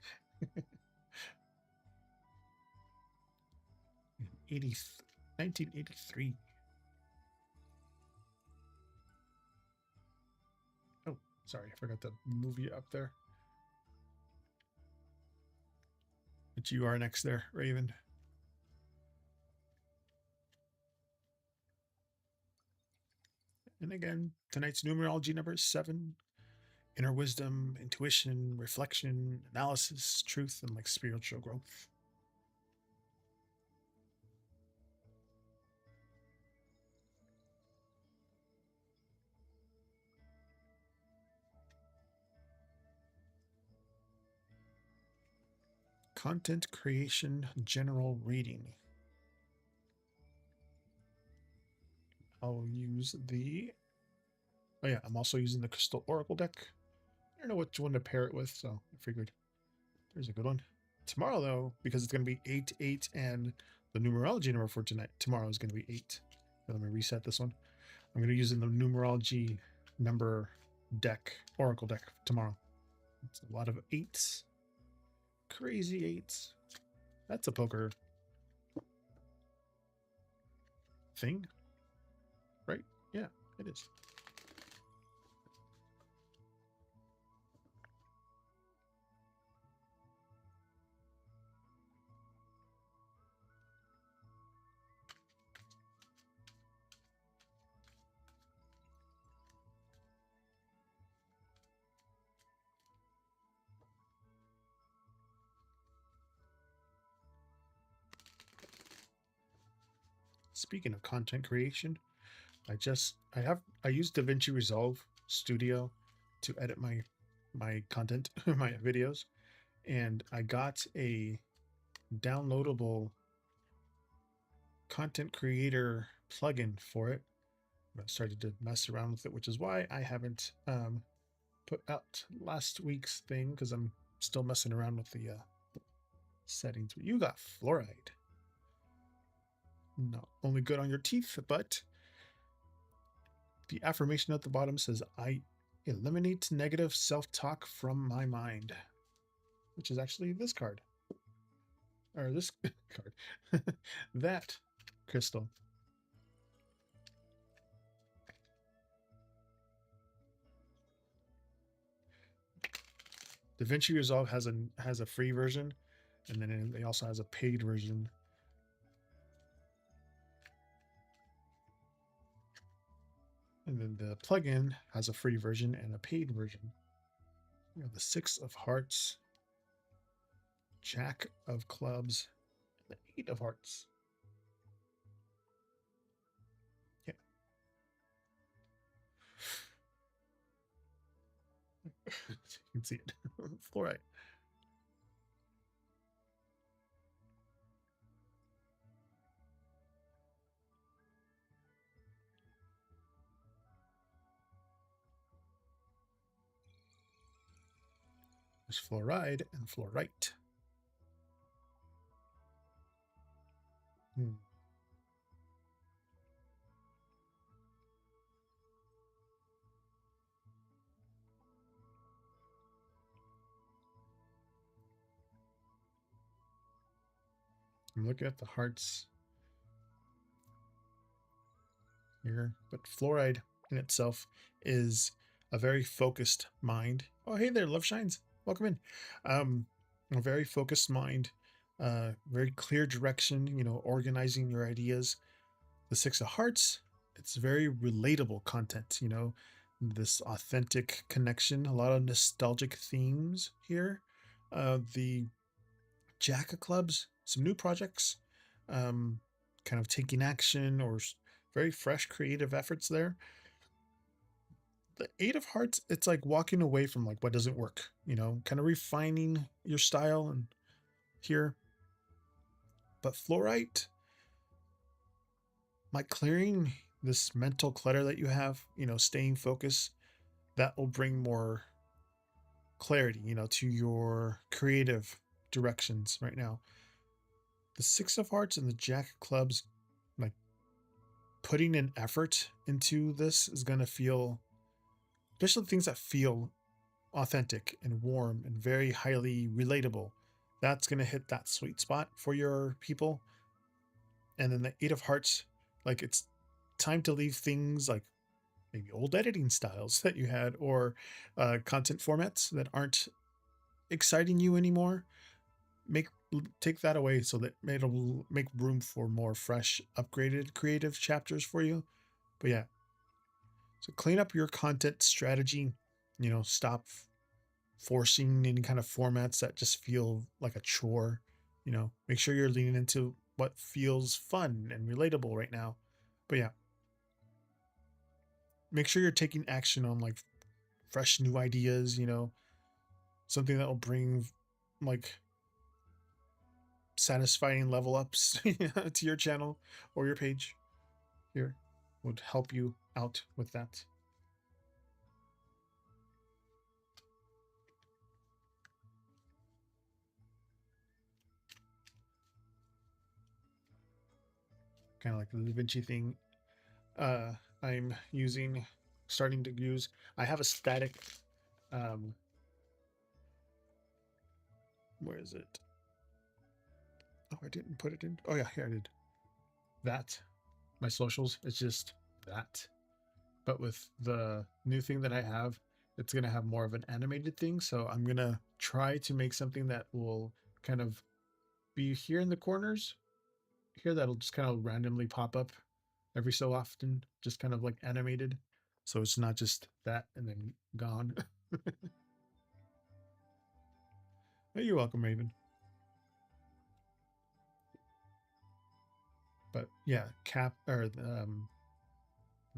80, 1983. Oh, sorry, I forgot the movie up there. But you are next there, Raven. And again, tonight's numerology number is 7. Inner wisdom, intuition, reflection, analysis, truth, and like spiritual growth. Content creation general reading. I'll use the. Oh, yeah, I'm also using the Crystal Oracle deck. I don't know which one to pair it with, so I figured there's a good one. Tomorrow, though, because it's going to be 8, 8, and the numerology number for tonight, tomorrow is going to be 8. Let me reset this one. I'm going to use in the numerology number deck, Oracle deck, tomorrow. It's a lot of 8s. Crazy 8s. That's a poker thing, right? Yeah, it is. Speaking of content creation, I use DaVinci Resolve Studio to edit my content, my videos, and I got a downloadable content creator plugin for it. I started to mess around with it, which is why I haven't put out last week's thing, because I'm still messing around with the settings. But you got fluoride. Not only good on your teeth, but the affirmation at the bottom says, I eliminate negative self-talk from my mind, which is actually this card. Or this card. That crystal. DaVinci Resolve has a free version, and then it also has a paid version. And then the plugin has a free version and a paid version. We have the 6 of Hearts, Jack of Clubs, and the 8 of Hearts. Yeah. You can see it. Fluorite. There's fluoride and fluorite. I'm looking at the hearts here, but fluoride in itself is a very focused mind. Oh, hey there, Love Shines. Welcome in. A very focused mind, very clear direction, organizing your ideas. The 6 of Hearts, it's very relatable content, this authentic connection, a lot of nostalgic themes here. The Jack of Clubs, some new projects, kind of taking action or very fresh creative efforts there. The 8 of Hearts, it's like walking away from like what doesn't work, kind of refining your style. And here But fluorite, like clearing this mental clutter that you have, staying focused, that will bring more clarity, to your creative directions right now. The Six of Hearts and the Jack of Clubs, like putting an effort into this is going to feel, especially things that feel authentic and warm and very highly relatable. That's going to hit that sweet spot for your people. And then the Eight of Hearts, like it's time to leave things like maybe old editing styles that you had, or content formats that aren't exciting you anymore. make Take that away so that it'll make room for more fresh, upgraded creative chapters for you. But yeah, so clean up your content strategy. Stop forcing any kind of formats that just feel like a chore. Make sure you're leaning into what feels fun and relatable right now. But yeah, make sure you're taking action on like fresh new ideas, something that will bring like satisfying level ups to your channel or your page here, would help you out with that. Kind of like the Da Vinci thing. Uh, I'm starting to use, I have a static, um, where is it? Oh, I didn't put it in. Oh yeah, here I did. That, my socials, it's just that. But with the new thing that I have, it's going to have more of an animated thing. So I'm going to try to make something that will kind of be here in the corners here, that'll just kind of randomly pop up every so often, just kind of like animated. So it's not just that and then gone. Hey, you're welcome, Raven. But yeah, the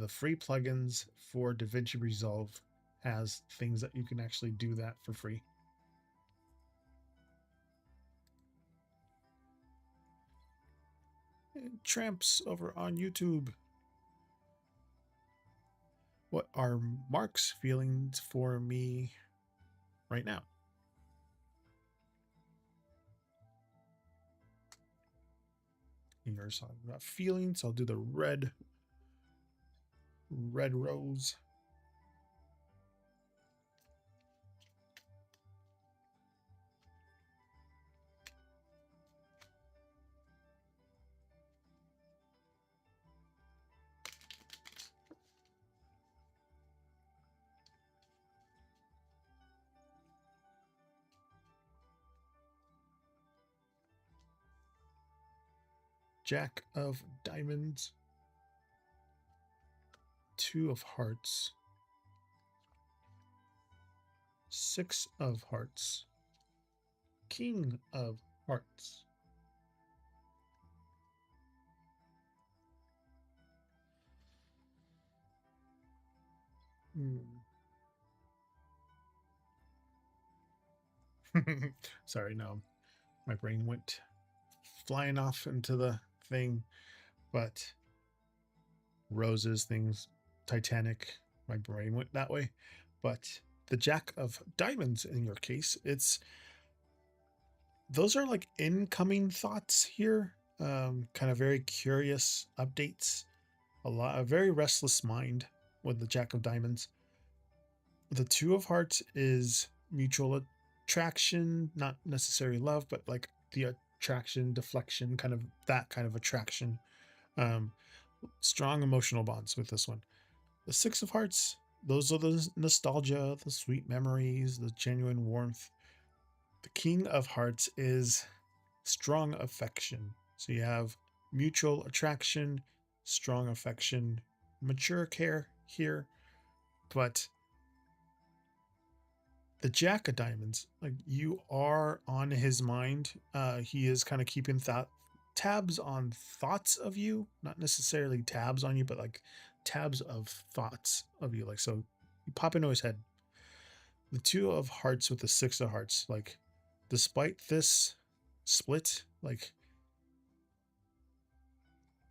free plugins for DaVinci Resolve has things that you can actually do that for free. And Tramps over on YouTube. What are Mark's feelings for me right now? Yours talking about feelings. I'll do the red rose. Jack of Diamonds, Two of Hearts, Six of Hearts, King of Hearts. Sorry, no. My brain went flying off into the thing, but roses, things, Titanic, my brain went that way. But the Jack of Diamonds in your case, those are like incoming thoughts here. Kind of very curious updates. A very restless mind with the Jack of Diamonds. The Two of Hearts is mutual attraction, not necessarily love, but like the attraction, deflection, kind of that kind of attraction. Um, Strong emotional bonds with this one. The Six of Hearts, those are the nostalgia, the sweet memories, the genuine warmth. The King of Hearts is strong affection. So you have mutual attraction, strong affection, mature care here, but the Jack of Diamonds, like you are on his mind. He is kind of keeping tabs on thoughts of you, not necessarily tabs on you, but like tabs of thoughts of you. Like, so you pop into his head. The Two of Hearts with the Six of Hearts, like despite this split, like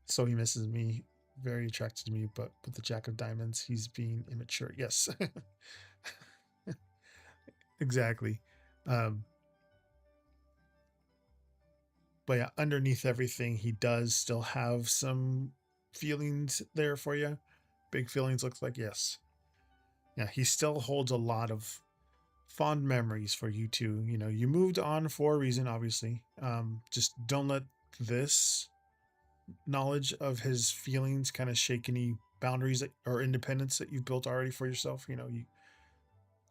So he misses me, very attracted to me, but with the Jack of Diamonds, he's being immature. Yes, exactly. Um, but yeah, underneath everything, he does still have some feelings there for you. Big feelings looks like, yes. Yeah, he still holds a lot of fond memories for you too. You know, you moved on for a reason, obviously. Just don't let this knowledge of his feelings kind of shake any boundaries that, or independence that you've built already for yourself. You know,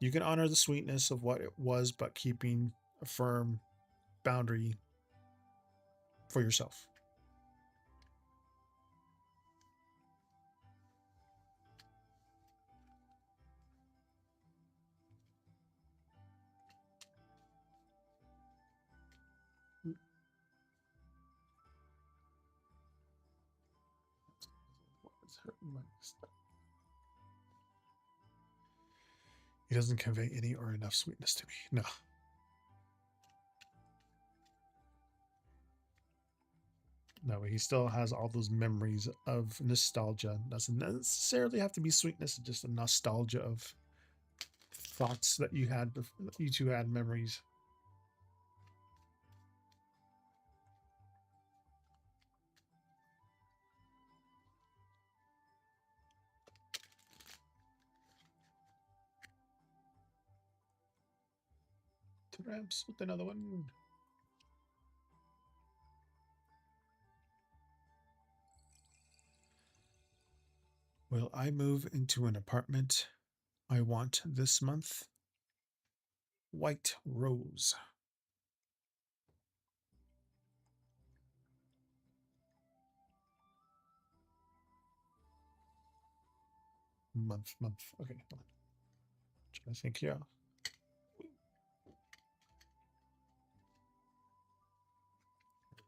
you can honor the sweetness of what it was, but keeping a firm boundary for yourself. He doesn't convey any or enough sweetness to me. No. No, he still has all those memories of nostalgia. Doesn't necessarily have to be sweetness, just a nostalgia of thoughts that you had before, you two had memories. Perhaps with another one. Will I move into an apartment I want this month? White Rose. Month. Okay, hold on. Trying to think here.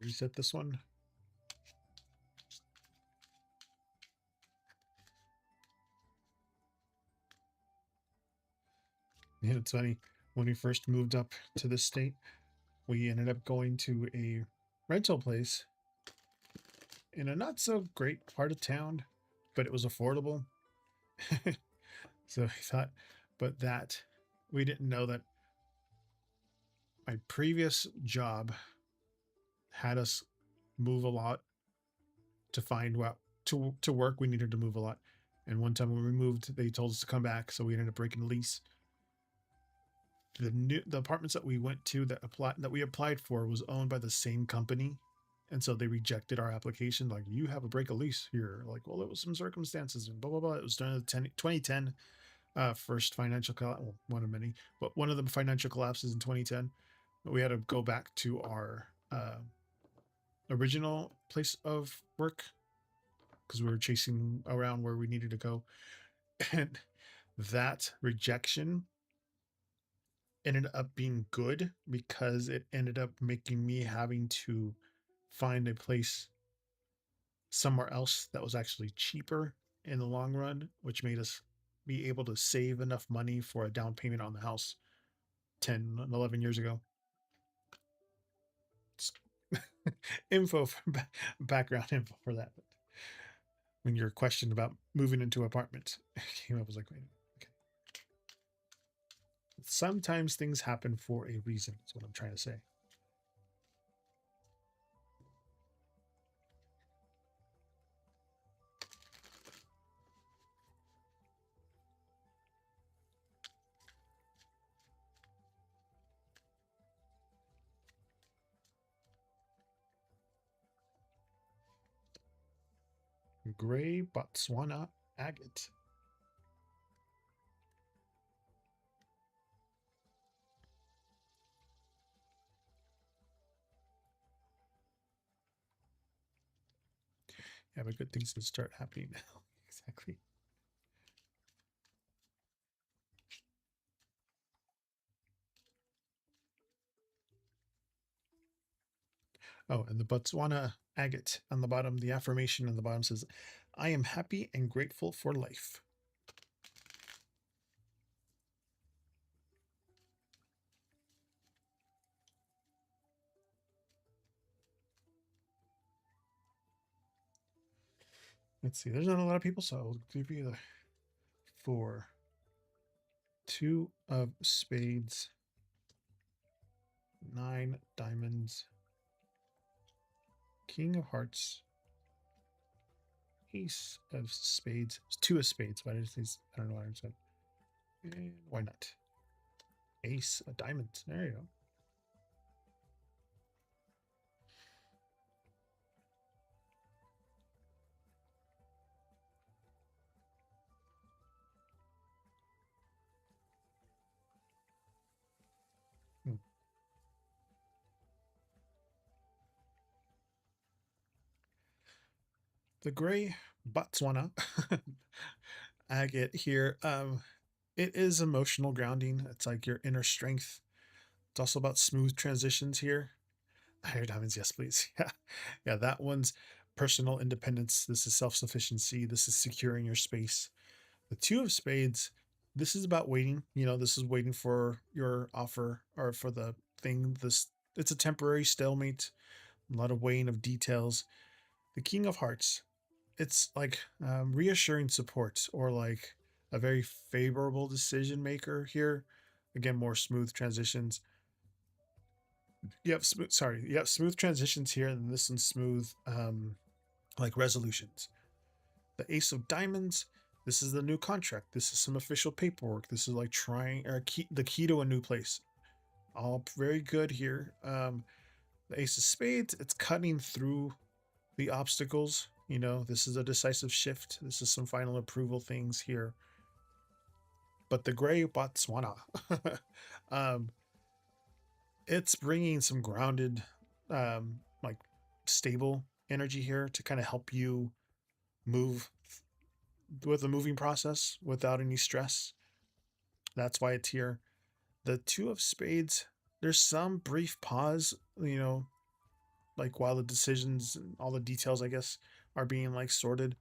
Reset this one. Yeah, it's funny. When we first moved up to this state, we ended up going to a rental place in a not so great part of town, but it was affordable. So I thought, but that we didn't know that my previous job had us move a lot to find what to work. We needed to move a lot, and one time when we moved, they told us to come back, so we ended up breaking the lease. The apartments that we went to that we applied for was owned by the same company, and so they rejected our application. Like, you have a break a lease here. Like, well, it was some circumstances and blah blah blah. It was during the 2010 first financial collapse. Well, one of many, but one of the financial collapses in 2010. We had to go back to our original place of work because we were chasing around where we needed to go, and that rejection ended up being good because it ended up making me having to find a place somewhere else that was actually cheaper in the long run, which made us be able to save enough money for a down payment on the house 10, 11 years ago. Info for background info for that. When you're questioned about moving into an apartment, came up, I was like, wait, okay. Sometimes things happen for a reason, is what I'm trying to say. Gray Botswana agate. Yeah, but good things can start happening now. Exactly. Oh, and the Botswana agate on the bottom, the affirmation on the bottom says, I am happy and grateful for life. Let's see. There's not a lot of people, so I'll give you the 4. 2 of spades. 9 diamonds. King of hearts. Ace of spades. 2 of spades. Why did I say? I don't know why I said. And why not? Ace of diamonds. There you go. The gray Botswana agate here. It is emotional grounding. It's like your inner strength. It's also about smooth transitions here. Higher diamonds, yes, please. Yeah, yeah. That one's personal independence. This is self-sufficiency. This is securing your space. The 2 of spades. This is about waiting. You know, this is waiting for your offer or for the thing. This it's a temporary stalemate. A lot of weighing of details. The King of Hearts. It's like reassuring support or like a very favorable decision maker here. Again, more smooth transitions. You have smooth transitions here, and this one's smooth, like resolutions. The Ace of Diamonds. This is the new contract. This is some official paperwork. This is like trying or the key to a new place. All very good here. The Ace of Spades. It's cutting through the obstacles. You know, this is a decisive shift. This is some final approval things here. But the gray Botswana, um, it's bringing some grounded, like stable energy here to kind of help you move with the moving process without any stress. That's why it's here. The 2 of spades, there's some brief pause, you know, like while the decisions and all the details, I guess, are being like sorted.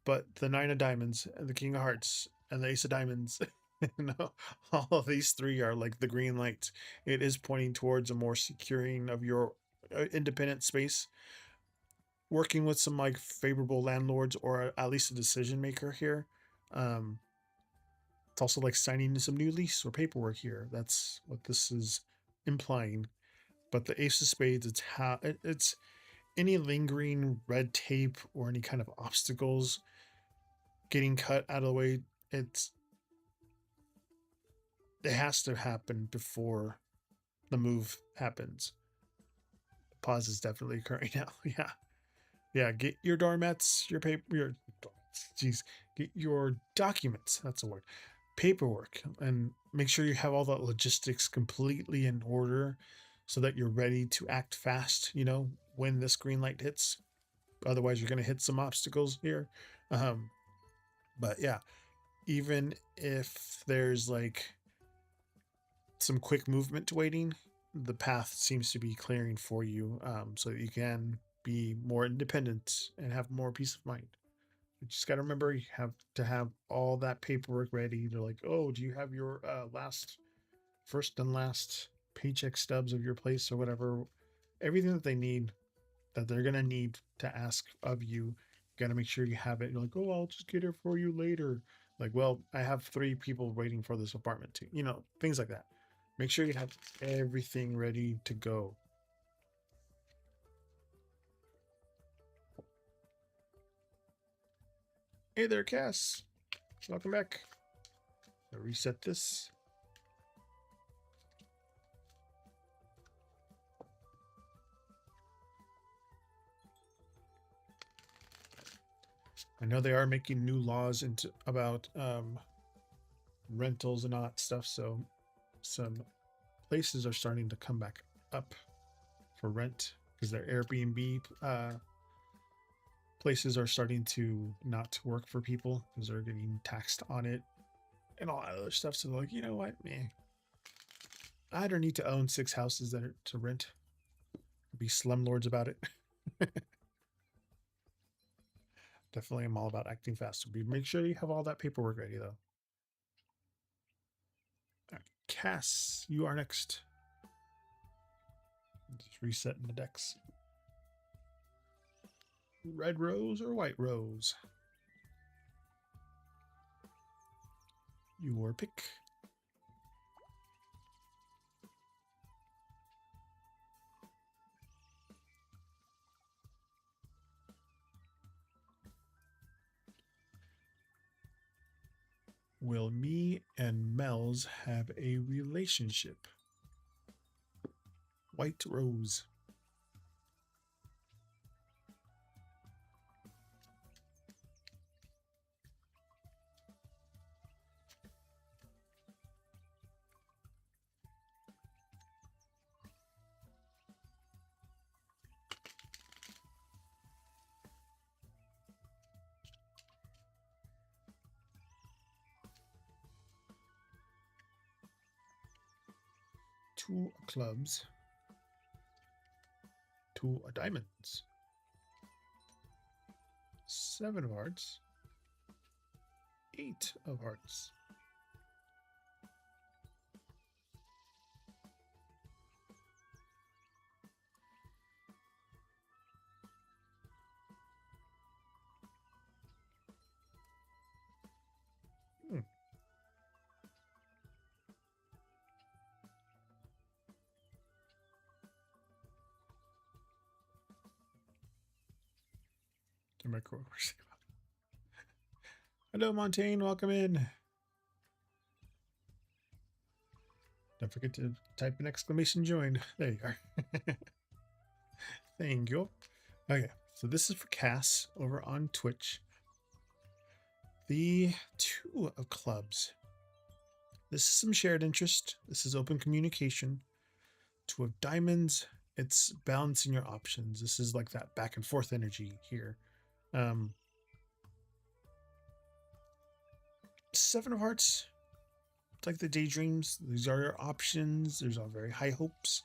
But the 9 of diamonds and the King of hearts and the Ace of diamonds, you know, all of these 3 are like the green light. It is pointing towards a more securing of your independent space, working with some like favorable landlords or at least a decision maker here. Um, it's also like signing some new lease or paperwork here. That's what this is implying. But the Ace of Spades, it's any lingering red tape or any kind of obstacles getting cut out of the way. It's it has to happen before the move happens. Pause is definitely occurring now. Yeah, yeah. Get your doormats, your paper, your jeez, get your documents. That's a word. Paperwork, and make sure you have all the logistics completely in order, so that you're ready to act fast. You know, when this green light hits. Otherwise, you're gonna hit some obstacles here. Um, but yeah, even if there's like some quick movement waiting, the path seems to be clearing for you, so that you can be more independent and have more peace of mind. You just got to remember you have to have all that paperwork ready. They're like, oh, do you have your first and last paycheck stubs of your place or whatever? Everything that they need, that they're going to need to ask of you, you got to make sure you have it. You're like, oh, I'll just get it for you later. Like, well, I have 3 people waiting for this apartment too. You know, things like that. Make sure you have everything ready to go. Hey there, Cass. Welcome back. I'll reset this. I know they are making new laws into about rentals and all that stuff, so some places are starting to come back up for rent because their Airbnb places are starting to not work for people because they're getting taxed on it and all that other stuff. So they're like, you know what, man, I don't need to own 6 houses that are to rent. Be slumlords about it. Definitely, I'm all about acting fast. So make sure you have all that paperwork ready, though. All right, Cass, you are next. Just resetting the decks. Red rose or white rose? Your pick. Will me and Mel's have a relationship? White rose. Two clubs. Two diamonds. Seven of hearts. Eight of hearts. Hello, Montaigne. Welcome in. Don't forget to type an exclamation join. There you are. Thank you. Okay, so this is for Cass over on Twitch. The two of clubs. This is some shared interest. This is open communication. Two of diamonds. It's balancing your options. This is like that back and forth energy here. Seven of hearts. It's like the daydreams. These are your options. There's all very high hopes.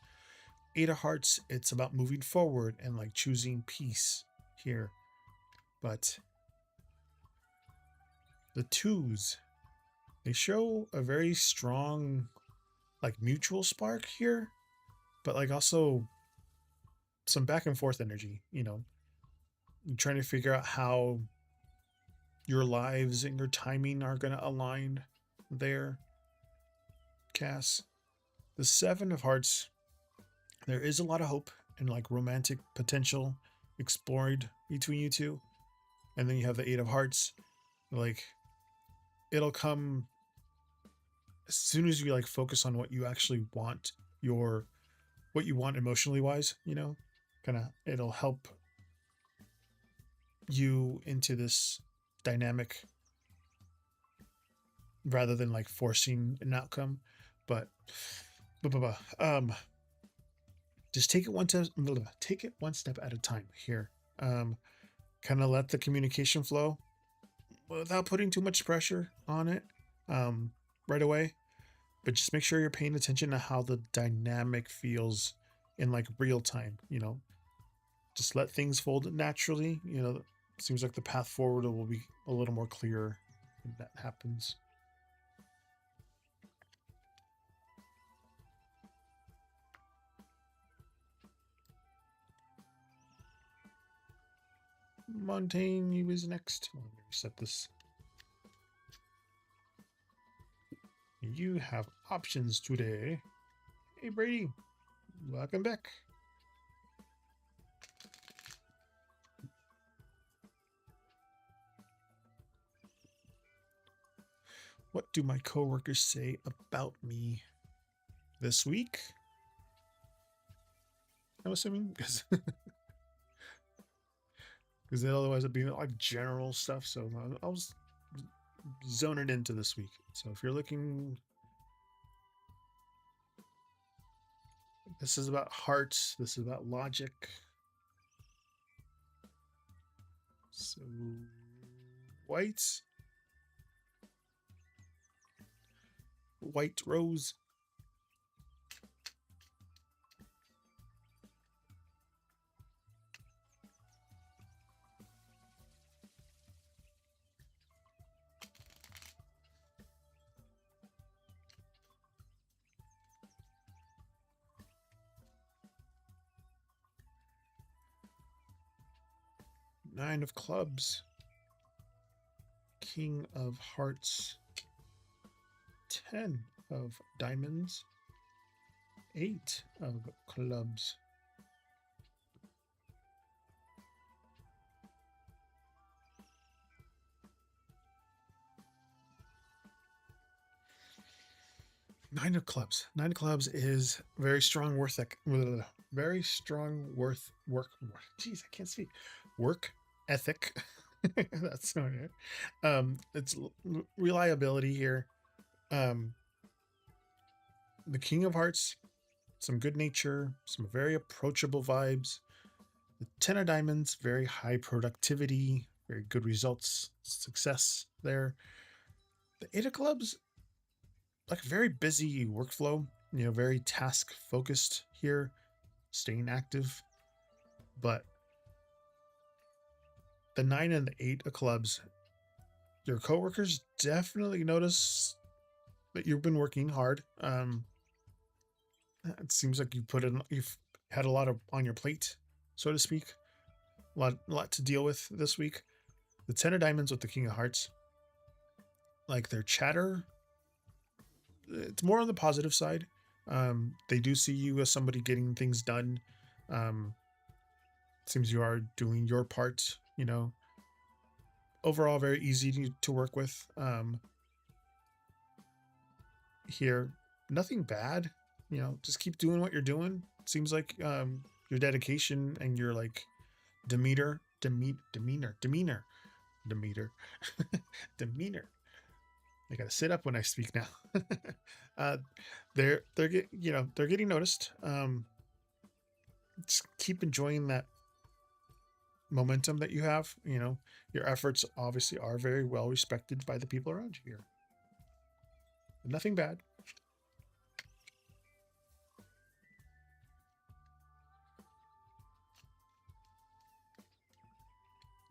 Eight of hearts. It's about moving forward and like choosing peace here. But the twos, they show a very strong like mutual spark here, but like also some back and forth energy, you know, you're trying to figure out how your lives and your timing are going to align there, Cass. The seven of hearts, there is a lot of hope and like romantic potential explored between you two. And then you have the eight of hearts, like it'll come as soon as you like focus on what you actually want, what you want emotionally wise, you know, kind of it'll help you into this dynamic rather than like forcing an outcome. But just take it one step at a time here. Kind of let the communication flow without putting too much pressure on it right away, but just make sure you're paying attention to how the dynamic feels in like real time, you know. Just let things fold naturally, you know. Seems like the path forward will be a little more clear when that happens. Montaigne, you is next. Let me reset this. You have options today. Hey, Brady. Welcome back. What do my coworkers say about me this week? I'm assuming because otherwise it'd be like general stuff. So I was zoning into this week. So if you're looking, this is about hearts. This is about logic. So white rose. 9 of clubs, King of hearts, 10 of diamonds, 8 of clubs, Nine of clubs. 9 of clubs is very strong very strong work. Jeez, I can't speak. Work ethic. That's not it. It's reliability here. The King of Hearts, some good nature, some very approachable vibes. The 10 of diamonds, very high productivity, very good results, success there. The 8 of clubs, like a very busy workflow, very task focused here, staying active. But the 9 and the 8 of clubs, your coworkers definitely notice that you've been working hard. It seems like you've had a lot on your plate, so to speak. A lot to deal with this week. The 10 of diamonds with the King of Hearts, like their chatter, it's more on the positive side. They do see you as somebody getting things done. Seems you are doing your part, overall very easy to work with. Here, nothing bad, just keep doing what you're doing. Seems like your dedication and your like demeanor. I gotta sit up when I speak now. They're getting noticed. Just keep enjoying that momentum that you have. Your efforts obviously are very well respected by the people around you here. Nothing bad.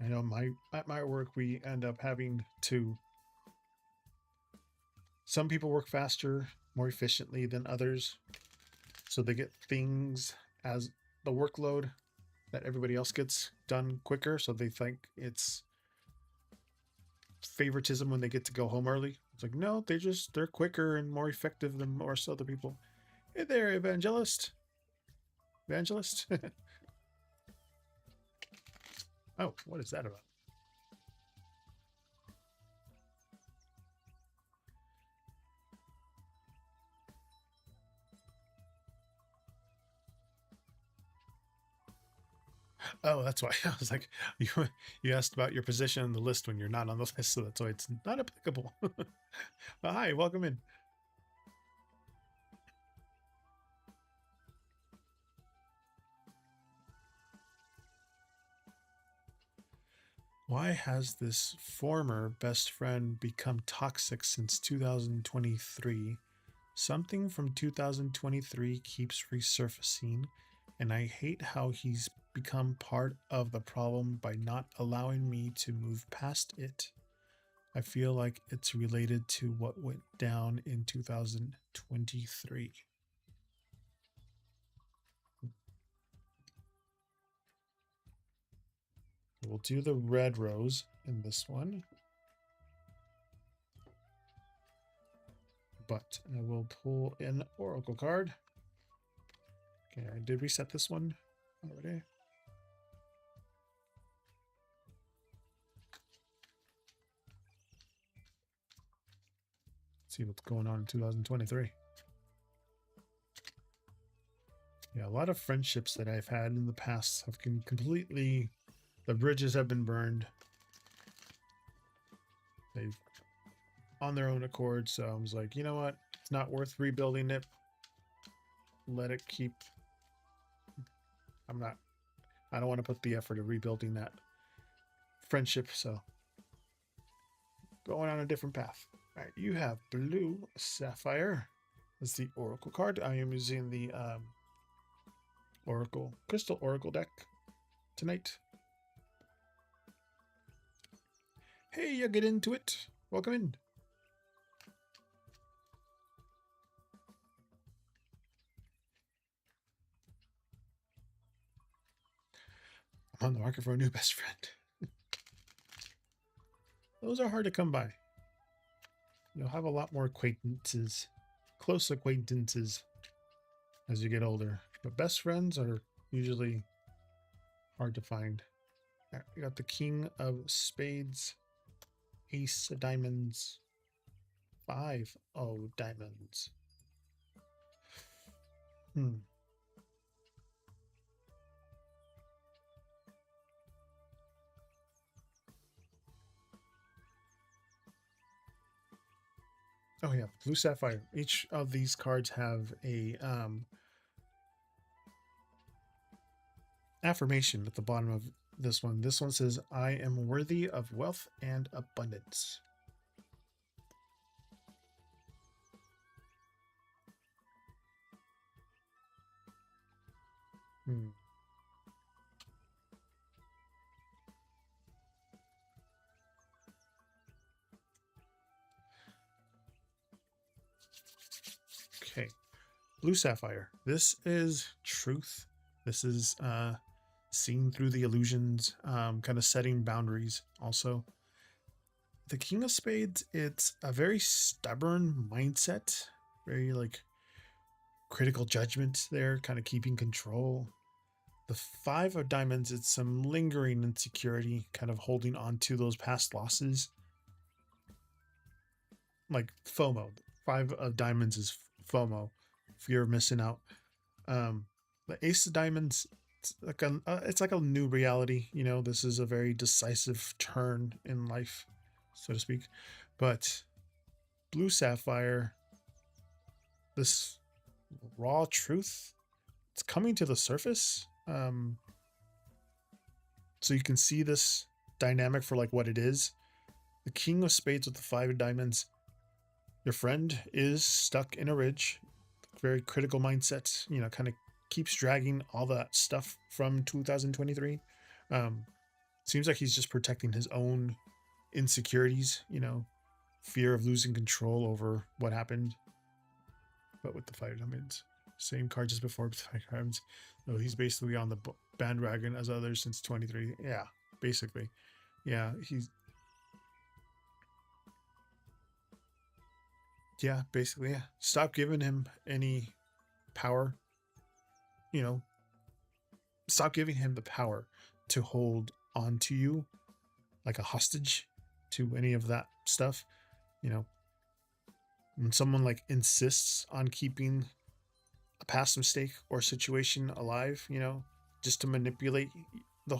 I know at my work we end up having to. Some people work faster, more efficiently than others, so they get things as the workload that everybody else gets done quicker. So they think it's favoritism when they get to go home early. It's like, no, they're quicker and more effective than most other people. Hey there, evangelist. Oh, what is that about? Oh, that's why. I was like, you asked about your position on the list when you're not on the list, so that's why it's not applicable. But hi, welcome in. Why has this former best friend become toxic since 2023? Something from 2023 keeps resurfacing, and I hate how he's become part of the problem by not allowing me to move past it. I feel like it's related to what went down in 2023. We'll do the red rose in this one. But I will pull an oracle card. Okay, I did reset this one already. Let's see what's going on in 2023. Yeah, a lot of friendships that I've had in the past have completely, the bridges have been burned. They've on their own accord. So I was like, you know what? It's not worth rebuilding it. Let it keep. I don't want to put the effort of rebuilding that friendship. So going on a different path. All right, you have blue sapphire. That's the oracle card. I am using the crystal oracle deck tonight. Hey, you get into it. Welcome in. I'm on the market for a new best friend. those are hard to come by. You'll have a lot more acquaintances, close acquaintances as you get older. But best friends are usually hard to find. We got the King of Spades, Ace of Diamonds, 5 of Diamonds. Oh yeah, Blue Sapphire. Each of these cards have a affirmation at the bottom of this one. This one says, I am worthy of wealth and abundance. Okay. Blue Sapphire. This is truth. This is seeing through the illusions, kind of setting boundaries also. The King of Spades, it's a very stubborn mindset, very like critical judgment there, kind of keeping control. The 5 of Diamonds, it's some lingering insecurity, kind of holding on to those past losses. Like FOMO. 5 of Diamonds is FOMO, fear of missing out. The Ace of Diamonds, it's like a new reality. You know, this is a very decisive turn in life, so to speak. But Blue Sapphire, this raw truth, it's coming to the surface. So you can see this dynamic for like what it is. The King of Spades with the 5 of Diamonds. Your friend is stuck in a ridge, very critical mindset, you know, kind of keeps dragging all that stuff from 2023. Seems like he's just protecting his own insecurities, you know, fear of losing control over what happened. But with the 5 of Diamonds, same cards as before, but 5 cards. So he's basically on the bandwagon as others since 23. Yeah, basically. Yeah, yeah, basically, yeah. Stop giving him any power. You know, stop giving him the power to hold on to you like a hostage to any of that stuff. You know, when someone like insists on keeping a past mistake or situation alive, you know, just to manipulate the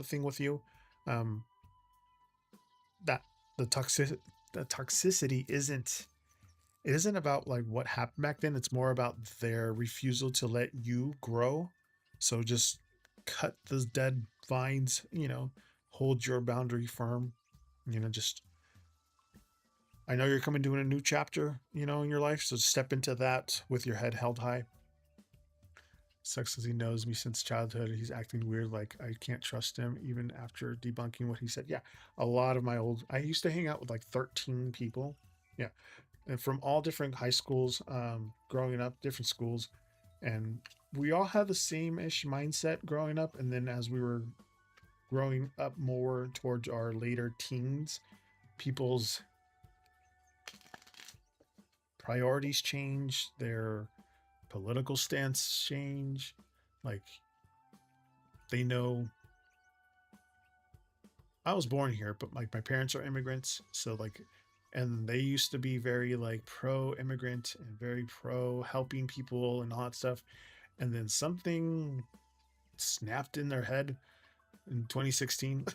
thing with you, that the toxicity isn't about like what happened back then. It's more about their refusal to let you grow. So just cut those dead vines, you know, hold your boundary firm, you know, just, I know you're coming to a new chapter, you know, in your life. So step into that with your head held high. Sucks as he knows me since childhood. He's acting weird. Like I can't trust him even after debunking what he said. Yeah. A lot of I used to hang out with like 13 people. Yeah. And from all different high schools, growing up, different schools. And we all had the same ish mindset growing up. And then as we were growing up more towards our later teens, people's priorities change, their political stance change. Like they know I was born here, but like my parents are immigrants, so like, and they used to be very like pro immigrant and very pro helping people and all that stuff. And then something snapped in their head in 2016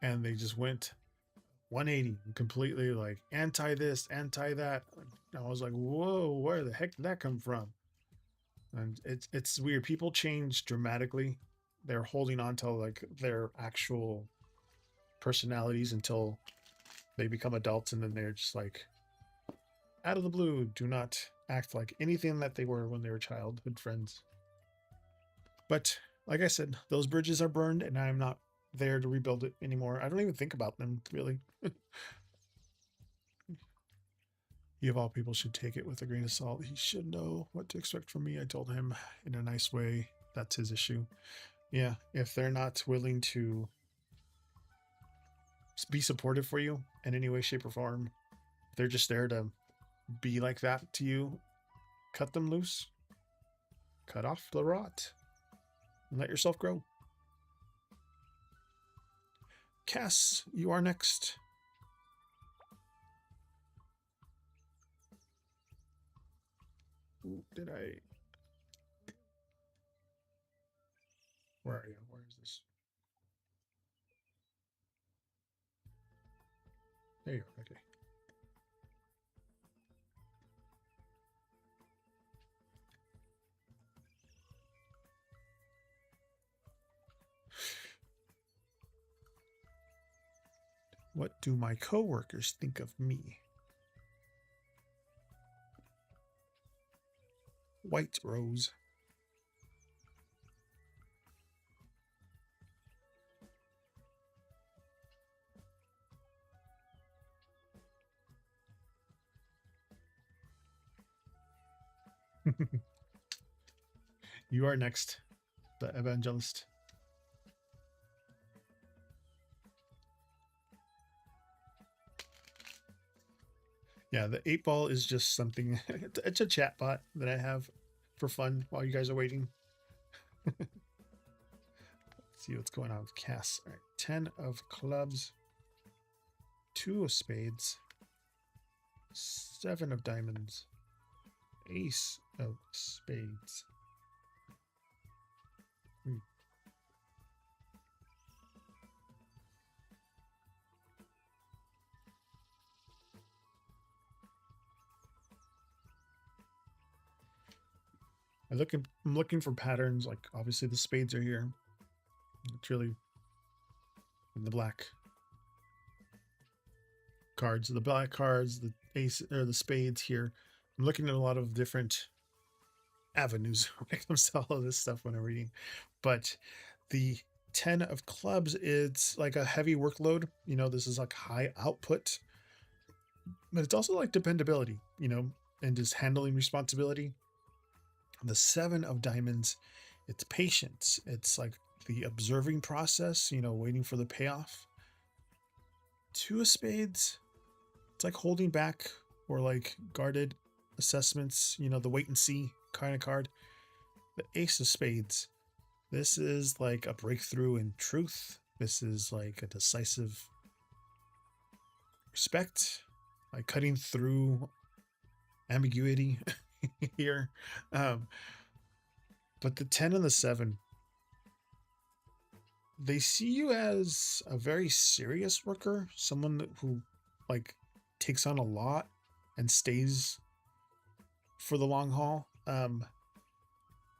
and they just went 180 completely like anti this, anti that. I was like, whoa, where the heck did that come from? And it's weird. People change dramatically. They're holding on to like their actual personalities until they become adults, and then they're just like out of the blue, do not act like anything that they were when they were childhood friends. But like I said, those bridges are burned, and I'm not there to rebuild it anymore. I don't even think about them really. You of all people should take it with a grain of salt. He should know what to expect from me. I told him in a nice way. That's his issue. Yeah, if they're not willing to be supportive for you in any way, shape, or form. If they're just there to be like that to you, cut them loose. Cut off the rot and let yourself grow. Cass, you are next. Ooh, did I? Where are you? Where is this? There you are. Okay. What do my coworkers think of me? White rose. You are next, the evangelist. Yeah, the 8-ball is just something. It's a chat bot that I have for fun while you guys are waiting. Let's see what's going on with Cass. All right, 10 of clubs, 2 of spades, 7 of diamonds, ace of spades. I'm looking for patterns. Like obviously the spades are here. It's really in the black cards, the black cards, the ace or the spades here. I'm looking at a lot of different avenues when it comes to all of this stuff when I'm reading. But the 10 of clubs, it's like a heavy workload. You know, this is like high output, but it's also like dependability, you know, and just handling responsibility. The 7 of diamonds, it's patience. It's like the observing process, you know, waiting for the payoff. 2 of spades, it's like holding back or like guarded assessments, you know, the wait and see kind of card. The ace of spades, this is like a breakthrough in truth. This is like a decisive respect, like cutting through ambiguity here. But the 10 and the 7, they see you as a very serious worker, someone who like takes on a lot and stays for the long haul.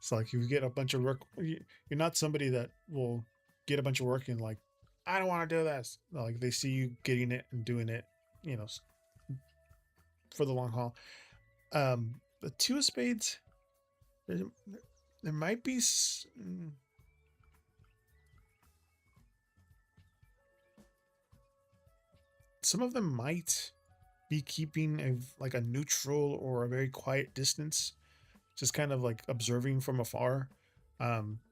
So like you get a bunch of work, you're not somebody that will get a bunch of work and like, I don't want to do this. Like they see you getting it and doing it, you know, for the long haul. The 2 of spades, there might be some of them might be keeping like a neutral or a very quiet distance, just kind of like observing from afar,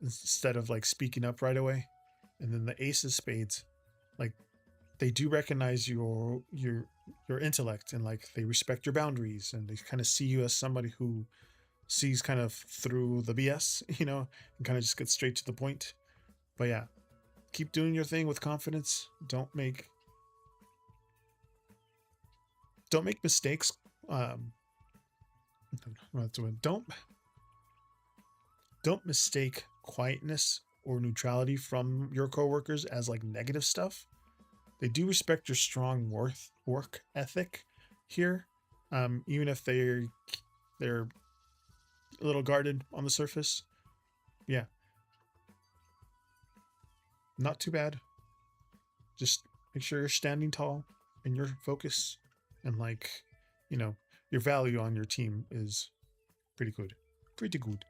instead of like speaking up right away. And then the ace of spades, like they do recognize your intellect and like they respect your boundaries and they kind of see you as somebody who sees kind of through the BS, you know, and kind of just gets straight to the point. But yeah, keep doing your thing with confidence. Don't make mistakes. Don't mistake quietness or neutrality from your coworkers as like negative stuff. They do respect your strong work ethic here, even if they're a little guarded on the surface. Yeah, not too bad. Just make sure you're standing tall and your focus and like, you know, your value on your team is pretty good. Pretty good.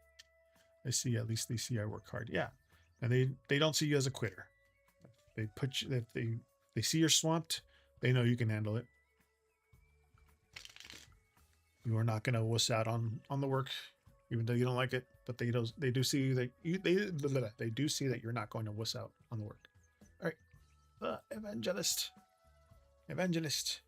I see, at least they see I work hard. Yeah. And they don't see you as a quitter. They put you, if they see you're swamped, they know you can handle it. You are not gonna wuss out on the work, even though you don't like it. But they do see that they do see that you're not going to wuss out on the work. All right, evangelist. Evangelist.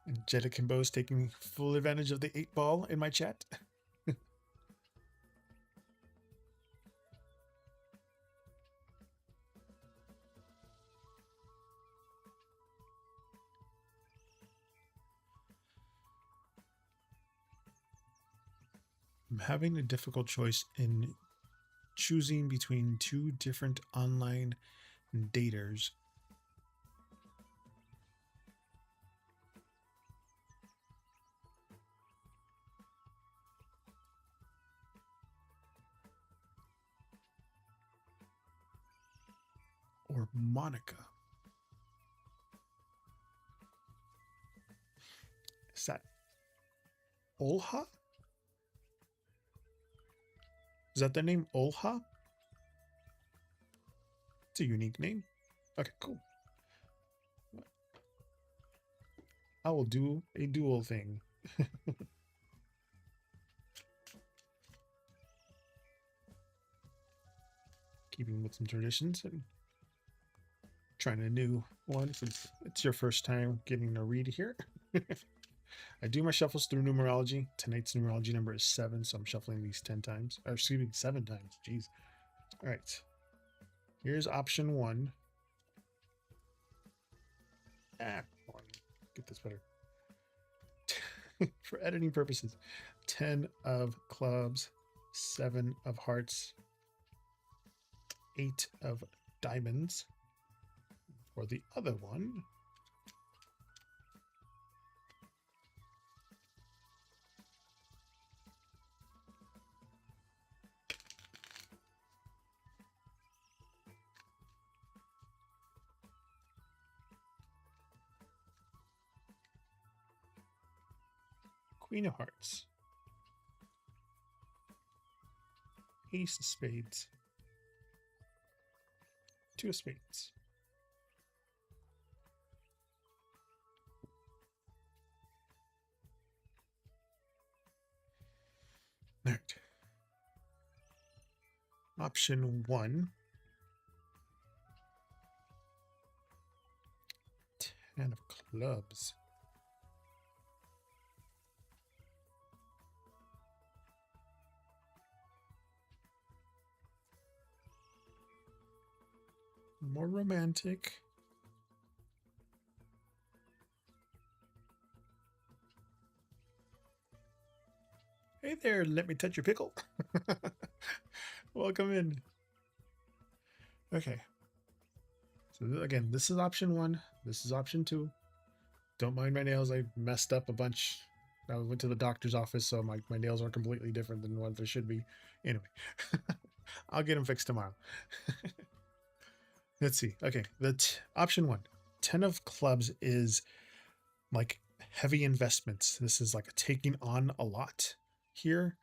Angelic Kimbo's taking full advantage of the 8-ball in my chat. I'm having a difficult choice in choosing between two different online daters. Or Monica. Is that Olha? Is that the name Olha? It's a unique name. Okay, cool. I will do a dual thing. Keeping with some traditions and trying a new one since it's your first time getting a read here. I do my shuffles through numerology. Tonight's numerology number is 7, so I'm shuffling these 10 times. Or excuse me, 7 times. Jeez. All right. Here's option 1. Get this better. For editing purposes, 10 of clubs, 7 of hearts, 8 of diamonds. For the other one, Queen of Hearts, Ace of Spades, 2 of Spades. All right. Option 1. 10 of clubs. More romantic. Hey there, let me touch your pickle. Welcome in. Okay. So again, this is option 1. This is option 2. Don't mind my nails. I messed up a bunch. I went to the doctor's office, so my nails are completely different than what they should be. Anyway, I'll get them fixed tomorrow. Let's see. Okay, option 1. 10 of clubs is like heavy investments. This is like taking on a lot here.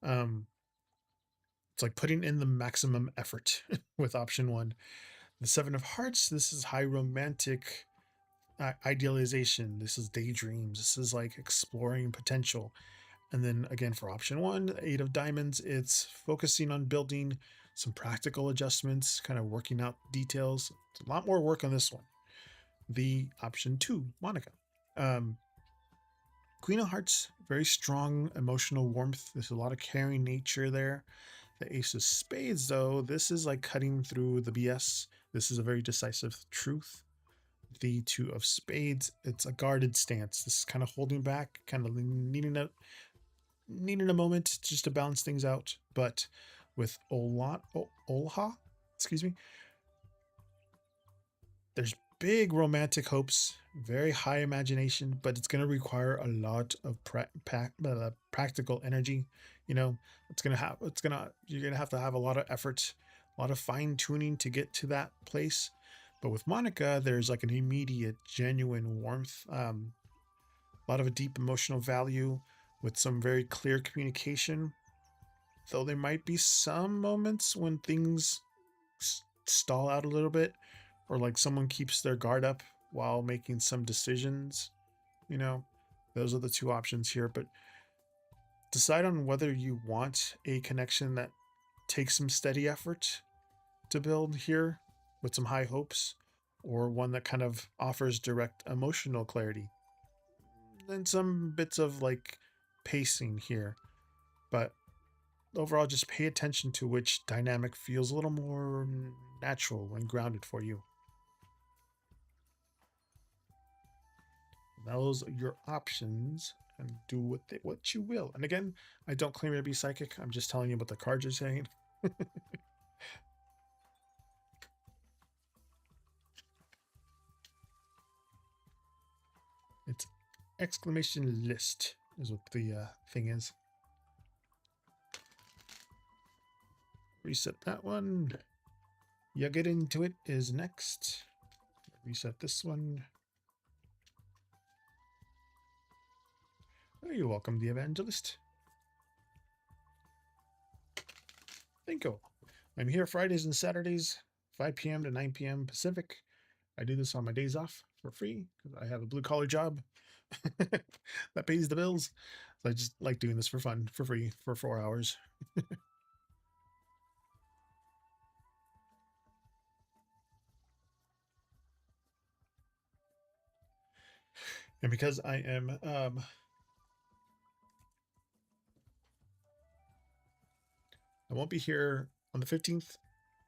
It's like putting in the maximum effort with option 1. The 7 of hearts, this is high romantic idealization. This is daydreams. This is like exploring potential. And then again, for option 1, 8 of diamonds, it's focusing on building some practical adjustments, kind of working out details. It's a lot more work on this one. The option 2, Monica. Queen of Hearts, very strong emotional warmth. There's a lot of caring nature there. The Ace of Spades, though, this is like cutting through the BS. This is a very decisive truth. The 2 of Spades, it's a guarded stance. This is kind of holding back, kind of needing a moment just to balance things out. But with Olha, excuse me, there's big romantic hopes, very high imagination, but it's going to require a lot of practical energy. You know, you're going to have a lot of effort, a lot of fine tuning to get to that place. But with Monica, there's like an immediate, genuine warmth, a lot of a deep emotional value with some very clear communication. Though there might be some moments when things stall out a little bit, or like someone keeps their guard up while making some decisions. You know, those are the 2 options here. But decide on whether you want a connection that takes some steady effort to build here with some high hopes, or one that kind of offers direct emotional clarity. Then some bits of like pacing here. But overall, just pay attention to which dynamic feels a little more natural and grounded for you. Those are your options, and do what you will. And again, I don't claim to be psychic. I'm just telling you what the cards are saying. It's exclamation list is what the thing is. Reset that one. You get into it is next. Reset this one. Oh, you're welcome, the evangelist. Thank you. I'm here Fridays and Saturdays, 5 p.m. to 9 p.m. Pacific. I do this on my days off for free because I have a blue collar job that pays the bills. So I just like doing this for fun, for free, for 4 hours. And because I am I won't be here on the 15th,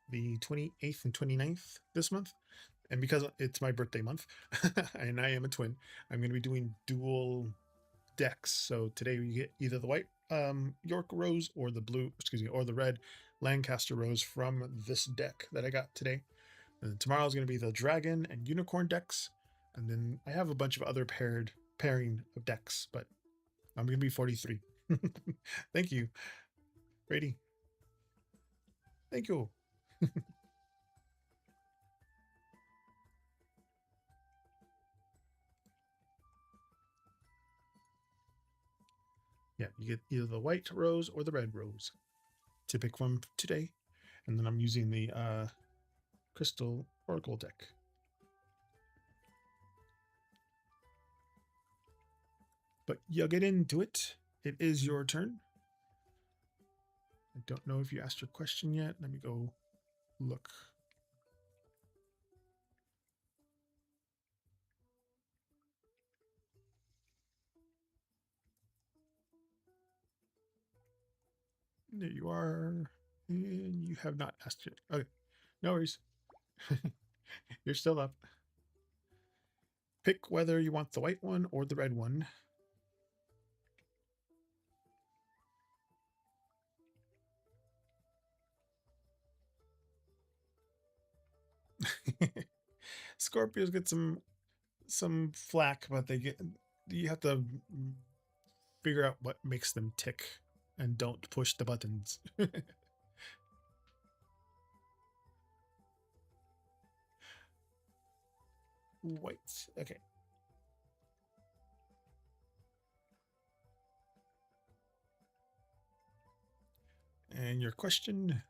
the 28th, and 29th this month. And because it's my birthday month and I am a twin, I'm going to be doing dual decks. So today we get either the white York Rose or the blue, or the red Lancaster Rose from this deck that I got today. And then tomorrow is going to be the Dragon and Unicorn decks. And then I have a bunch of other pairing of decks, but I'm going to be 43. Thank you, Brady. Thank you. Yeah, you get either the white rose or the red rose to pick one today. And then I'm using the Crystal Oracle deck. But you'll get into it. It is your turn. I don't know if you asked your question yet. Let me go look. There you are. And you have not asked it. Okay, no worries. You're still up. Pick whether you want the white one or the red one. Scorpios get some flack, but you have to figure out what makes them tick and don't push the buttons. White. Okay. And your question?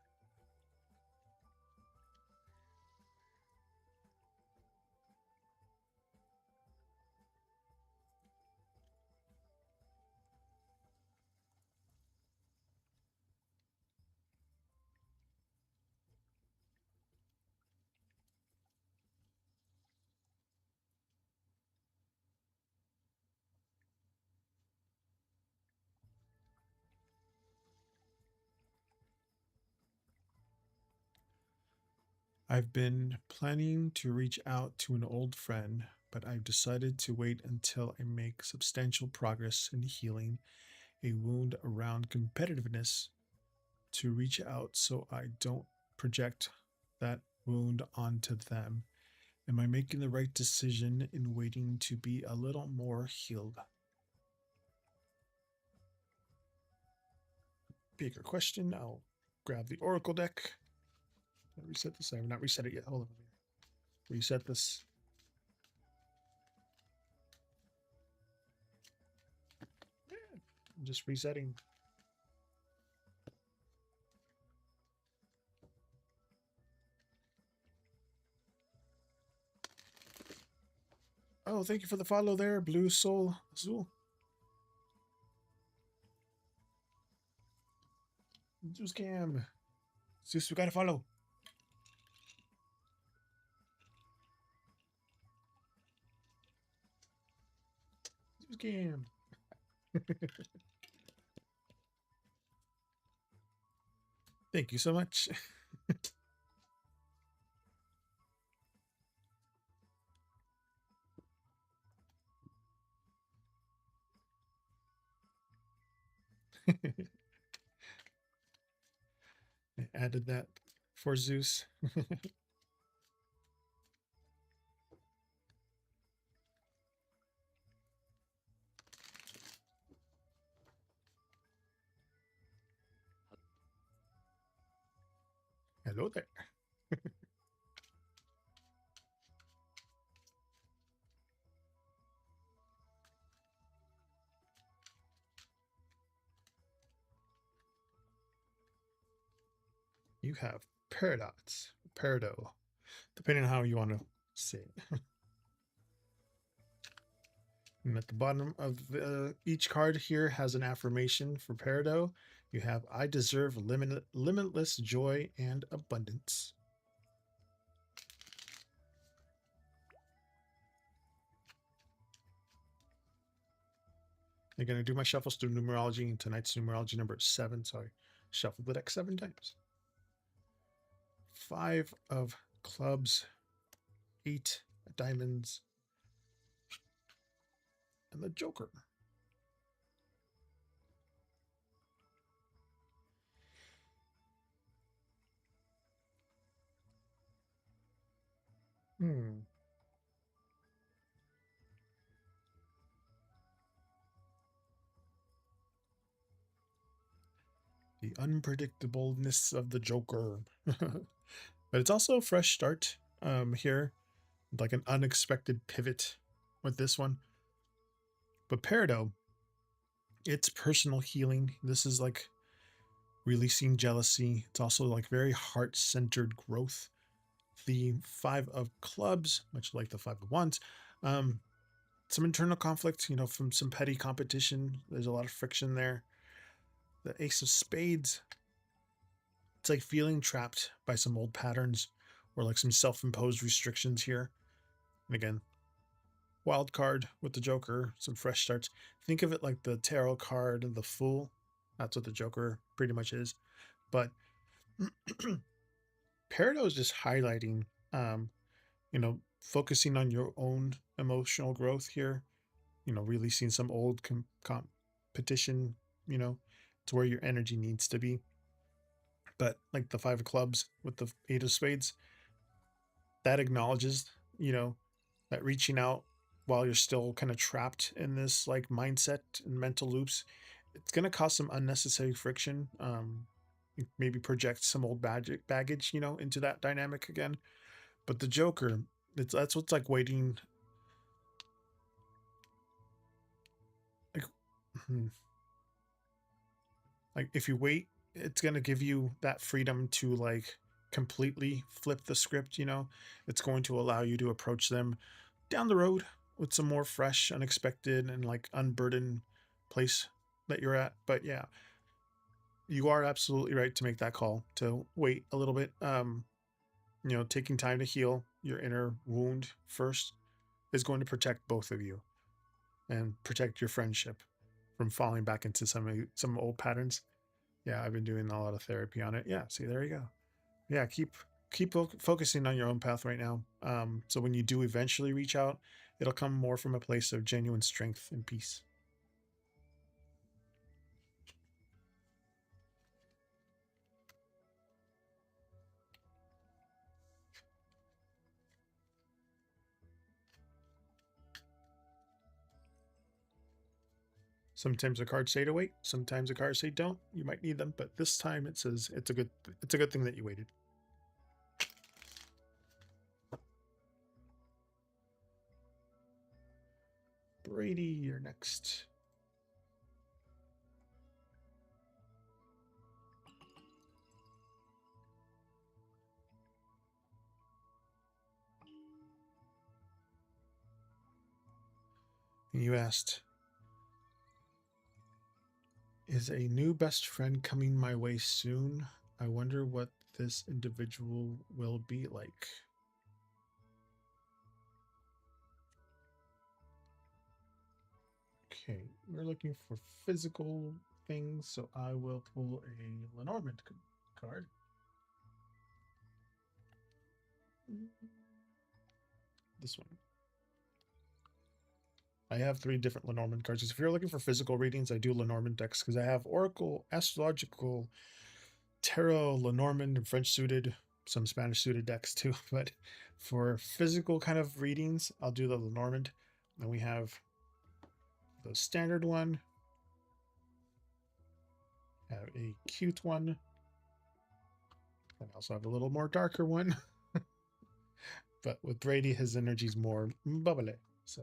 I've been planning to reach out to an old friend, but I've decided to wait until I make substantial progress in healing a wound around competitiveness to reach out so I don't project that wound onto them. Am I making the right decision in waiting to be a little more healed? Bigger question. I'll grab the Oracle deck. I'll reset this. I have not reset it yet. Hold on. Reset this. I'm just resetting. Oh, thank you for the follow there, Blue Soul Azul. Juice Cam. Zeus, we gotta follow. Zeus game. Thank you so much. I added that for Zeus. Hello there. You have Paradox, Parado, depending on how you want to say it. And at the bottom of each card here has an affirmation for Parado. You have, I deserve limitless joy and abundance. I'm going to do my shuffles through numerology, and tonight's numerology number is 7, so I shuffled the deck 7 times. 5 of clubs, 8 diamonds, and the Joker. The unpredictableness of the Joker. But it's also a fresh start here, like an unexpected pivot with this one. But Peridot, it's personal healing. This is like releasing jealousy. It's also like very heart-centered growth. The 5 of clubs, much like the 5 of wands, some internal conflict, you know, from some petty competition. There's a lot of friction there. The ace of spades, it's like feeling trapped by some old patterns or like some self-imposed restrictions here. And again, wild card with the Joker, some fresh starts. Think of it like the tarot card and the Fool. That's what the Joker pretty much is. But Peridot is just highlighting, you know, focusing on your own emotional growth here. You know, releasing some old competition, you know, to where your energy needs to be. But like the 5 of clubs with the 8 of spades, that acknowledges, you know, that reaching out while you're still kind of trapped in this like mindset and mental loops, it's going to cause some unnecessary friction. Maybe project some old baggage, you know, into that dynamic again. But the Joker, that's what's like waiting. Like, like if you wait, it's going to give you that freedom to like completely flip the script, you know. It's going to allow you to approach them down the road with some more fresh, unexpected, and like unburdened place that you're at. But yeah, you are absolutely right to make that call to wait a little bit. You know, taking time to heal your inner wound first is going to protect both of you and protect your friendship from falling back into some old patterns. Yeah, I've been doing a lot of therapy on it. Yeah, see, there you go. Yeah, keep focusing on your own path right now. So when you do eventually reach out, it'll come more from a place of genuine strength and peace. Sometimes the cards say to wait. Sometimes the cards say don't. You might need them, but this time it says it's a good thing that you waited. Brady, you're next. You asked, is a new best friend coming my way soon? I wonder what this individual will be like. Okay, we're looking for physical things, so I will pull a Lenormand card. This one. I have 3 different Lenormand cards. If you're looking for physical readings, I do Lenormand decks because I have Oracle, Astrological, Tarot, Lenormand, and French suited, some Spanish suited decks too. But for physical kind of readings, I'll do the Lenormand. Then we have the standard one, have a cute one, and I also have a little more darker one. But with Brady, his energy's more bubbly. So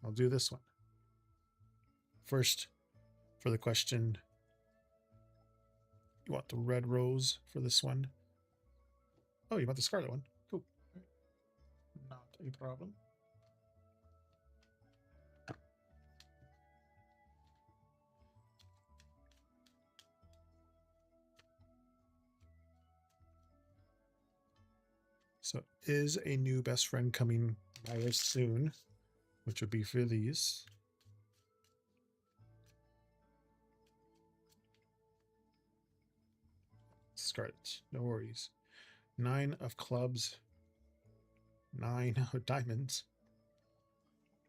I'll do this one. First, for the question, you want the red rose for this one? Oh, you want the scarlet one? Cool. Not a problem. So is a new best friend coming very soon, which would be for these. Scarlet, no worries. 9 of clubs, 9 of diamonds,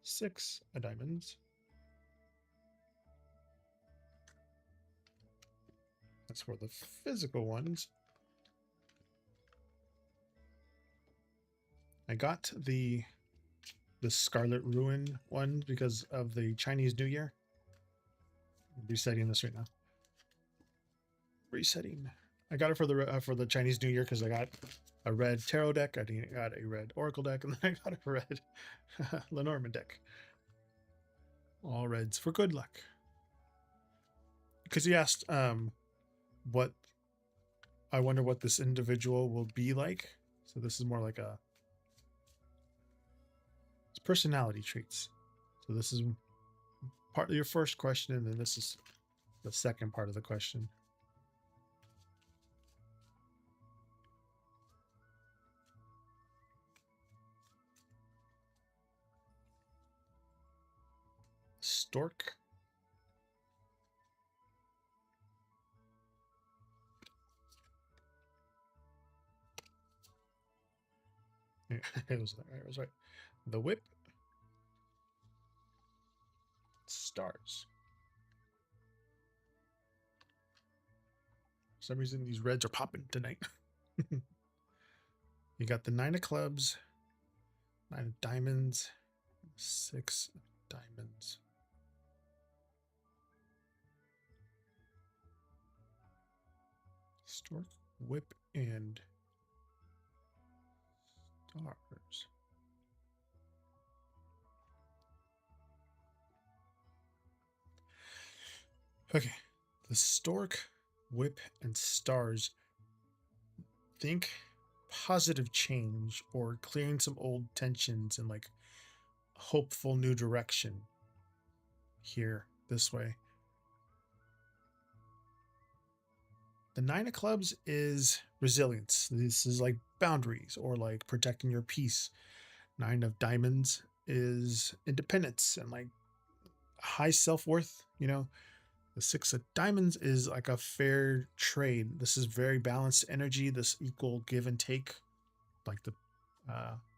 6 of diamonds. That's for the physical ones. I got the Scarlet Ruin one because of the Chinese New Year. I'm resetting this right now. Resetting. I got it for the Chinese New Year because I got a red tarot deck. I got a red oracle deck, and then I got a red Lenormand deck. All reds for good luck. Because he asked, what I wonder what this individual will be like. So this is more like it's personality traits. So this is part of your first question, and then this is the second part of the question. Stork. Yeah, it was right. The whip. Stars. For some reason, these reds are popping tonight. You got the 9 of clubs, 9 of diamonds, 6 of diamonds. Stork, whip, and stars. Okay, the stork, whip, and stars. Think positive change or clearing some old tensions and like hopeful new direction here this way. The 9 of clubs is resilience. This is like boundaries or like protecting your peace. 9 of diamonds is independence and like high self-worth. The 6 of diamonds is like a fair trade. This is very balanced energy, this equal give and take, like the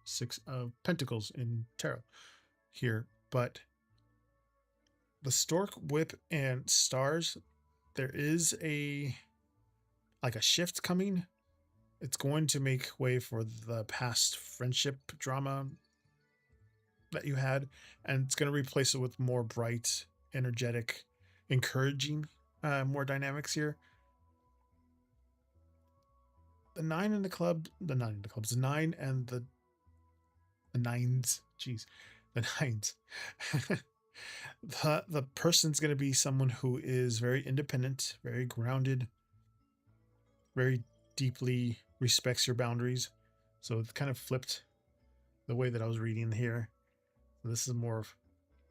6 of pentacles in tarot here. But the stork, whip, and stars, there is a shift coming. It's going to make way for the past friendship drama that you had, and it's going to replace it with more bright, energetic, encouraging, more dynamics here. The 9 and the club, the 9 and the clubs, the 9 and the nines. Jeez, the nines. the person's going to be someone who is very independent, very grounded, very deeply respects your boundaries. So it's kind of flipped the way that I was reading here. This is more of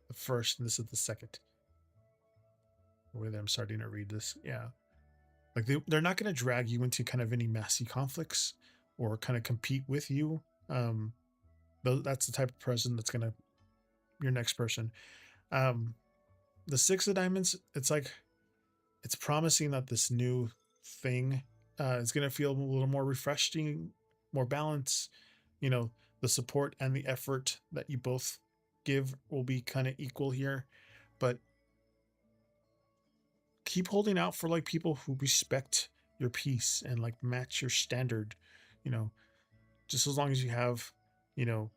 the first, and this is the second. The way that I'm starting to read this, yeah. Like they're not going to drag you into kind of any messy conflicts or kind of compete with you. Um, that's the type of person that's going to, your next person. Um, the Six of Diamonds, it's like, it's promising that this new thing is going to feel a little more refreshing, more balanced. You know, the support and the effort that you both give will be kind of equal here, but keep holding out for like people who respect your peace and like match your standard. You know, just as long as you have, you know,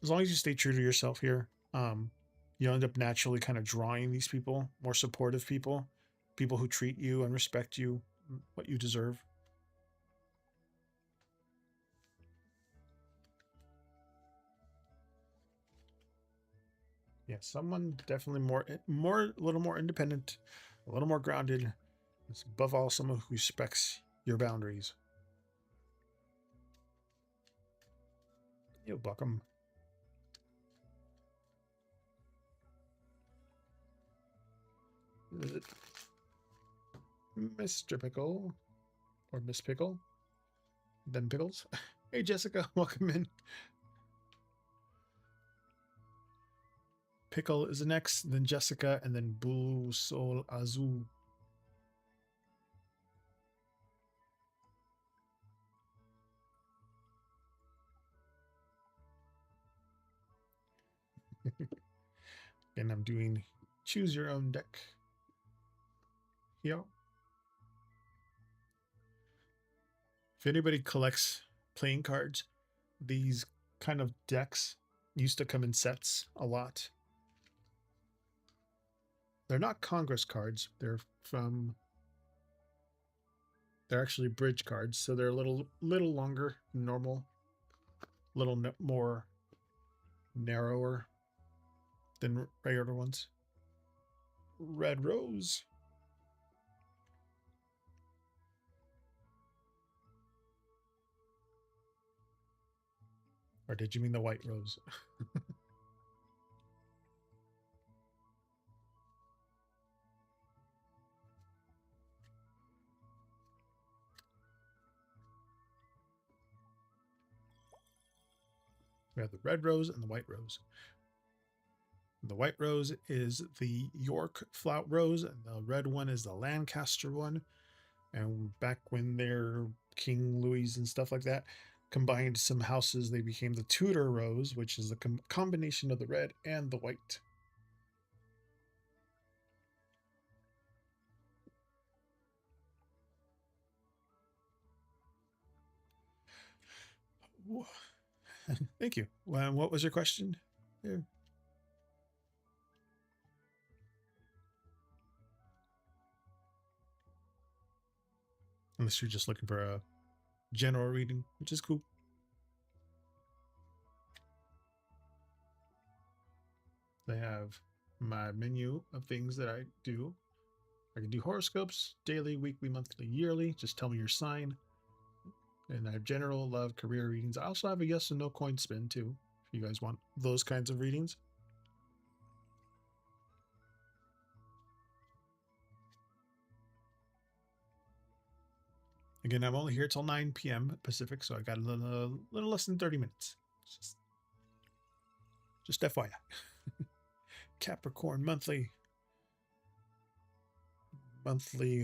as long as you stay true to yourself here, you end up naturally kind of drawing these people, more supportive people, people who treat you and respect you what you deserve. Yeah, someone definitely a little more independent, a little more grounded. It's above all someone who respects your boundaries. You're welcome. Is it Mr. Pickle or Miss Pickle? Then Pickles. Hey, Jessica, welcome in. Pickle is the next, then Jessica, and then Blue Sol Azul. And I'm doing choose your own deck here. If anybody collects playing cards, these kind of decks used to come in sets a lot. They're not Congress cards. They're actually bridge cards, so they're a little longer than normal, a little more narrower than regular ones. Red Rose. Or did you mean the White Rose? We have the Red Rose and the White Rose. The White Rose is the York Flout Rose, and the red one is the Lancaster one. And back when they're King Louis and stuff like that combined some houses, they became the Tudor Rose, which is a combination of the red and the white. Thank you. What was your question? Yeah. Unless you're just looking for a general reading, which is cool. They have my menu of things that I do. I can do horoscopes, daily, weekly, monthly, yearly. Just tell me your sign. And I have general, love, career readings. I also have a yes and no coin spin too, if you guys want those kinds of readings. Again, I'm only here till 9 p.m. Pacific, so I got a little less than 30 minutes. Just FYI. Capricorn monthly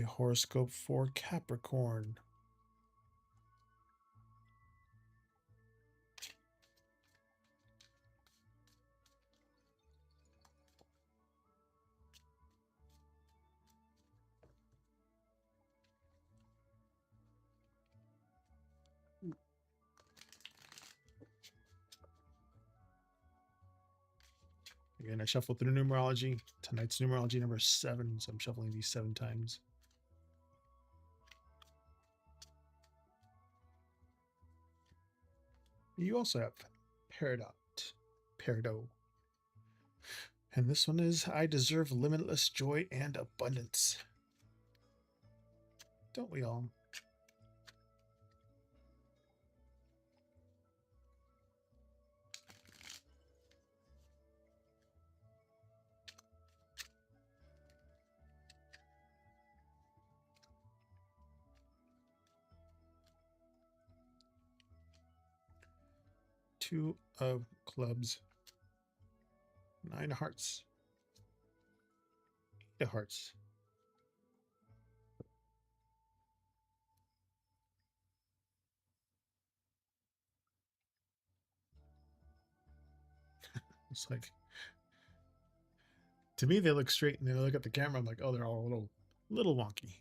horoscope for Capricorn. Again, I shuffled through numerology. Tonight's numerology number 7, so I'm shuffling these 7 times. You also have Peridot. And this one is I deserve limitless joy and abundance. Don't we all? 2 of clubs, 9 of hearts, 8 of hearts. It's like, to me, they look straight, and then I look at the camera, I'm like, oh, they're all a little wonky.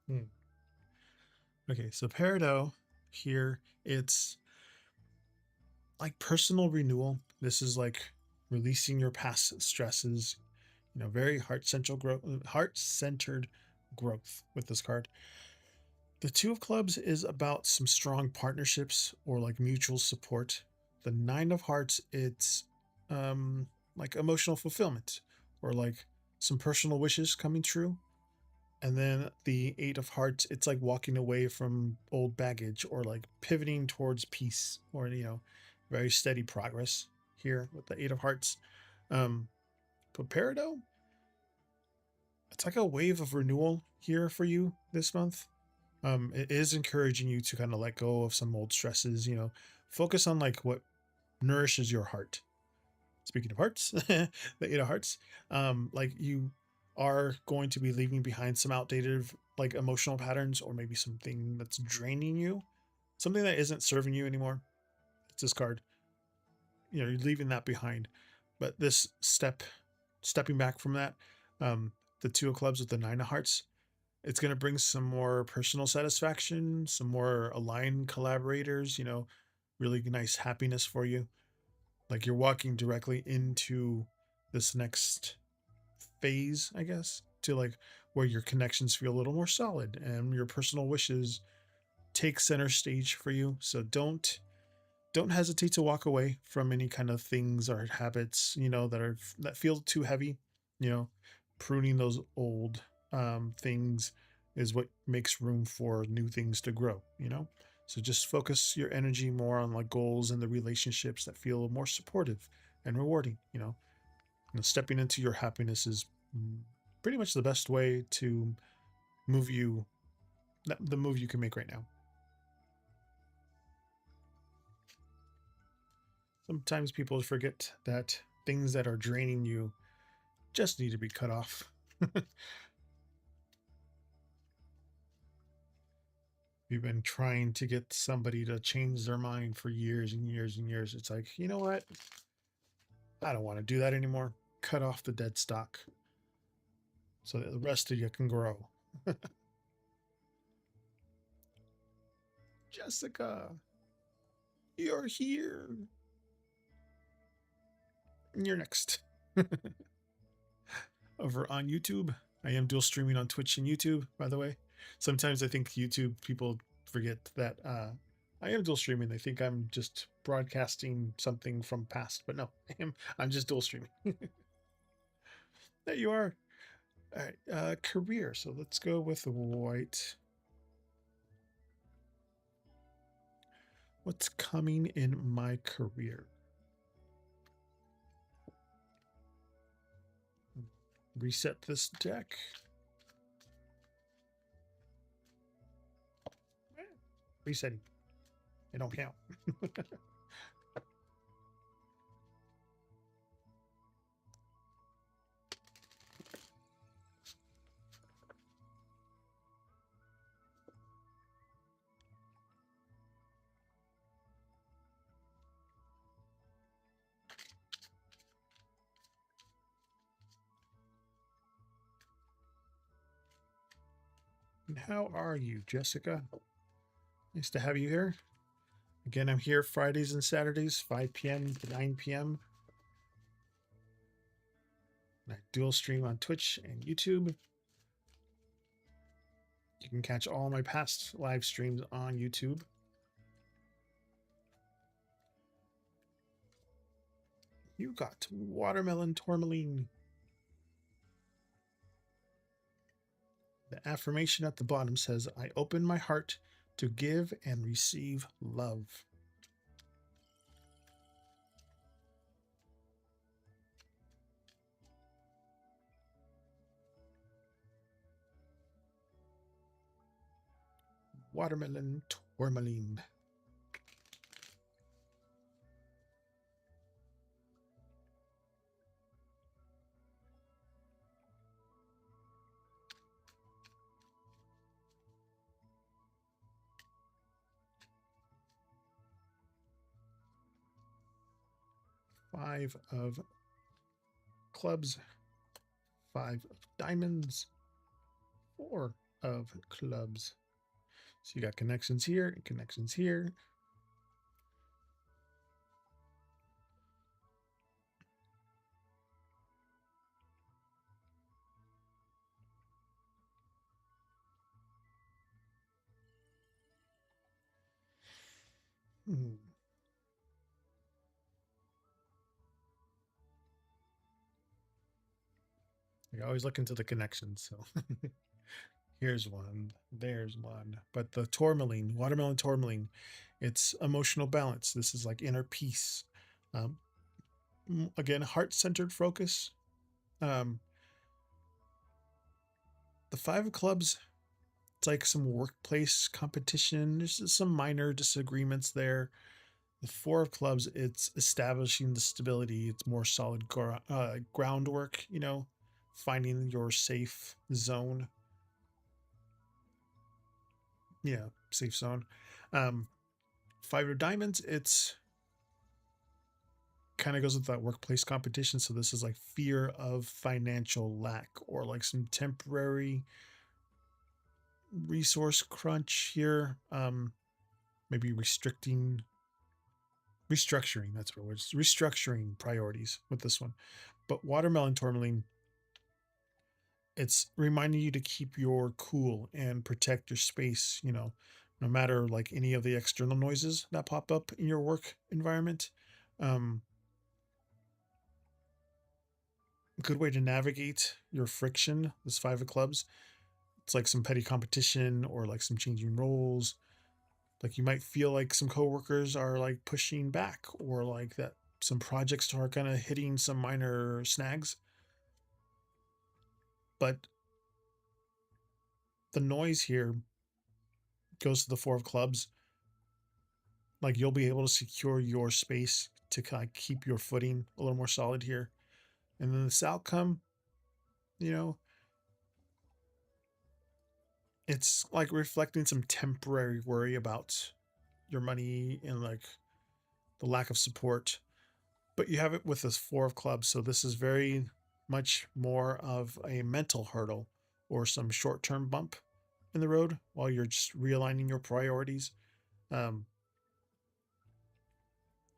Hmm. Okay, so Peridot here, it's like personal renewal. This is like releasing your past stresses, very heart-centered growth with this card. The 2 of clubs is about some strong partnerships or like mutual support. The 9 of hearts, it's like emotional fulfillment or like some personal wishes coming true. And then the 8 of hearts, it's like walking away from old baggage or like pivoting towards peace or, very steady progress here with the 8 of hearts. But Peridot, it's like a wave of renewal here for you this month. It is encouraging you to kind of let go of some old stresses, focus on like what nourishes your heart. Speaking of hearts, the 8 of hearts, like you are going to be leaving behind some outdated like emotional patterns or maybe something that's draining you, something that isn't serving you anymore. It's this card. You're leaving that behind. But this stepping back from that, the 2 of clubs with the 9 of hearts, it's going to bring some more personal satisfaction, some more aligned collaborators, really nice happiness for you. Like you're walking directly into this next phase, I guess, to like where your connections feel a little more solid and your personal wishes take center stage for you. So don't hesitate to walk away from any kind of things or habits, that feel too heavy. You know, pruning those old things is what makes room for new things to grow. So just focus your energy more on like goals and the relationships that feel more supportive and rewarding. Stepping into your happiness is pretty much the best way to move you, the move you can make right now. Sometimes people forget that things that are draining you just need to be cut off. You've been trying to get somebody to change their mind for years and years and years. It's like, you know what? I don't want to do that anymore. Cut off the dead stock so that the rest of you can grow. Jessica, you're here. You're next. Over on YouTube. I am dual streaming on Twitch and YouTube, by the way. Sometimes I think YouTube people forget that I am dual streaming. They think I'm just broadcasting something from past, but no, I'm just dual streaming. There you are. All right, career. So let's go with white. What's coming in my career? Reset this deck. Resetting. They don't count. And how are you, Jessica? Nice to have you here. Again, I'm here Fridays and Saturdays, 5 p.m. to 9 p.m. I dual stream on Twitch and YouTube. You can catch all my past live streams on YouTube. You got watermelon tourmaline. The affirmation at the bottom says, I open my heart to give and receive love. Watermelon tourmaline. Five of clubs, five of diamonds, four of clubs. So you got connections here and connections here. You always look into the connections. So here's one, there's one. But the tourmaline, watermelon tourmaline, it's emotional balance. This is like inner peace. Um, again, heart-centered focus. Um, the five of clubs, it's like some workplace competition. There's some minor disagreements there. The four of clubs, it's establishing the stability. It's more solid groundwork, finding your safe zone. Yeah, safe zone. Um, five of diamonds, it's kind of goes with that workplace competition. So this is like fear of financial lack or like some temporary resource crunch here. Maybe restructuring. That's what it was. Restructuring priorities with this one. But watermelon tourmaline, it's reminding you to keep your cool and protect your space, no matter like any of the external noises that pop up in your work environment. Um, good way to navigate your friction, this five of clubs. It's like some petty competition or like some changing roles. Like you might feel like some coworkers are like pushing back or like that some projects are kind of hitting some minor snags. But the noise here goes to the four of clubs. Like you'll be able to secure your space to kind of keep your footing a little more solid here. And then this outcome, you know, it's like reflecting some temporary worry about your money and like the lack of support. But you have it with this four of clubs. So this is very much more of a mental hurdle or some short term bump in the road while you're just realigning your priorities. Um,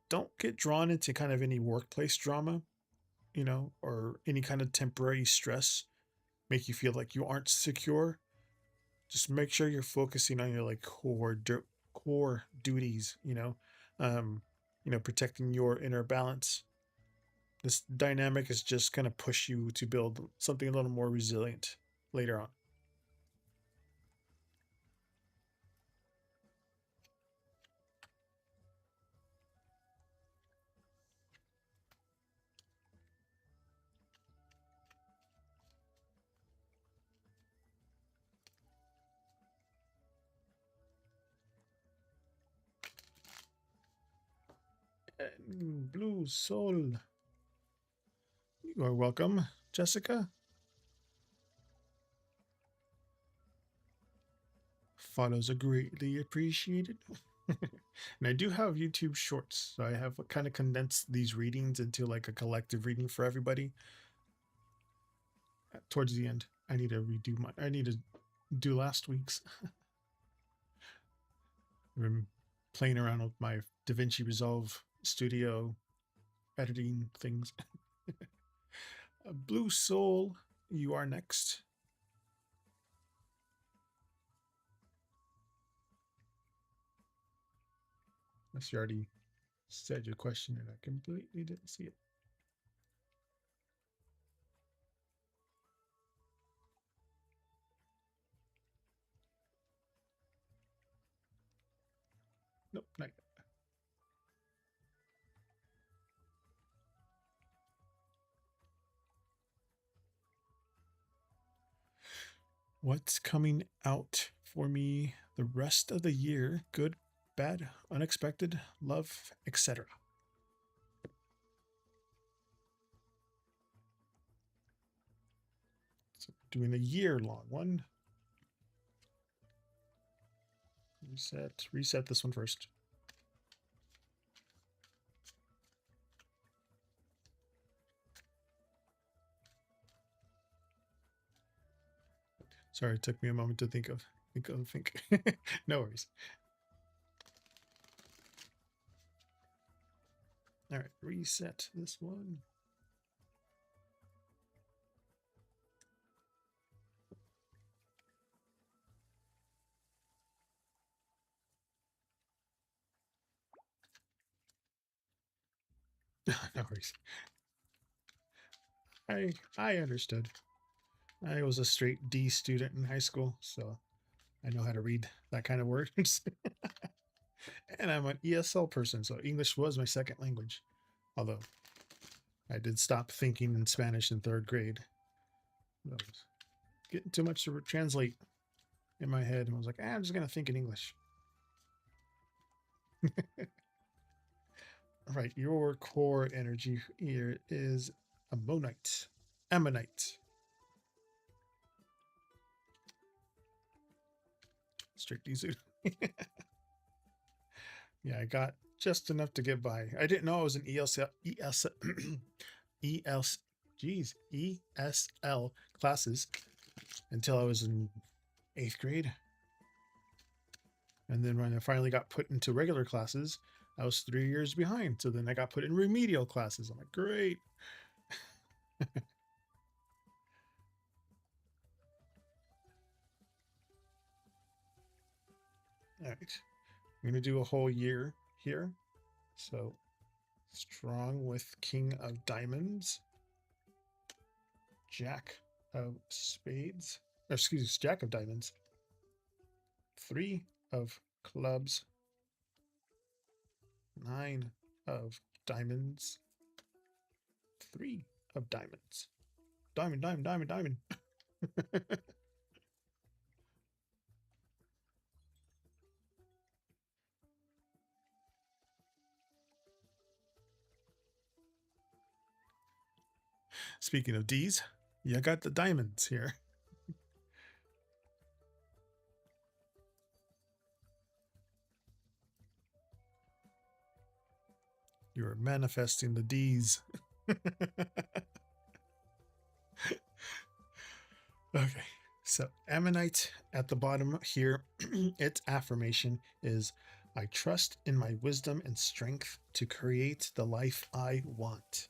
don't get drawn into kind of any workplace drama, or any kind of temporary stress make you feel like you aren't secure. Just make sure you're focusing on your like core duties, um, protecting your inner balance. This dynamic is just going to push you to build something a little more resilient later on. Blue Soul. You are welcome, Jessica. Follows are greatly appreciated. And I do have YouTube shorts. So I have kind of condensed these readings into like a collective reading for everybody. Towards the end, I need to do last week's. I'm playing around with my DaVinci Resolve Studio editing things. Blue Soul, you are next. Unless you already said your question and I completely didn't see it. Nope, not yet. What's coming out for me The rest of the year, good, bad, unexpected, love, etc. So doing a year-long one. Reset this one first. Sorry, it took me a moment to think. No worries. All right, reset this one. No worries. I understood. I was a straight D student in high school, so I know how to read that kind of words. And I'm an ESL person, so English was my second language. Although I did stop thinking in Spanish in third grade. I was getting too much to translate in my head, and I was like, I'm just gonna think in English. All right, your core energy here is ammonite, ammonite. Strictly zoo. Yeah, I got just enough to get by. I didn't know I was an ESL classes until I was in 8th grade. And then when I finally got put into regular classes, I was 3 years behind. So then I got put in remedial classes. I'm like, great. All right. I'm going to do a whole year here. So strong with King of Diamonds, Jack of Spades, or excuse me, Jack of Diamonds, 3 of Clubs, 9 of Diamonds, 3 of Diamonds. Diamond, diamond, diamond, diamond. Speaking of D's, you got the diamonds here. You are manifesting the D's. Okay, so ammonite at the bottom here, its affirmation is I trust in my wisdom and strength to create the life I want.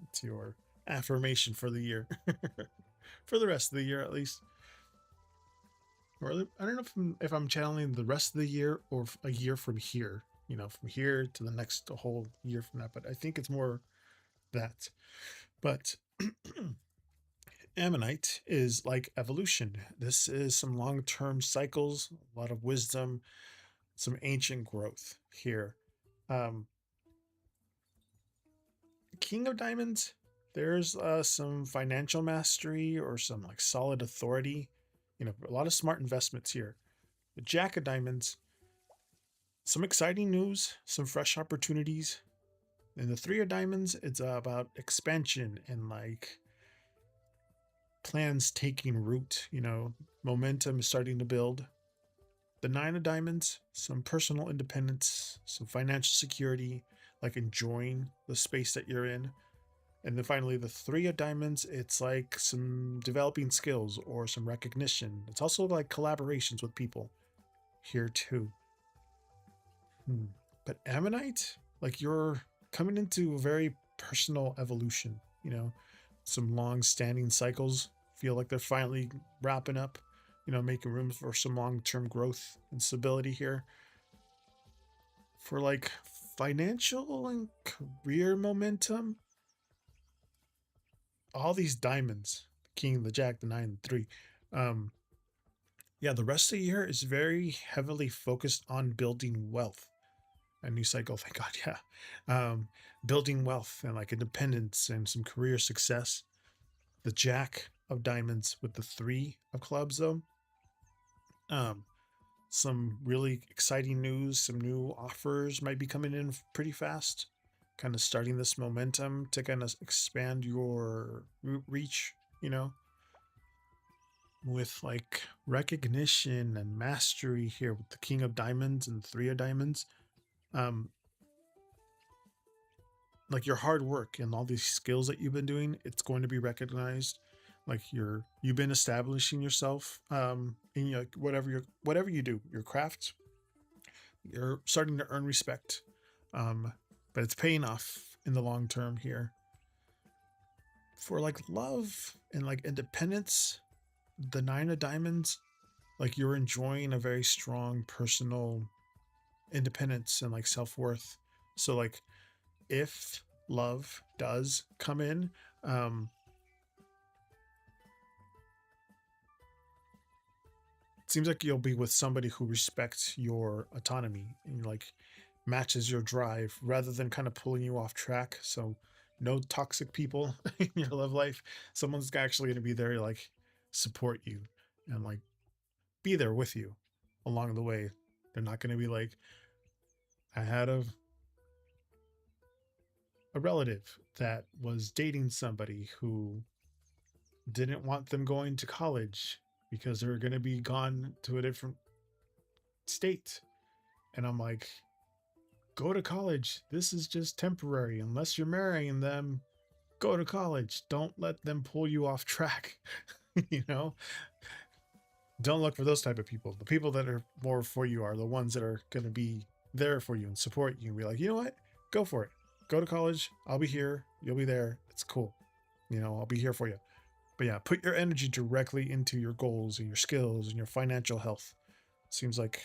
It's your affirmation for the year. For the rest of the year, at least. Or I don't know if I'm channeling the rest of the year or a year from here. You know, from here to the next whole year from that. But I think it's more that. But ammonite is like evolution. This is some long-term cycles, a lot of wisdom, some ancient growth here. King of Diamonds, there's some financial mastery or some like solid authority. You know, a lot of smart investments here. The Jack of Diamonds, some exciting news, some fresh opportunities. And the Three of Diamonds, it's about expansion and like plans taking root. You know, momentum is starting to build. The Nine of Diamonds, some personal independence, some financial security, like enjoying the space that you're in. And then finally, the Three of Diamonds, it's like some developing skills or some recognition. It's also like collaborations with people here too. But Ammonite, like you're coming into a very personal evolution, you know, some long standing cycles feel like they're finally wrapping up, you know, making room for some long term growth and stability here. For like financial and career momentum, all these diamonds, the king, the jack, the nine, the three. Um, yeah, the rest of the year is very heavily focused on building wealth. A new cycle, thank God, yeah. Building wealth and like independence and some career success. The jack of diamonds with the 3 of clubs, though. Um, some really exciting news, some new offers might be coming in pretty fast, kind of starting this momentum to kind of expand your reach, you know, with like recognition and mastery here with the King of Diamonds and Three of Diamonds. Um, like your hard work and all these skills that you've been doing, it's going to be recognized. Like you've been establishing yourself in your whatever you do, your craft, you're starting to earn respect. But it's paying off in the long term here. For like love and like independence, the Nine of Diamonds, like you're enjoying a very strong personal independence and like self-worth. So like if love does come in, um it seems like you'll be with somebody who respects your autonomy and like matches your drive rather than kind of pulling you off track. So no toxic people in your love life. Someone's actually going to be there to like support you and like be there with you along the way. They're not going to be like, I had a relative that was dating somebody who didn't want them going to college because they're going to be gone to a different state. And I'm like, go to college. This is just temporary. Unless you're marrying them, go to college. Don't let them pull you off track. You know, don't look for those type of people. The people that are more for you are the ones that are going to be there for you and support you and be like, you know what? Go for it. Go to college. I'll be here. You'll be there. It's cool. You know, I'll be here for you. But yeah, put your energy directly into your goals and your skills and your financial health. Seems like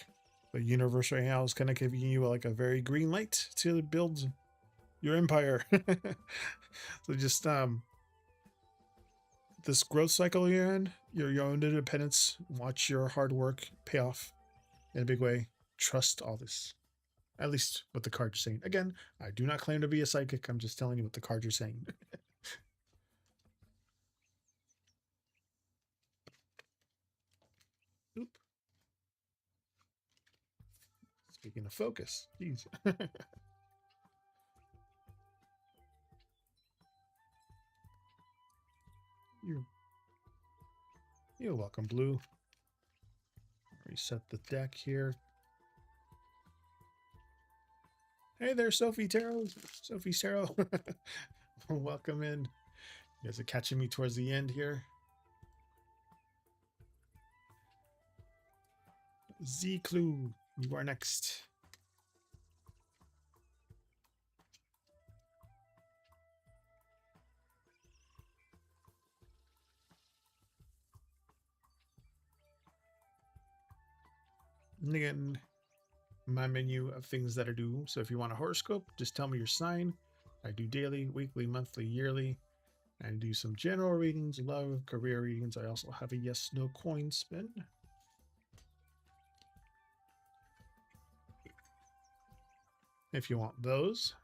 the universe right now is kind of giving you like a very green light to build your empire. So just this growth cycle you're in, your own independence, watch your hard work pay off in a big way. Trust all this. At least what the cards are saying. Again, I do not claim to be a psychic. I'm just telling you what the cards are saying. Oop. Speaking of focus, jeez. you're, you're welcome, Blue. Reset the deck here. Hey there, Sophie Tarot. Sophie Tarot. Welcome in. You guys are catching me towards the end here. Z Clue, you are next. And again, my menu of things that I do. So if you want a horoscope, just tell me your sign. I do daily, weekly, monthly, yearly. I do some general readings, love, career readings. I also have a yes, no coin spin. If you want those,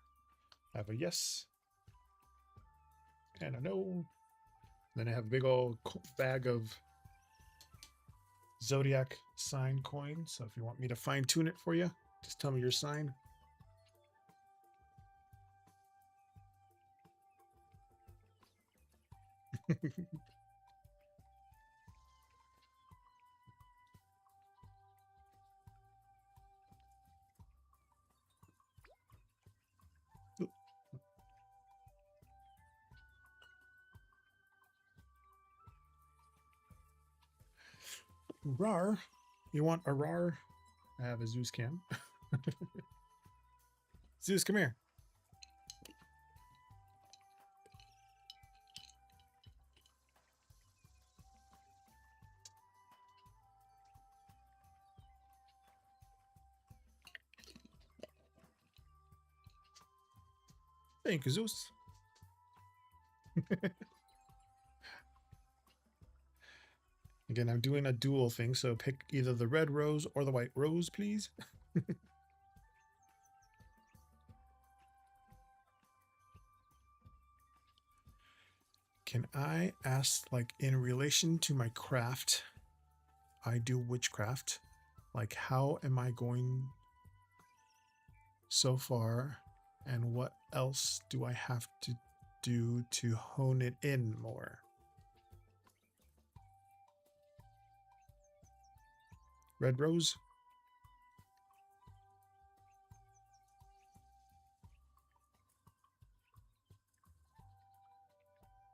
I have a yes and a no. Then I have a big old bag of zodiac sign coins. So if you want me to fine tune it for you, just tell me your sign. Rar, you want a rar? I have a Zeus cam. Zeus, come here. Thank you, Zeus. Again, I'm doing a dual thing, so pick either the red rose or the white rose, please. Can I ask, like, in relation to my craft, I do witchcraft. Like, how am I going so far, and what else do I have to do to hone it in more? Red Rose?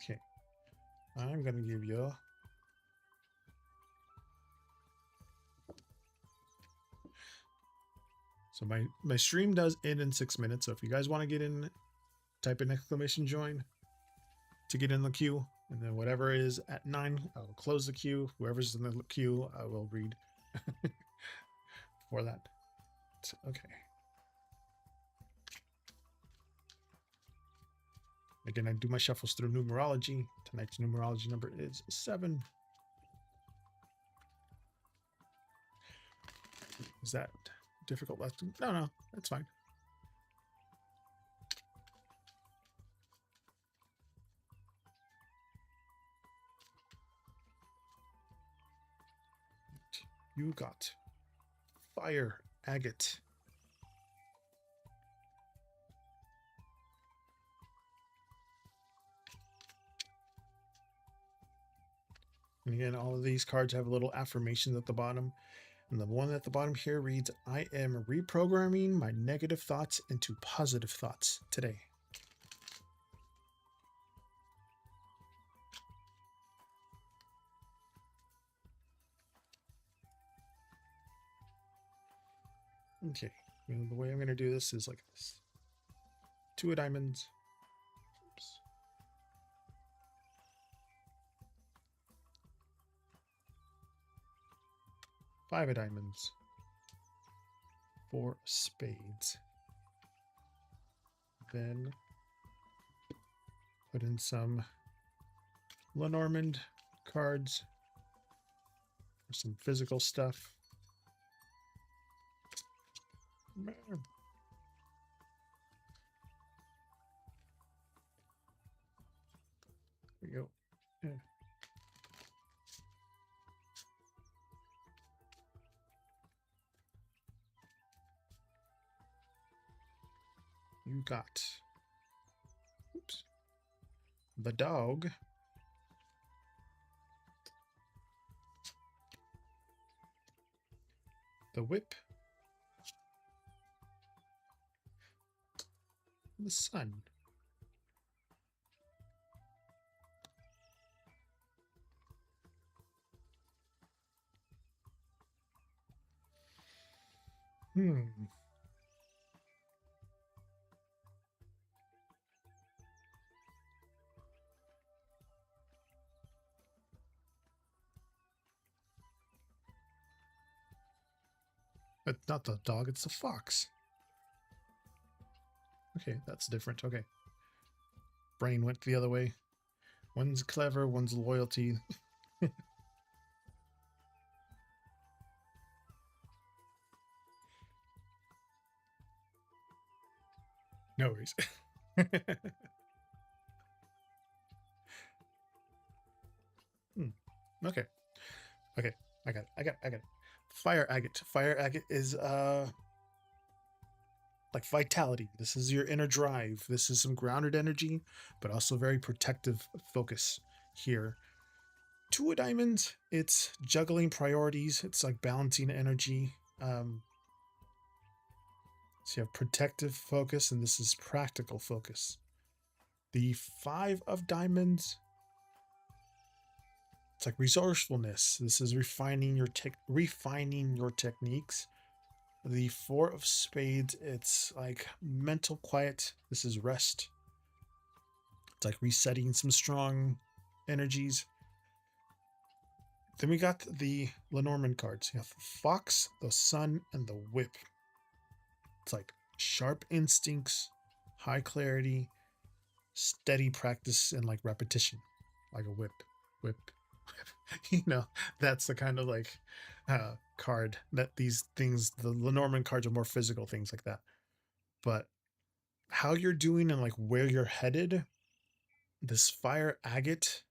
Okay. I'm going to give you so my stream does end in 6 minutes. So if you guys want to get in, type in exclamation join to get in the queue. And then whatever is at 9, I will close the queue. Whoever's in the queue, I will read for that. Okay. Again, I do my shuffles through numerology. Tonight's numerology number is 7. Is that difficult lesson? No, that's fine. You got fire agate. And again, all of these cards have a little affirmation at the bottom. And the one at the bottom here reads, I am reprogramming my negative thoughts into positive thoughts today. Okay, and the way I'm going to do this is like this. 2 of diamonds. Oops. 5 of diamonds. 4 spades. Then put in some Lenormand cards for some physical stuff. Man. There we go. Yeah. You got, oops, the dog, the whip, the sun. It's not the dog, it's the fox. Okay, that's different. Okay. Brain went the other way. One's clever, one's loyalty. No worries. Okay. Okay. I got it. Fire agate. Fire agate is like vitality. This is your inner drive. This is some grounded energy, but also very protective focus here. 2 of diamonds, it's juggling priorities. It's like balancing energy. So you have protective focus, and this is practical focus. The 5 of diamonds, it's like resourcefulness. This is refining your techniques. The 4 of spades, it's like mental quiet. This is rest. It's like resetting some strong energies. Then we got the Lenormand cards. You have the fox, the sun, and the whip. It's like sharp instincts, high clarity, steady practice, and like repetition, like a whip. You know, that's the kind of like card that these things, the Lenormand cards are more physical things like that. But how you're doing and like where you're headed, this fire agate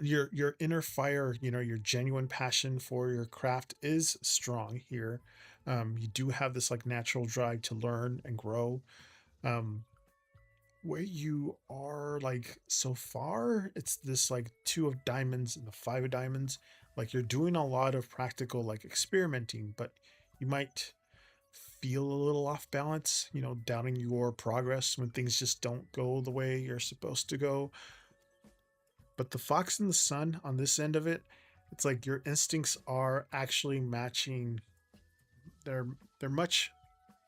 Your inner fire, you know, your genuine passion for your craft is strong here. You do have this like natural drive to learn and grow. Um, where you are like so far, it's this like two of diamonds and the five of diamonds. Like you're doing a lot of practical like experimenting, but you might feel a little off balance, you know, doubting your progress when things just don't go the way you're supposed to go. But the fox and the sun on this end of it, it's like your instincts are actually matching. They're they're much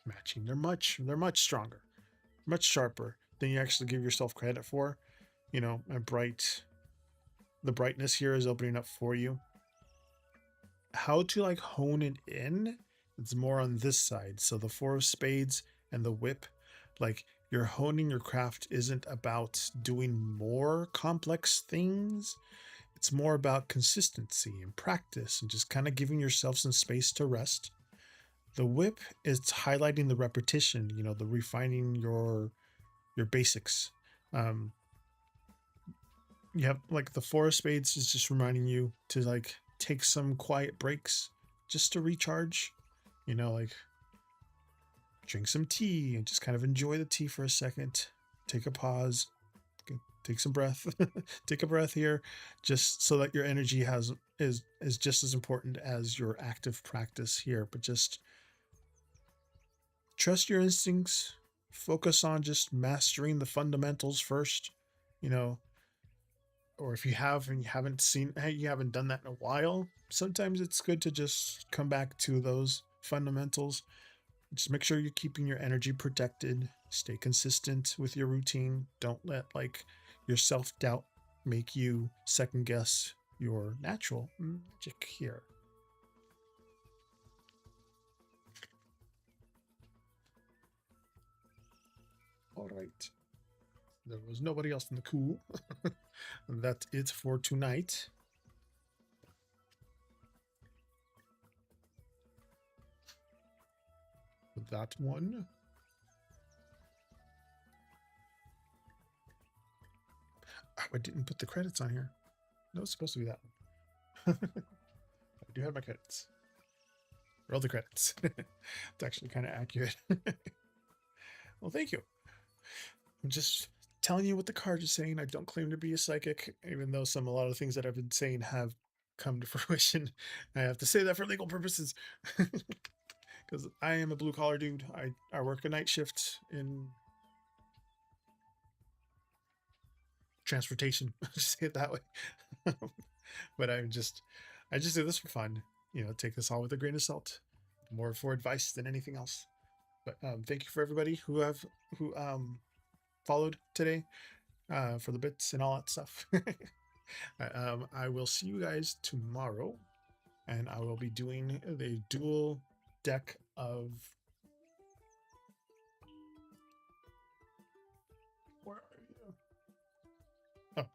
matching. They're much stronger, much sharper than you actually give yourself credit for. You know, the brightness here is opening up for you. How to like hone it in? It's more on this side. So the four of spades and the whip, like you're honing your craft isn't about doing more complex things. It's more about consistency and practice and just kind of giving yourself some space to rest. The whip is highlighting the repetition, you know, the refining your basics. Um, you have like the four of spades is just reminding you to like take some quiet breaks just to recharge, you know, like drink some tea and just kind of enjoy the tea for a second, take a pause, take some breath, take a breath here, just so that your energy is just as important as your active practice here. But just trust your instincts, focus on just mastering the fundamentals first, you know. Or if you have and you haven't seen, hey, you haven't done that in a while, sometimes it's good to just come back to those fundamentals. Just make sure you're keeping your energy protected. Stay consistent with your routine. Don't let like your self-doubt make you second guess your natural magic here. All right. There was nobody else in the cool. That's it for tonight. That one. Oh, I didn't put the credits on here. No, it's supposed to be that one. I do have my credits. Roll the credits. It's actually kind of accurate. Well, thank you. I'm just telling you what the cards are saying. I don't claim to be a psychic, even though a lot of things that I've been saying have come to fruition. I have to say that for legal purposes. Because I am a blue collar dude. I work a night shift in transportation. Just say it that way. But I just do this for fun. You know, take this all with a grain of salt. More for advice than anything else. But thank you for everybody who followed today, for the bits and all that stuff. I will see you guys tomorrow, and I will be doing the dual deck of. Where are you? Oh,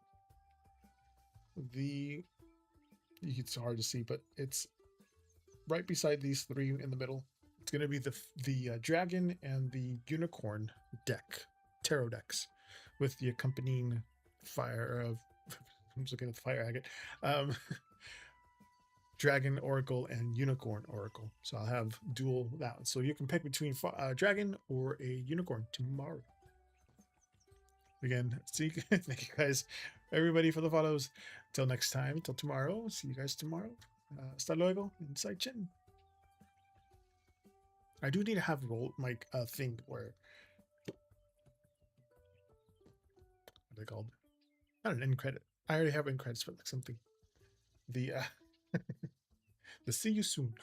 it's hard to see, but it's right beside these three in the middle. It's going to be the dragon and the unicorn deck, tarot decks, with the accompanying fire of. I'm just looking at the fire agate. Dragon Oracle and Unicorn Oracle. So I'll have dual that one. So you can pick between dragon or a unicorn tomorrow. Again, see, thank you guys, everybody, for the follows. Till next time, till tomorrow. See you guys tomorrow. Astrological Inside Chin. I do need to have roll my thing where. What are they called? Not an end credit. I already have end credits for like something. The the see you soon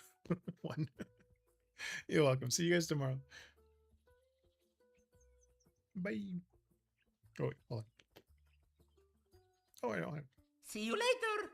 one. You're welcome. See you guys tomorrow. Bye. Oh wait, hold on. Oh, I don't have. See you later.